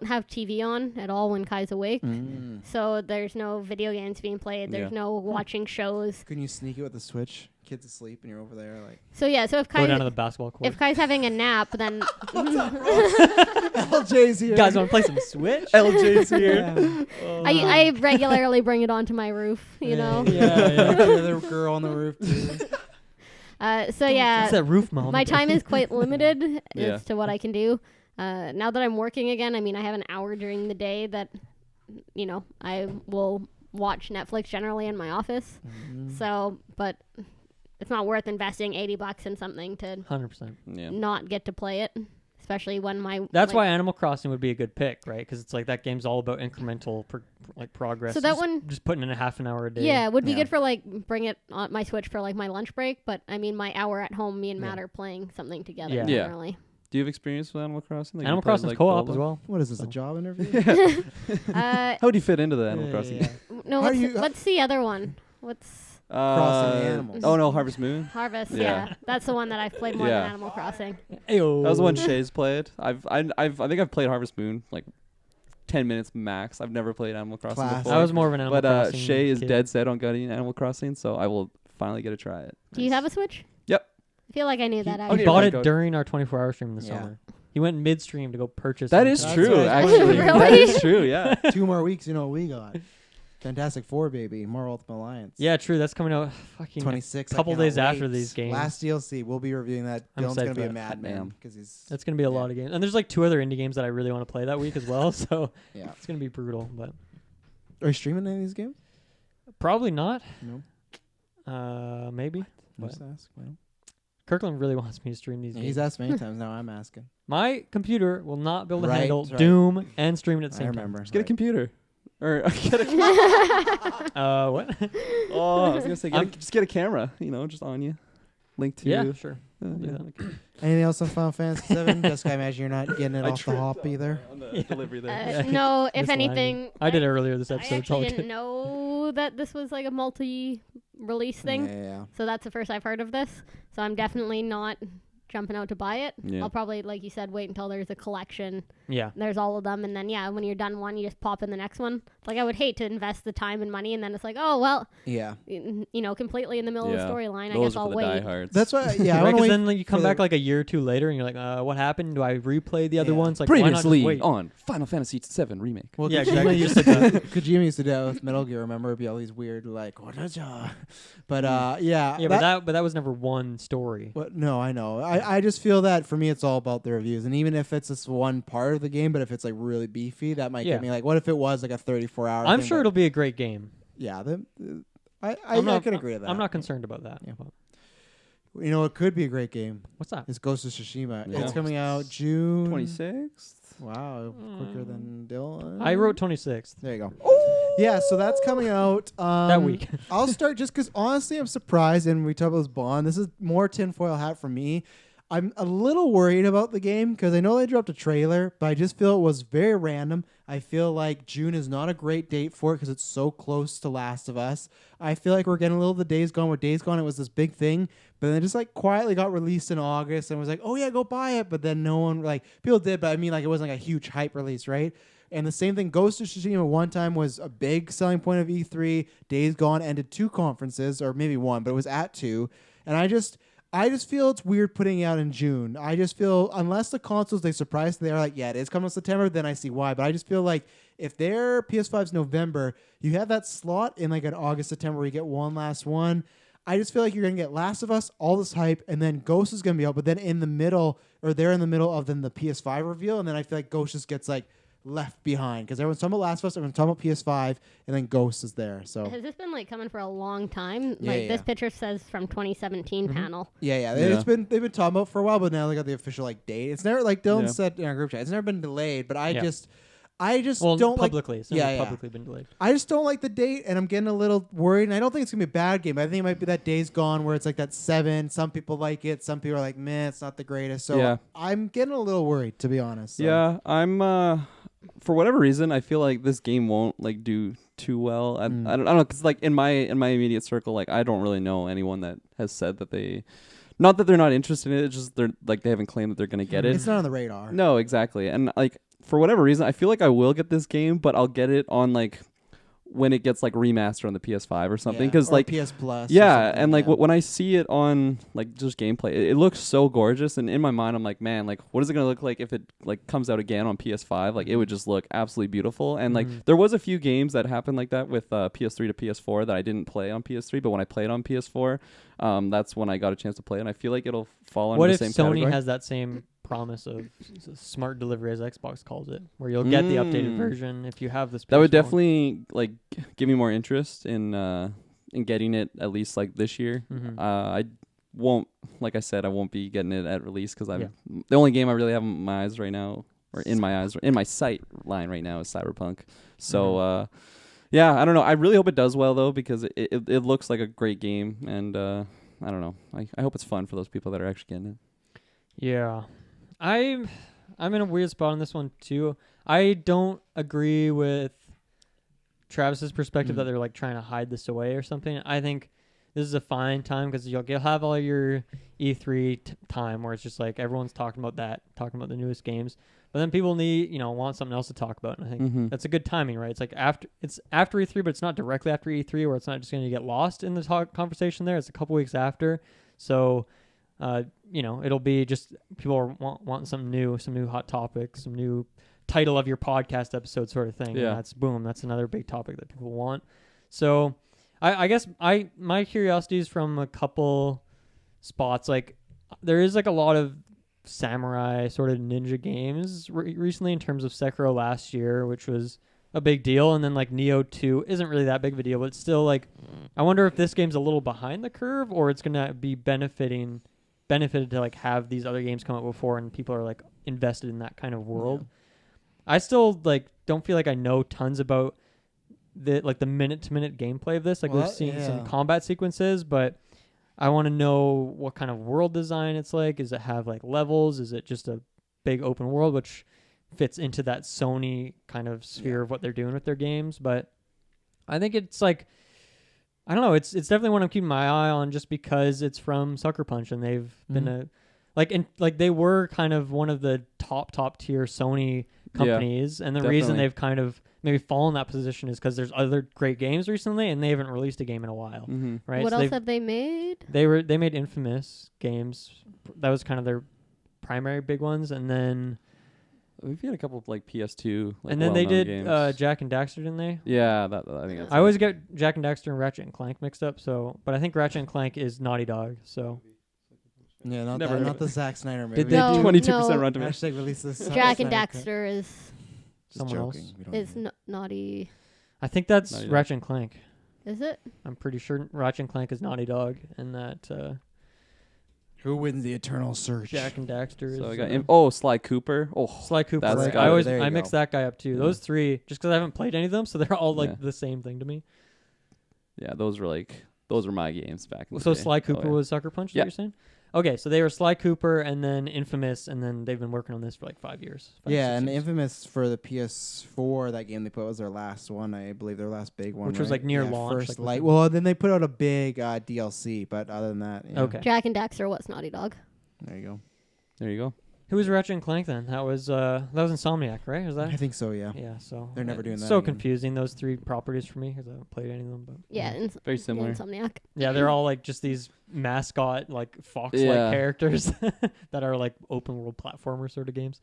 have TV on at all when Kai's awake. Mm. So there's no video games being played. There's Yeah. no watching shows. Can you sneak it with the Switch? Kids asleep and you're over there like. So yeah, so if Go down to Kai the basketball court. if Kai's having a nap, then LJ's here. You guys want to play some Switch? LJ's here. Yeah. I regularly bring it onto my roof. You know. Yeah. The other girl on the roof too. So yeah, What's that roof mom? my time is quite limited Yeah. as to what I can do. Now that I'm working again, I mean, I have an hour during the day that, I will watch Netflix generally in my office. So, but it's not worth investing $80 in something to 100%. Yeah. not get to play it, especially when my That's why Animal Crossing would be a good pick, right? Because it's like that game's all about incremental progress. So that just, one- just putting in a half an hour a day. Yeah, it would be Yeah. good for bring it on my Switch for my lunch break. But I mean, my hour at home, me and Matt are playing something together Yeah. Yeah. generally. Do you have experience with Animal Crossing? Like, you Animal played, Crossing's like, co-op Golden? as well. What is this, a job interview? How do you fit into the Animal Crossing? No, How do you- what's the other one? What's Crossing Animals. Oh no, Harvest Moon. Harvest? Yeah. Yeah, that's the one that I've played more Yeah. than Animal Crossing. Ayo. That was the one Shay's played. I think I've played Harvest Moon like 10 minutes max. I've never played Animal Crossing Classic. before. I was more of an Animal but Crossing Shay is kid. dead set on getting Animal Crossing, so I will finally get to try it. Do you have a Switch? Yep. I feel like I knew that. He Okay, Actually. bought fine, it go. during our 24-hour stream this Yeah. summer. He went midstream to go purchase That it. is That's true, what I was actually. wondering. That Really? is true, yeah. 2 more weeks, you know what we got. Fantastic Four, baby. More Ultimate Alliance. Yeah, true. That's coming out fucking 26. couple I cannot days after wait. these games. Last DLC. We'll be reviewing that. I'm Dylan's psyched going to for be a that. madman Man. because he's. That's going to be a lot of games. And there's like 2 other indie games that I really want to play that week as well. So Yeah. it's going to be brutal. But Are you streaming any of these games? probably not. No. Maybe. Just ask. Well, Kirklin really wants me to stream these yeah, games. he's asked many times. Now I'm asking. My computer will not be able to Right, handle right. Doom and stream it at the I same remember. Just get a Right. computer. Or get a time. What? Oh, I was gonna say I'm- just get a camera, just on you. Link to Yeah, sure. yeah. Do that. Anything else on Final Fantasy 7? Jessica, I imagine you're not getting it I off the tripped hop either. on the delivery there. Yeah. No, if Misalignment. anything, I did it earlier this I episode. It's all actually good. didn't know that this was like a multi-release thing. Yeah. So that's the first I've heard of this. So I'm definitely not jumping out to buy it. Yeah. I'll probably, like you said, wait until there's a collection. Yeah. There's all of them, and then when you're done one, you just pop in the next one. Like I would hate to invest the time and money, and then it's like, oh well, Yeah. completely in the middle of the storyline. I Those guess are I'll for the wait. diehards. That's why. Yeah. I Right, want to because wait. then like, you come for back the- like a year or 2 later, and you're like, what happened? Do I replay the other Yeah. ones? Like, why not just Previously wait? on Final Fantasy VII Remake. Well, Yeah, Kojima exactly. used to do Kojima used to do that with Metal Gear. Remember, it'd be all these weird but yeah. Yeah, but that was never one story. But no, I know. I just feel that for me, it's all about the reviews, and even if it's this one part of the game, but if it's like really beefy, that might Yeah. get me like, what if it was like a 34-hour? I'm thing, sure but- it'll be a great game. Yeah, I I'm not- can agree with that. I'm not concerned about that. Yeah. but- You know, it could be a great game. What's that? It's Ghost of Tsushima. Yeah. It's coming out June 26th. Wow, quicker than Dylan. I wrote 26th There you go. Yeah, so that's coming out that week. I'll start just because honestly, I'm surprised. And we talk about this Bond. This is more tinfoil hat for me. I'm a little worried about the game because I know they dropped a trailer, but I just feel it was very random. I feel like June is not a great date for it because it's so close to Last of Us. I feel like we're getting a little of the Days Gone. Where Days Gone, it was this big thing, but then it just like quietly got released in August and was like, oh yeah, go buy it. But then no one people did, but I mean like it wasn't like a huge hype release, right? And the same thing, Ghost of Tsushima one time was a big selling point of E3. Days Gone ended 2 conferences, or maybe 1, but it was at 2. And I just feel it's weird putting it out in June. I just feel, unless the consoles, they surprise, they're like, yeah, it is coming in September, then I see why. But I just feel like if their PS5's November, you have that slot in like an August, September where you get one last one. I just feel like you're going to get Last of Us, all this hype, and then Ghost is going to be out. But then in the middle, or they're in the middle of then the PS5 reveal, and then I feel like Ghost just gets like left behind because everyone's talking about Last of Us, everyone's talking about PS5, and then Ghost is there. So Has this been like coming for a long time? Yeah, Like yeah. this picture says from 2017 panel. yeah, Yeah. they've been talking about it for a while, but now they got the official like date. It's never like Dylan Yeah. said in our group chat. It's never been delayed, but I Yeah. I just Well, don't publicly. It's never Yeah, yeah. publicly been delayed. I just don't like the date, and I'm getting a little worried. And I don't think it's gonna be a bad game. I think it might be that Days Gone where it's like that 7. Some people like it. Some people are like, man, it's not the greatest. So Yeah. I'm getting a little worried, to be honest. So. Yeah, I'm for whatever reason I feel like this game won't like do too well. I don't know, cuz like in my immediate circle, like I don't really know anyone that has said that they, not that they're not interested in it, it's just they're like they haven't claimed that they're going to get it. It's not on the radar. No, exactly. And like for whatever reason, I feel like I will get this game, but I'll get it on like when it gets like remastered on the PS5 or something, because or like PS Plus. yeah, and like when I see it on like just gameplay, it looks so gorgeous, and in my mind I'm like, man, like what is it gonna look like if it like comes out again on PS5? Like it would just look absolutely beautiful. And like there was a few games that happened like that with PS3 to PS4 that I didn't play on PS3, but when I played on PS4, that's when I got a chance to play it, and I feel like it'll fall under What the if same Sony category. has that same promise of smart delivery, as Xbox calls it, where you'll get the updated version if you have this? That would PS4? definitely like give me more interest in getting it at least like this year. I won't, like I said, I won't be getting it at release because I'm the only game I really have in my eyes right now, or in my sight line right now, is Cyberpunk. So yeah, I don't know. I really hope it does well though, because it looks like a great game, and I don't know. I hope it's fun for those people that are actually getting it. Yeah. I'm in a weird spot on this one too. I don't agree with Travis's perspective that they're like trying to hide this away or something. I think this is a fine time because you'll have all your E3 time where it's just like everyone's talking about the newest games, but then people want something else to talk about, and I think that's a good timing, right? It's like after E3, but it's not directly after E3 where it's not just going to get lost in the conversation there. It's a couple weeks after, so. It'll be just people are wanting something new, some new hot topics, some new title of your podcast episode sort of thing. Yeah. And that's another big topic that people want. So I guess my curiosity is from a couple spots. Like there is like a lot of samurai sort of ninja games recently in terms of Sekiro last year, which was a big deal. And then like Neo 2 isn't really that big of a deal, but it's still like, I wonder if this game's a little behind the curve or it's going to be benefited to like have these other games come out before and people are like invested in that kind of world. I still like don't feel like I know tons about the minute to minute gameplay of this. Like we've seen some combat sequences, but I want to know what kind of world design it's like. Does it have like levels? Is it just a big open world, which fits into that Sony kind of sphere of what they're doing with their games? But I think it's like, I don't know. It's definitely one I'm keeping my eye on just because it's from Sucker Punch and they've been they were kind of one of the top tier Sony companies, and the reason they've kind of maybe fallen in that position is because there's other great games recently and they haven't released a game in a while, right? What so else have they made? They made Infamous games. That was kind of their primary big ones, and then we've had a couple of like PS2, like, and then they did games. Jack and Daxter, didn't they? Yeah, I think that's. I always get Jack and Daxter and Ratchet and Clank mixed up. But I think Ratchet and Clank is Naughty Dog. So Yeah, not Never heard not of the Zack Snyder movie. Did they do 22% Rotten Tomatoes? Hashtag release this. Jack and Daxter is someone else. naughty. I think that's Naughty Dog. Ratchet and Clank. Is it? I'm pretty sure Ratchet and Clank is Naughty Dog, and that Who wins the eternal search? Jack and Daxter So I is got Sly Cooper. Oh, Sly Cooper. that's Right? got it. There you I go. mix that guy up too. Yeah. Those three, just because I haven't played any of them, so they're all like Yeah. the same thing to me. yeah, those were my games back in the So day. Sly Cooper Oh, yeah. was Sucker Punch, is Yeah. what you're saying? Okay, so they were Sly Cooper and then Infamous, and then they've been working on this for like 5 years. Yeah, 6 and years. Infamous for the PS4, that game they put was their last one, I believe, their last big one. Which was, right? like, near Yeah, launch, First like, light. within- Well, then they put out a big DLC, but other than that, yeah. Okay. Jack and Daxter, what's Naughty Dog? There you go. There you go. Who was Ratchet and Clank then? That was Insomniac, right? Was that? I think so, yeah. Yeah, so They're never doing it's that so again. confusing, those three properties for me, because I haven't played any of them. But Yeah, Very similar. Insomniac. yeah, they're all like just these mascot like fox-like Yeah. characters that are like open world platformer sort of games.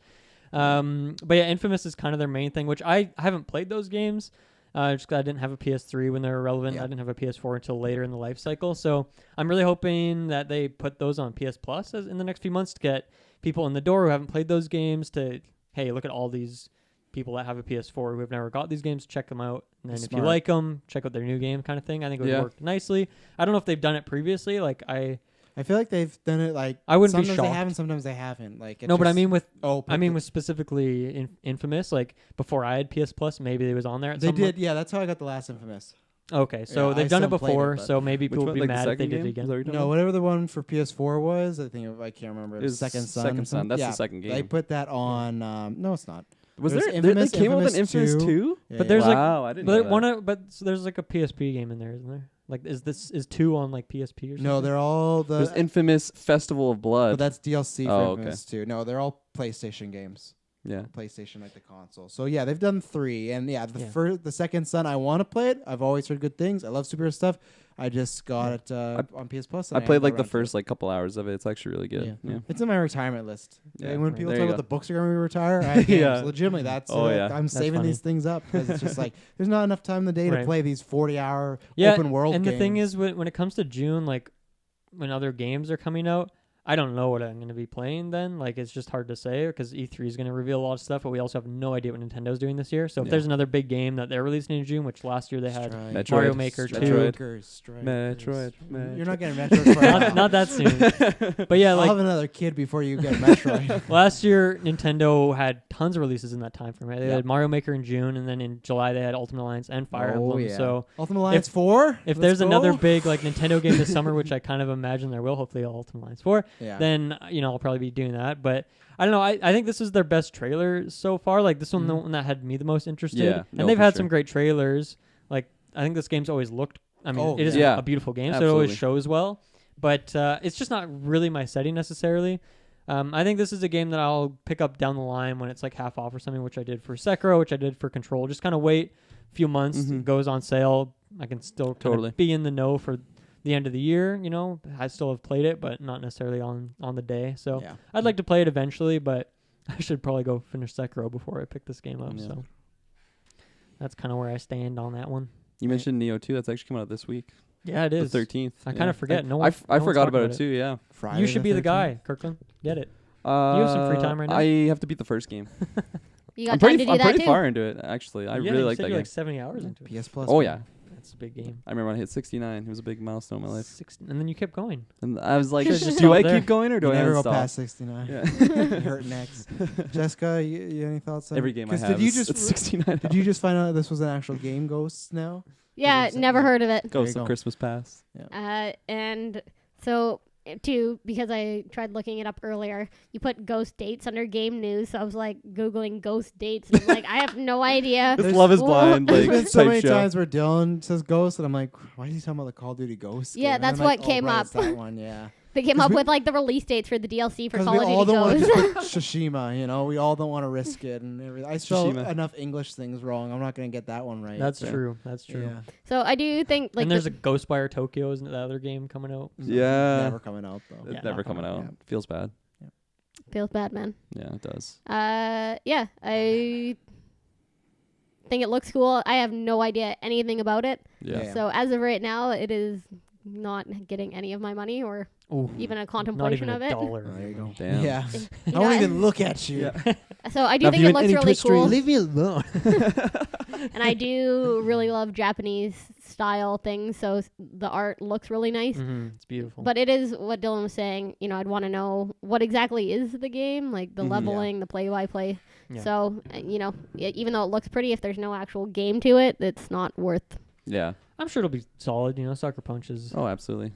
But yeah, Infamous is kind of their main thing, which I haven't played those games. Just 'cause I didn't have a PS3 when they were relevant. Yeah. I didn't have a PS4 until later in the life cycle. So I'm really hoping that they put those on PS Plus in the next few months to get people in the door who haven't played those games to, hey, look at all these people that have a PS4 who have never got these games, check them out. And then if you Smart. like them, check out their new game kind of thing. I think it would Yeah. work nicely. I don't know if they've done it previously. Like I I feel like they've done it like I wouldn't be sometimes shocked. they haven't, sometimes they haven't. Like No, but I mean with oh, with specifically Infamous, like before I had PS Plus, maybe it was on there. At they some did. point. Yeah, that's how I got the last Infamous. Okay, so Yeah, they've I done it still played it, before, but- so maybe people Which would one? be Like mad the if they second did game? it Is that again. what you're talking No, about? whatever the one for PS4 was, I think I can't remember. It was Second Son. Second Son. That's yeah, the second They game. put that on. No, it's not. Was There's there? Infamous, They came out with an Infamous Infamous 2? Yeah, But there's like- wow, I didn't But know that. so there's like a PSP game in there, isn't there? Like, is 2 on like PSP or something? no, they're all the. There's Infamous Festival of but Blood. that's DLC for Oh, okay. Infamous 2. No, they're all PlayStation games. Yeah. PlayStation, like the console. So yeah, they've done 3, and yeah, Yeah. the Second Son, I want to play it. I've always heard good things. I love superhero stuff. I just got it on PS Plus. I and played haven't like the got around to first it. like couple hours of it. It's actually really good. Yeah. It's in my retirement list. Yeah, Like, when people there talk you about go. the books are going to retire, I have games. Yeah. Legitimately, that's Oh, yeah. I'm That's saving funny. these things up because it's just like there's not enough time in the day to Right. play these 40-hour Yeah, open world and games. the thing is, when it comes to June, like when other games are coming out, I don't know what I'm going to be playing then. Like, it's just hard to say because E3 is going to reveal a lot of stuff, but we also have no idea what Nintendo's doing this year. So if Yeah. there's another big game that they're releasing in June, which last year they had Metroid. Mario Maker 2. Metroid. You're not getting Metroid for a while. Not that soon. But yeah, I'll like have another kid before you get Metroid. last year, Nintendo had tons of releases in that time frame. Right? They Yeah. had Mario Maker in June, and then in July they had Ultimate Alliance and Fire Emblem. So Ultimate Alliance 4. if Let's there's another go. big like Nintendo game this summer, which I kind of imagine there will, hopefully Ultimate Alliance 4, yeah. then I'll probably be doing that. But I don't know. I think this is their best trailer so far. Like this one, the one that had me the most interested. Yeah, and no, they've for had sure. some great trailers. Like I think this game's always looked. I mean, Oh, it is yeah. a beautiful game, so it always Absolutely. shows well. But it's just not really my setting necessarily. I think this is a game that I'll pick up down the line when it's like half off or something, which I did for Sekiro, which I did for Control. Just kind of wait a few months, Mhm. it goes on sale. I can still kind Totally. of be in the know for the end of the year. I still have played it, but not necessarily on the day. So yeah. I'd like to play it eventually, but I should probably go finish Sekiro before I pick this game up. Yeah. So that's kind of where I stand on that one. You mentioned Neo 2. That's actually coming out this week. Yeah, it The is. 13th. I kind of forget. No I one. no one's forgot talking about it too. Yeah. Friday You should be the 13th. guy, Kirklin. Get it. have some free time right now? I have to beat the first game. You got I'm time pretty, to do I'm that pretty too. far into it, actually. I Yeah, really you like said that you're game. like 70 hours into it. PS Plus. Oh, yeah. That's a big game. I remember when I hit 69. It was a big milestone in my life. 16, and then you kept going. And I was like, Should've just do I stopped there. keep going or do You I never go stop? past 69. Yeah. You hurt necks. Jessica, you any thoughts on Every game I 'cause have did you is just it's 69 did you just find out this was an actual game, Ghosts now? Yeah, Is it never something- heard of it. Ghost you of go. Christmas Past. And so too, because I tried looking it up earlier, you put ghost dates under game news. So I was like Googling ghost dates. And I'm like, I have no idea. This Love is Whoa. Blind There's like been so type many show. times where Dylan says Ghost, and I'm like, why is he talking about the Call of Duty Ghost? Yeah, game? And that's I'm like, what came right, up. it's that one, yeah. They came 'Cause up we- with like the release dates for the DLC for Because Call we of all Duty don't want to Ghost. put Tsushima, we all don't want to risk it and everything. I spelled Tsushima. enough English things wrong. I'm not going to get that one right. That's fair. true. That's true. Yeah. So I do think like and there's a Ghostwire Tokyo, isn't it, the other game coming out? Yeah. Never coming out though. It's Yeah, never not coming coming out. out. Feels bad. feels bad, man. Yeah, it does. Yeah, I think it looks cool. I have no idea anything about it. Yeah. Yeah. So as of right now, it is not getting any of my money or Ooh, even a not contemplation even of a it. dollar. There you go. Damn. Yeah. You I know, won't even look at you. So I do Not think it viewing looks any really Twitch cool, streams. Leave me alone. and I do really love Japanese style things. So the art looks really nice. Mm-hmm. It's beautiful. But it is what Dylan was saying. I'd want to know what exactly is the game, like the Mhm. leveling, the play-by-play. Yeah. So even though it looks pretty, if there's no actual game to it, it's not worth. Yeah. I'm sure it'll be solid. Sucker Punch is Oh, absolutely.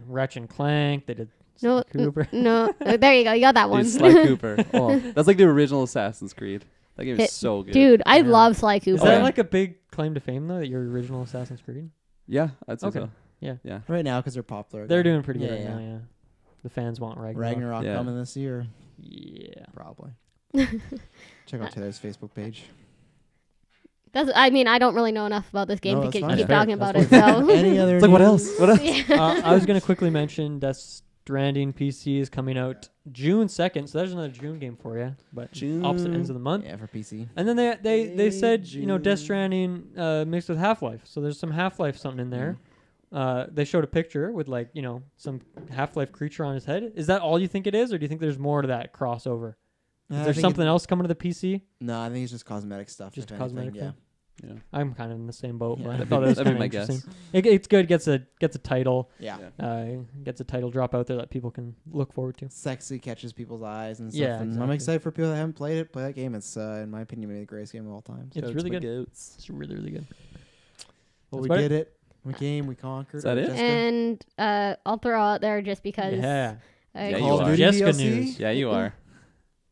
Ratchet and Clank. They did No, Sly Cooper. no. There you go. You got that one. Dude, Sly Cooper. Oh, that's like the original Assassin's Creed. That game Hit- is so good. Dude, I Yeah. love Sly Cooper. Is that yeah. like a big claim to fame though? That your original Assassin's Creed? Yeah, I'd say Okay. so. Yeah. Yeah. Right now, because they're popular. They're again. doing pretty good Yeah, right yeah. now. Yeah. The fans want Ragnarok. Ragnarok Yeah. coming this year, Yeah. probably. Check out Taylor's Facebook page. I don't really know enough about this game No, to that's keep fine. keep Fair. talking about That's it. So Any other? It's like, what news? else? What else? yeah. I was gonna quickly mention Death Stranding PC is coming out June 2nd, so there's another June game for you. But June. opposite ends of the month. Yeah, for PC. And then they said June. Death Stranding mixed with Half-Life, so there's some Half-Life something in there. They showed a picture with some Half-Life creature on his head. Is that all you think it is, or do you think there's more to that crossover? Is there something else coming to the PC? No, I think it's just cosmetic stuff. Just if cosmetic anything, yeah. thing? Yeah. I'm kind of in the same boat, Yeah. but I That'd thought be- it was that'd be kind of my guess. interesting. It's good. Gets a title. Yeah. Gets a title drop out there that people can look forward to. Sexy catches people's eyes and stuff. Yeah, and I'm exactly. excited for people that haven't played it. Play that game. It's, in my opinion, maybe the greatest game of all time. It's Goats, really my good. goats. It's really, really good. Well, That's we about did it. We came. We conquered. Is that it? Jessica? And I'll throw out there just because. Yeah. I- Yeah, Call you of are. Duty Jessica DLC? news. Yeah, you are.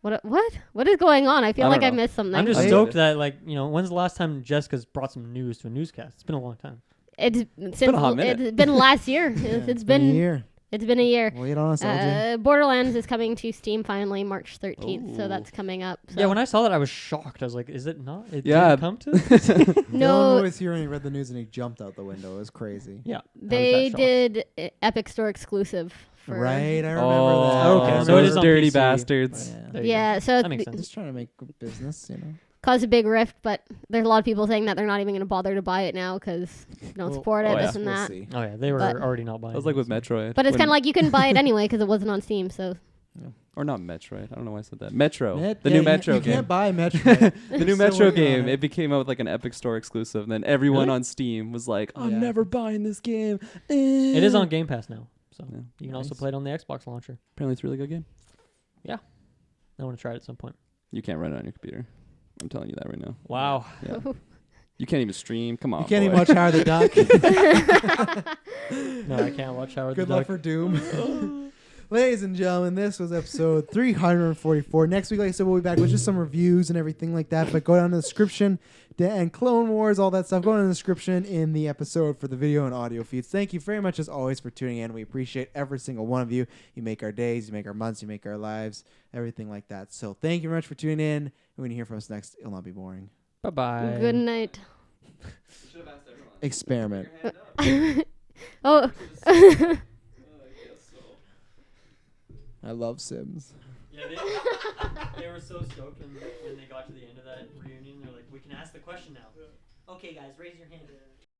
What is going on? I feel I like don't I know. missed something. I'm just I- stoked that when's the last time Jessica's brought some news to a newscast? It's been a long time. It's been a hot minute. It's been last year. Yeah, It's a been year. It's been a year. Wait on us, LJ. Borderlands is coming to Steam finally March 13th, so Ooh. that's coming up. So. Yeah, when I saw that, I was shocked. I was like, "Is it not? It Yeah. didn't come to?" Dylan no, was here when he read the news and he jumped out the window. It was crazy. Yeah, they shocked. did Epic Store exclusive. For Right, I remember Oh, that. Okay, so so it those is on dirty PC. bastards. Yeah. There you Yeah, so That makes it sense. Just trying to make good business, you know. caused a big rift, but there's a lot of people saying that they're not even going to bother to buy it now because you don't Well, support it, oh, yeah. this and we'll that. see. Oh yeah, they were But- already not buying. That was like it, with so. Metroid. But it's when- kind of like you can buy it anyway because it wasn't on Steam. So or not Metroid. I don't know why I said that. Metro. Met- the yeah, new you- Metro you game. can't buy Metro. The new Still Metro working on game. it. It became out with like an Epic Store exclusive, and then everyone Really? on Steam was like, "I'm Yeah. never buying this game." It is on Game Pass now, so Yeah. you can also Nice. play it on the Xbox launcher. Apparently, it's a really good game. I want to try it at some point. You can't run it on your computer. I'm telling you that right now. Wow. Yeah. You can't even stream. Come on. You can't even boy. watch Howard the Duck. No, I can't watch Howard Good the luck Duck. for Doom. Ladies and gentlemen, this was episode 344. Next week, like I said, we'll be back with just some reviews and everything like that. But go down to the description and Clone Wars, all that stuff. Go down to the description in the episode for the video and audio feeds. Thank you very much, as always, for tuning in. We appreciate every single one of you. You make our days, you make our months, you make our lives, everything like that. So thank you very much for tuning in. And when you hear from us next, it'll not be boring. Bye bye. good night. Experiment. Oh. I love Sims. Yeah, they were so stoked when they got to the end of that reunion. They're like, "We can ask the question now." Okay, guys, raise your hand.